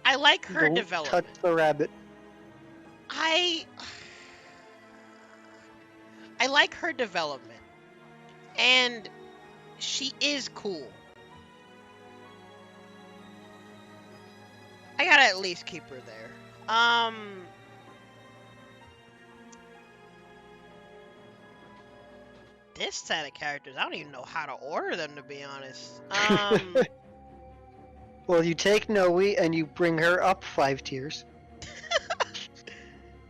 I like her Don't development. touch the rabbit. I like her development. And she is cool. I gotta at least keep her there. this set of characters, I don't even know how to order them, to be honest. Well, you take Noe and you bring her up 5 tiers.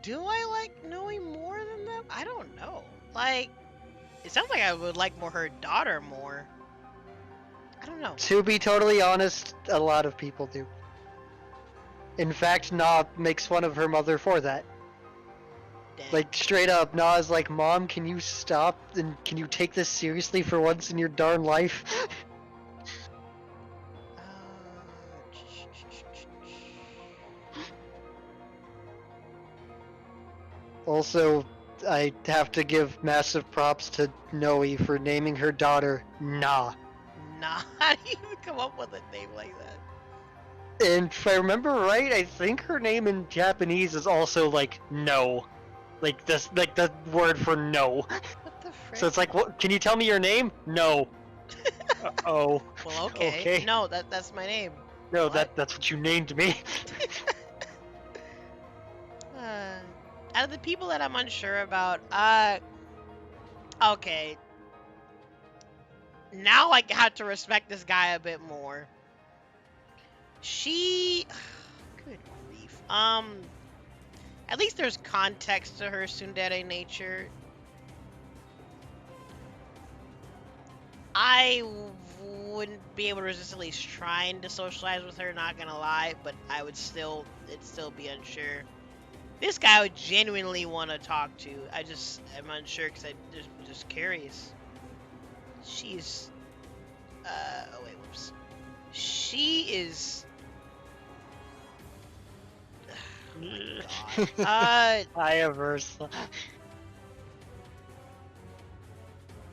Do I like Noe more than them? I don't know. Like, it sounds like I would like her daughter more. I don't know. To be totally honest, a lot of people do. In fact, Na makes fun of her mother for that. Dang. Like, straight up, Na's like, Mom, can you stop and can you take this seriously for once in your darn life? Also, I have to give massive props to Noe for naming her daughter Na. Nah, how do you even come up with a name like that? And if I remember right, I think her name in Japanese is also like no. Like this, like the word for no. What the frick? So it's like, what, can you tell me your name? No. Oh. Well, okay. No, that's my name. No, What? that's what you named me. Out of the people that I'm unsure about, okay. Now I have to respect this guy a bit more. Good grief. At least there's context to her tsundere nature. I wouldn't be able to resist at least trying to socialize with her, not gonna lie, but it'd still be unsure. This guy I would genuinely want to talk to. I'm unsure because I'm just curious. She's, oh wait, whoops. She is. Oh God. Ayaversa.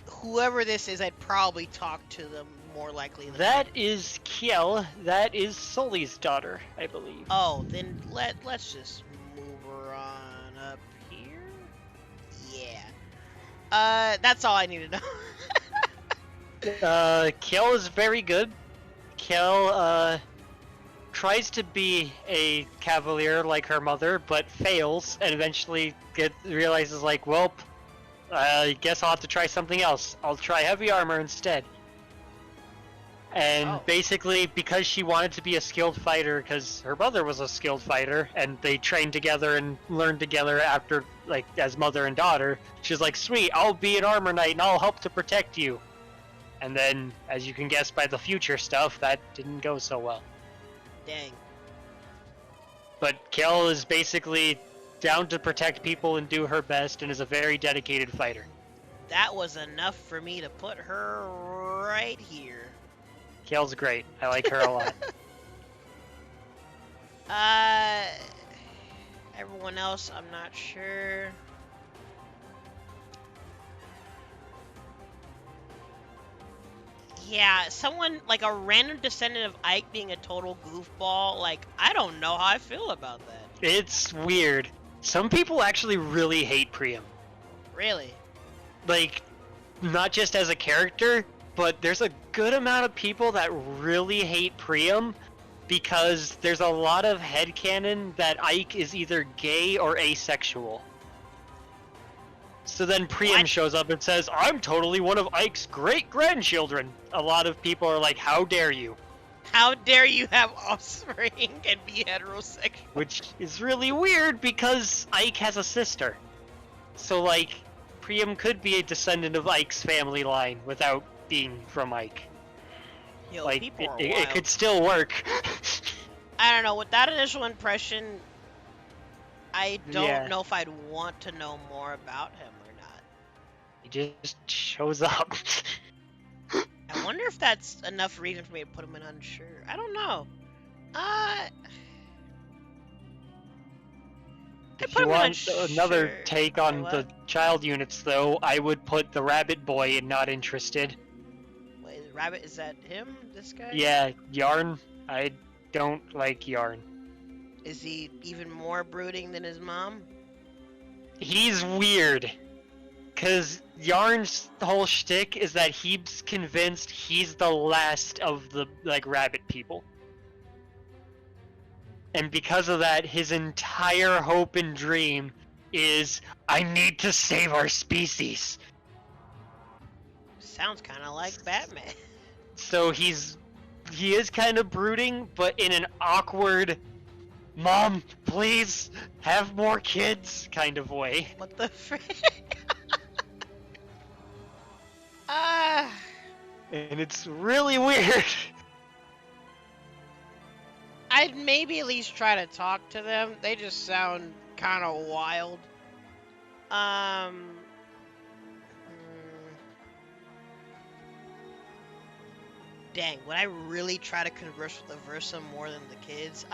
Whoever this is, I'd probably talk to them more likely than That is Kiel. That is Sully's daughter, I believe. Oh, then let's just move her on up here. Yeah. That's all I need to know. Kiel is very good. Kiel, tries to be a cavalier like her mother, but fails, and eventually realizes like, well, I guess I'll have to try something else. I'll try heavy armor instead. And basically, because she wanted to be a skilled fighter, because her mother was a skilled fighter, and they trained together and learned together after, like, as mother and daughter, she's like, sweet, I'll be an armor knight and I'll help to protect you. And then, as you can guess by the future stuff, that didn't go so well. Dang. But Kel is basically down to protect people and do her best, and is a very dedicated fighter. That was enough for me to put her right here. Kel's great. I like her a lot. Everyone else, I'm not sure. Yeah, someone, like a random descendant of Ike being a total goofball, like, I don't know how I feel about that. It's weird. Some people actually really hate Priam. Really? Like, not just as a character, but there's a good amount of people that really hate Priam because there's a lot of headcanon that Ike is either gay or asexual. So then Priam What? shows up and says, I'm totally one of Ike's great-grandchildren. A lot of people are like, how dare you? How dare you have offspring and be heterosexual? Which is really weird because Ike has a sister. So, like, Priam could be a descendant of Ike's family line without being from Ike. Yo, Like, people are it wild. could still work. I don't know, with that initial impression, I don't Yeah. know if I'd want to know more about him or not. He just shows up. I wonder if that's enough reason for me to put him in unsure. I don't know. I'd If put you him in want another unsure. take on Wait, the what? child units, though, I would put the Rabbit Boy in Not Interested. Wait, Rabbit, is that him? This guy? Yeah, Yarn. I don't like Yarn. Is he even more brooding than his mom? He's weird. Because Yarn's whole shtick is that he's convinced he's the last of the, like, rabbit people. And because of that, his entire hope and dream is, I need to save our species. Sounds kind of like Batman. So he is kind of brooding, but in an awkward, "Mom, please have more kids" kind of way. What the frick? Ah. And it's really weird. I'd maybe at least try to talk to them. They just sound kind of wild. Hmm. Dang, would I really try to converse with Aversa more than the kids?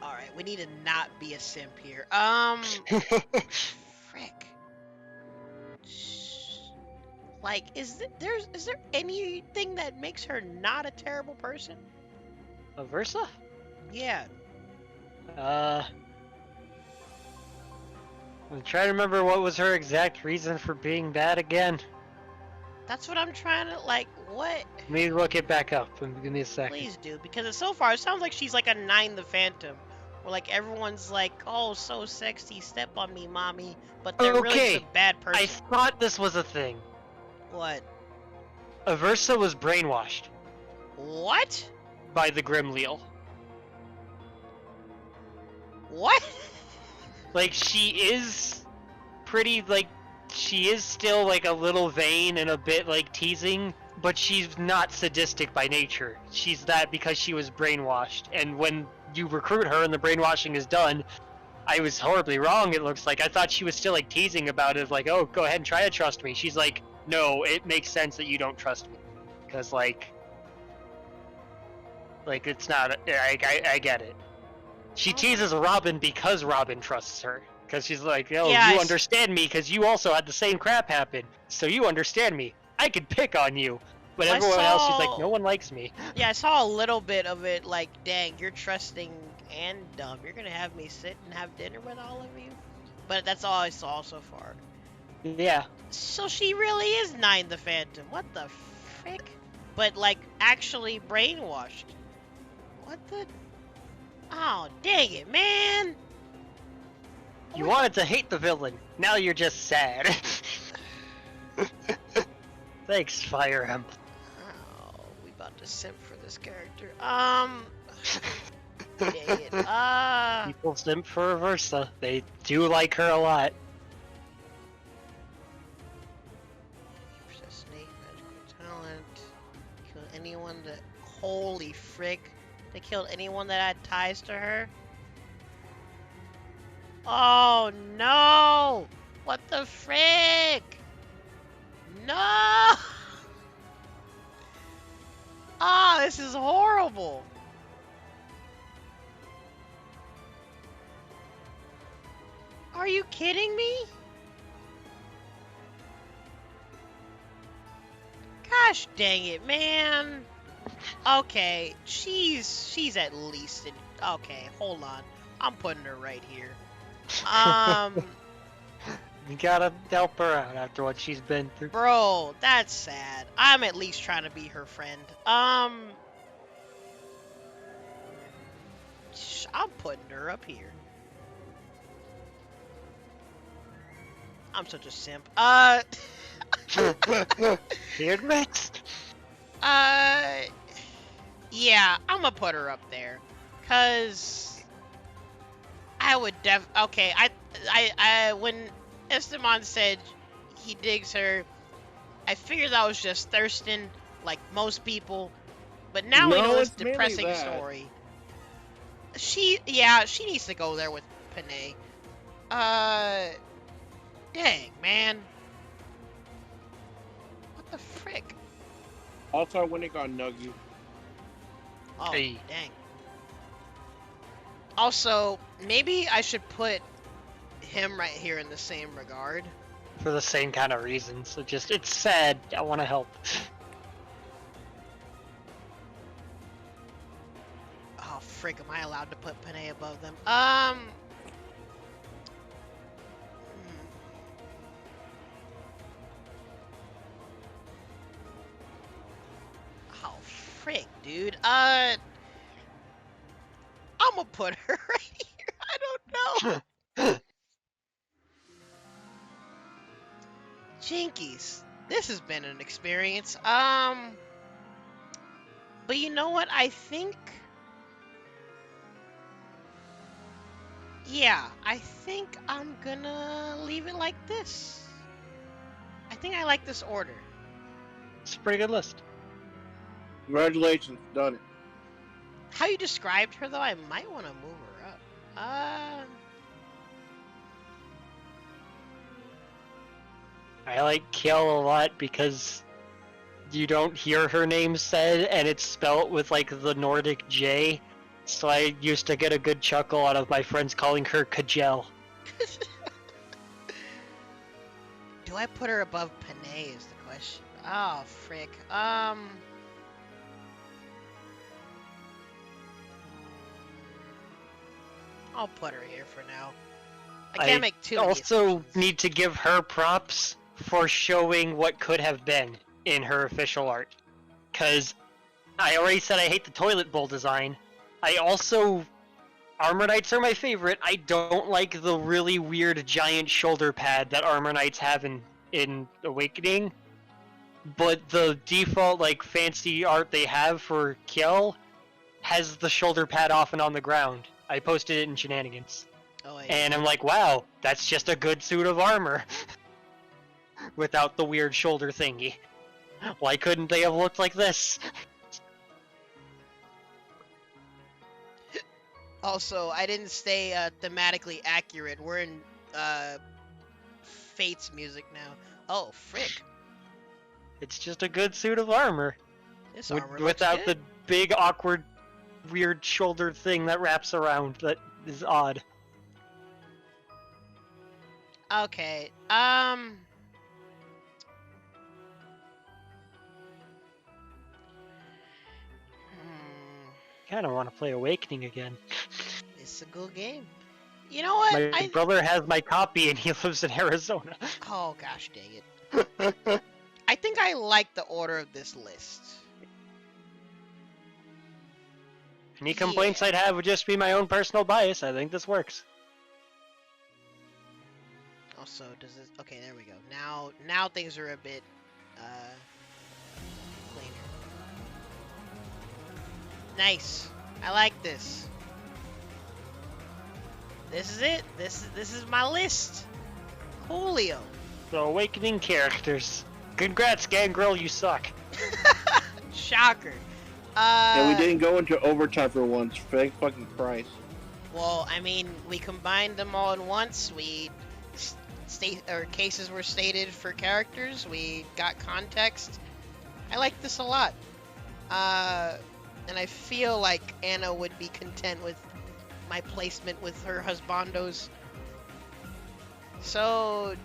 Alright, we need to not be a simp here. Frick. Like, is there anything that makes her not a terrible person? Aversa? Yeah. I'm trying to remember what was her exact reason for being bad again. That's what I'm trying to, like, what? Let me look it back up. Give me a second. Please do, because so far it sounds like she's like a 9 the Phantom. Where, like, everyone's like, oh, so sexy, step on me, mommy. But they're really just a bad person. I thought this was a thing. What? Aversa was brainwashed. What? By the Grimleal. What? Like, she is pretty, like, she is still, like, a little vain and a bit, like, teasing, but she's not sadistic by nature. She's that because she was brainwashed, and when you recruit her and the brainwashing is done, I was horribly wrong, it looks like. I thought she was still, like, teasing about it, like, oh, go ahead and try to trust me. She's like, no, it makes sense that you don't trust me. Because, like, it's not, I get it. She teases Robin because Robin trusts her. Because she's like, oh, Yeah, you understand me because you also had the same crap happen. So you understand me. I could pick on you. But I everyone else, she's saw- like, no one likes me. Yeah, I saw a little bit of it, like, dang, you're trusting and dumb. You're gonna have me sit and have dinner with all of you? But that's all I saw so far. Yeah. So she really is 9 the Phantom. What the frick? But, like, actually brainwashed. What the? Oh, dang it, man! You wanted to hate the villain. Now you're just sad. Thanks, Fire Emblem. Oh, we about to simp for this character. Dang it. People simp for Aversa. They do like her a lot. Snake, magical talent. Kill anyone that. Holy frick. They killed anyone that had ties to her? Oh no! What the frick? No! Ah, this is horrible. Are you kidding me? Gosh dang it, man. Okay, she's at least in, okay, hold on. I'm putting her right here. You gotta help her out after what she's been through. Bro, that's sad. I'm at least trying to be her friend. I'm putting her up here. I'm such a simp. He admits. Yeah, I'm gonna put her up there, cause I would okay. I when Esteban said he digs her, I figured that was just thirsting, like most people. But now we know it's a depressing story. She needs to go there with Panay. Dang, man. What the frick? Also, when it got Nuggy. Oh, Hey. dang. Also, maybe I should put him right here in the same regard. For the same kind of reasons. So just, it's sad. I want to help. Oh, frick, am I allowed to put Panay above them? Oh, frick, dude. I'm gonna put her right here. I don't know. Jinkies. This has been an experience. But you know what? I think... Yeah, I think I'm gonna leave it like this. I think I like this order. It's a pretty good list. Congratulations, done it. How you described her, though, I might want to move her up. I like Kiel a lot because you don't hear her name said, and it's spelt with like the Nordic J. So I used to get a good chuckle out of my friends calling her Kajel. Do I put her above Panay is the question. Oh, frick. I'll put her here for now. I can't make too many also assumptions. need to give her props for showing what could have been in her official art. Because I already said I hate the toilet bowl design. I also... Armor Knights are my favorite. I don't like the really weird giant shoulder pad that Armor Knights have in Awakening. But the default, like, fancy art they have for Kiel has the shoulder pad off and on the ground. I posted it in Shenanigans. Oh, wait. And I'm like, wow, that's just a good suit of armor. Without the weird shoulder thingy. Why couldn't they have looked like this? Also, I didn't stay thematically accurate. We're in Fate's music now. Oh, frick. It's just a good suit of armor. This armor looks Without good. the big, awkward, weird shoulder thing that wraps around that is odd. Okay, Kinda wanna play Awakening again. It's a good game. You know what? My brother has my copy and he lives in Arizona. Oh, gosh dang it. I think I like the order of this list. Any complaints I'd have would just be my own personal bias. I think this works. Also, does this... Okay, there we go. Now things are a bit, cleaner. Nice. I like this. This is it. This is my list. Coolio. So, Awakening characters. Congrats, Gangrel, you suck. Shocker. And we didn't go into overtime for once. Thank fucking Christ. Well, I mean, we combined them all at once. We cases were stated for characters. We got context. I like this a lot. And I feel like Anna would be content with my placement with her husbandos. So,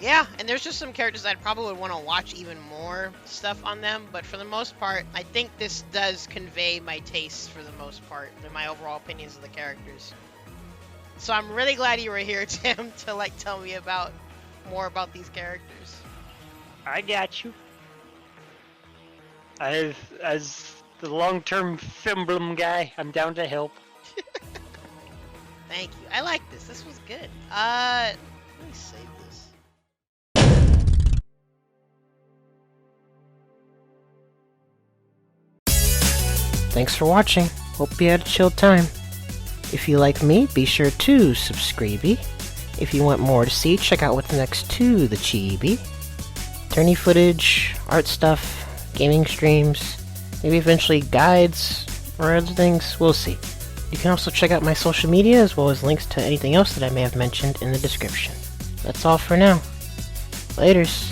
yeah, and there's just some characters I'd probably would want to watch even more stuff on them, but for the most part, I think this does convey my tastes for the most part, and my overall opinions of the characters. So I'm really glad you were here, Tim, to like tell me about more about these characters. I got you. As the long-term Emblem guy, I'm down to help. Thank you. I like this. This was good. Let me save this. Thanks for watching. Hope you had a chill time. If you like me, be sure to subscribe. If you want more to see, check out what's next to the Chibi. Tourney footage, art stuff, gaming streams, maybe eventually guides or other things, we'll see. You can also check out my social media as well as links to anything else that I may have mentioned in the description. That's all for now. Laters.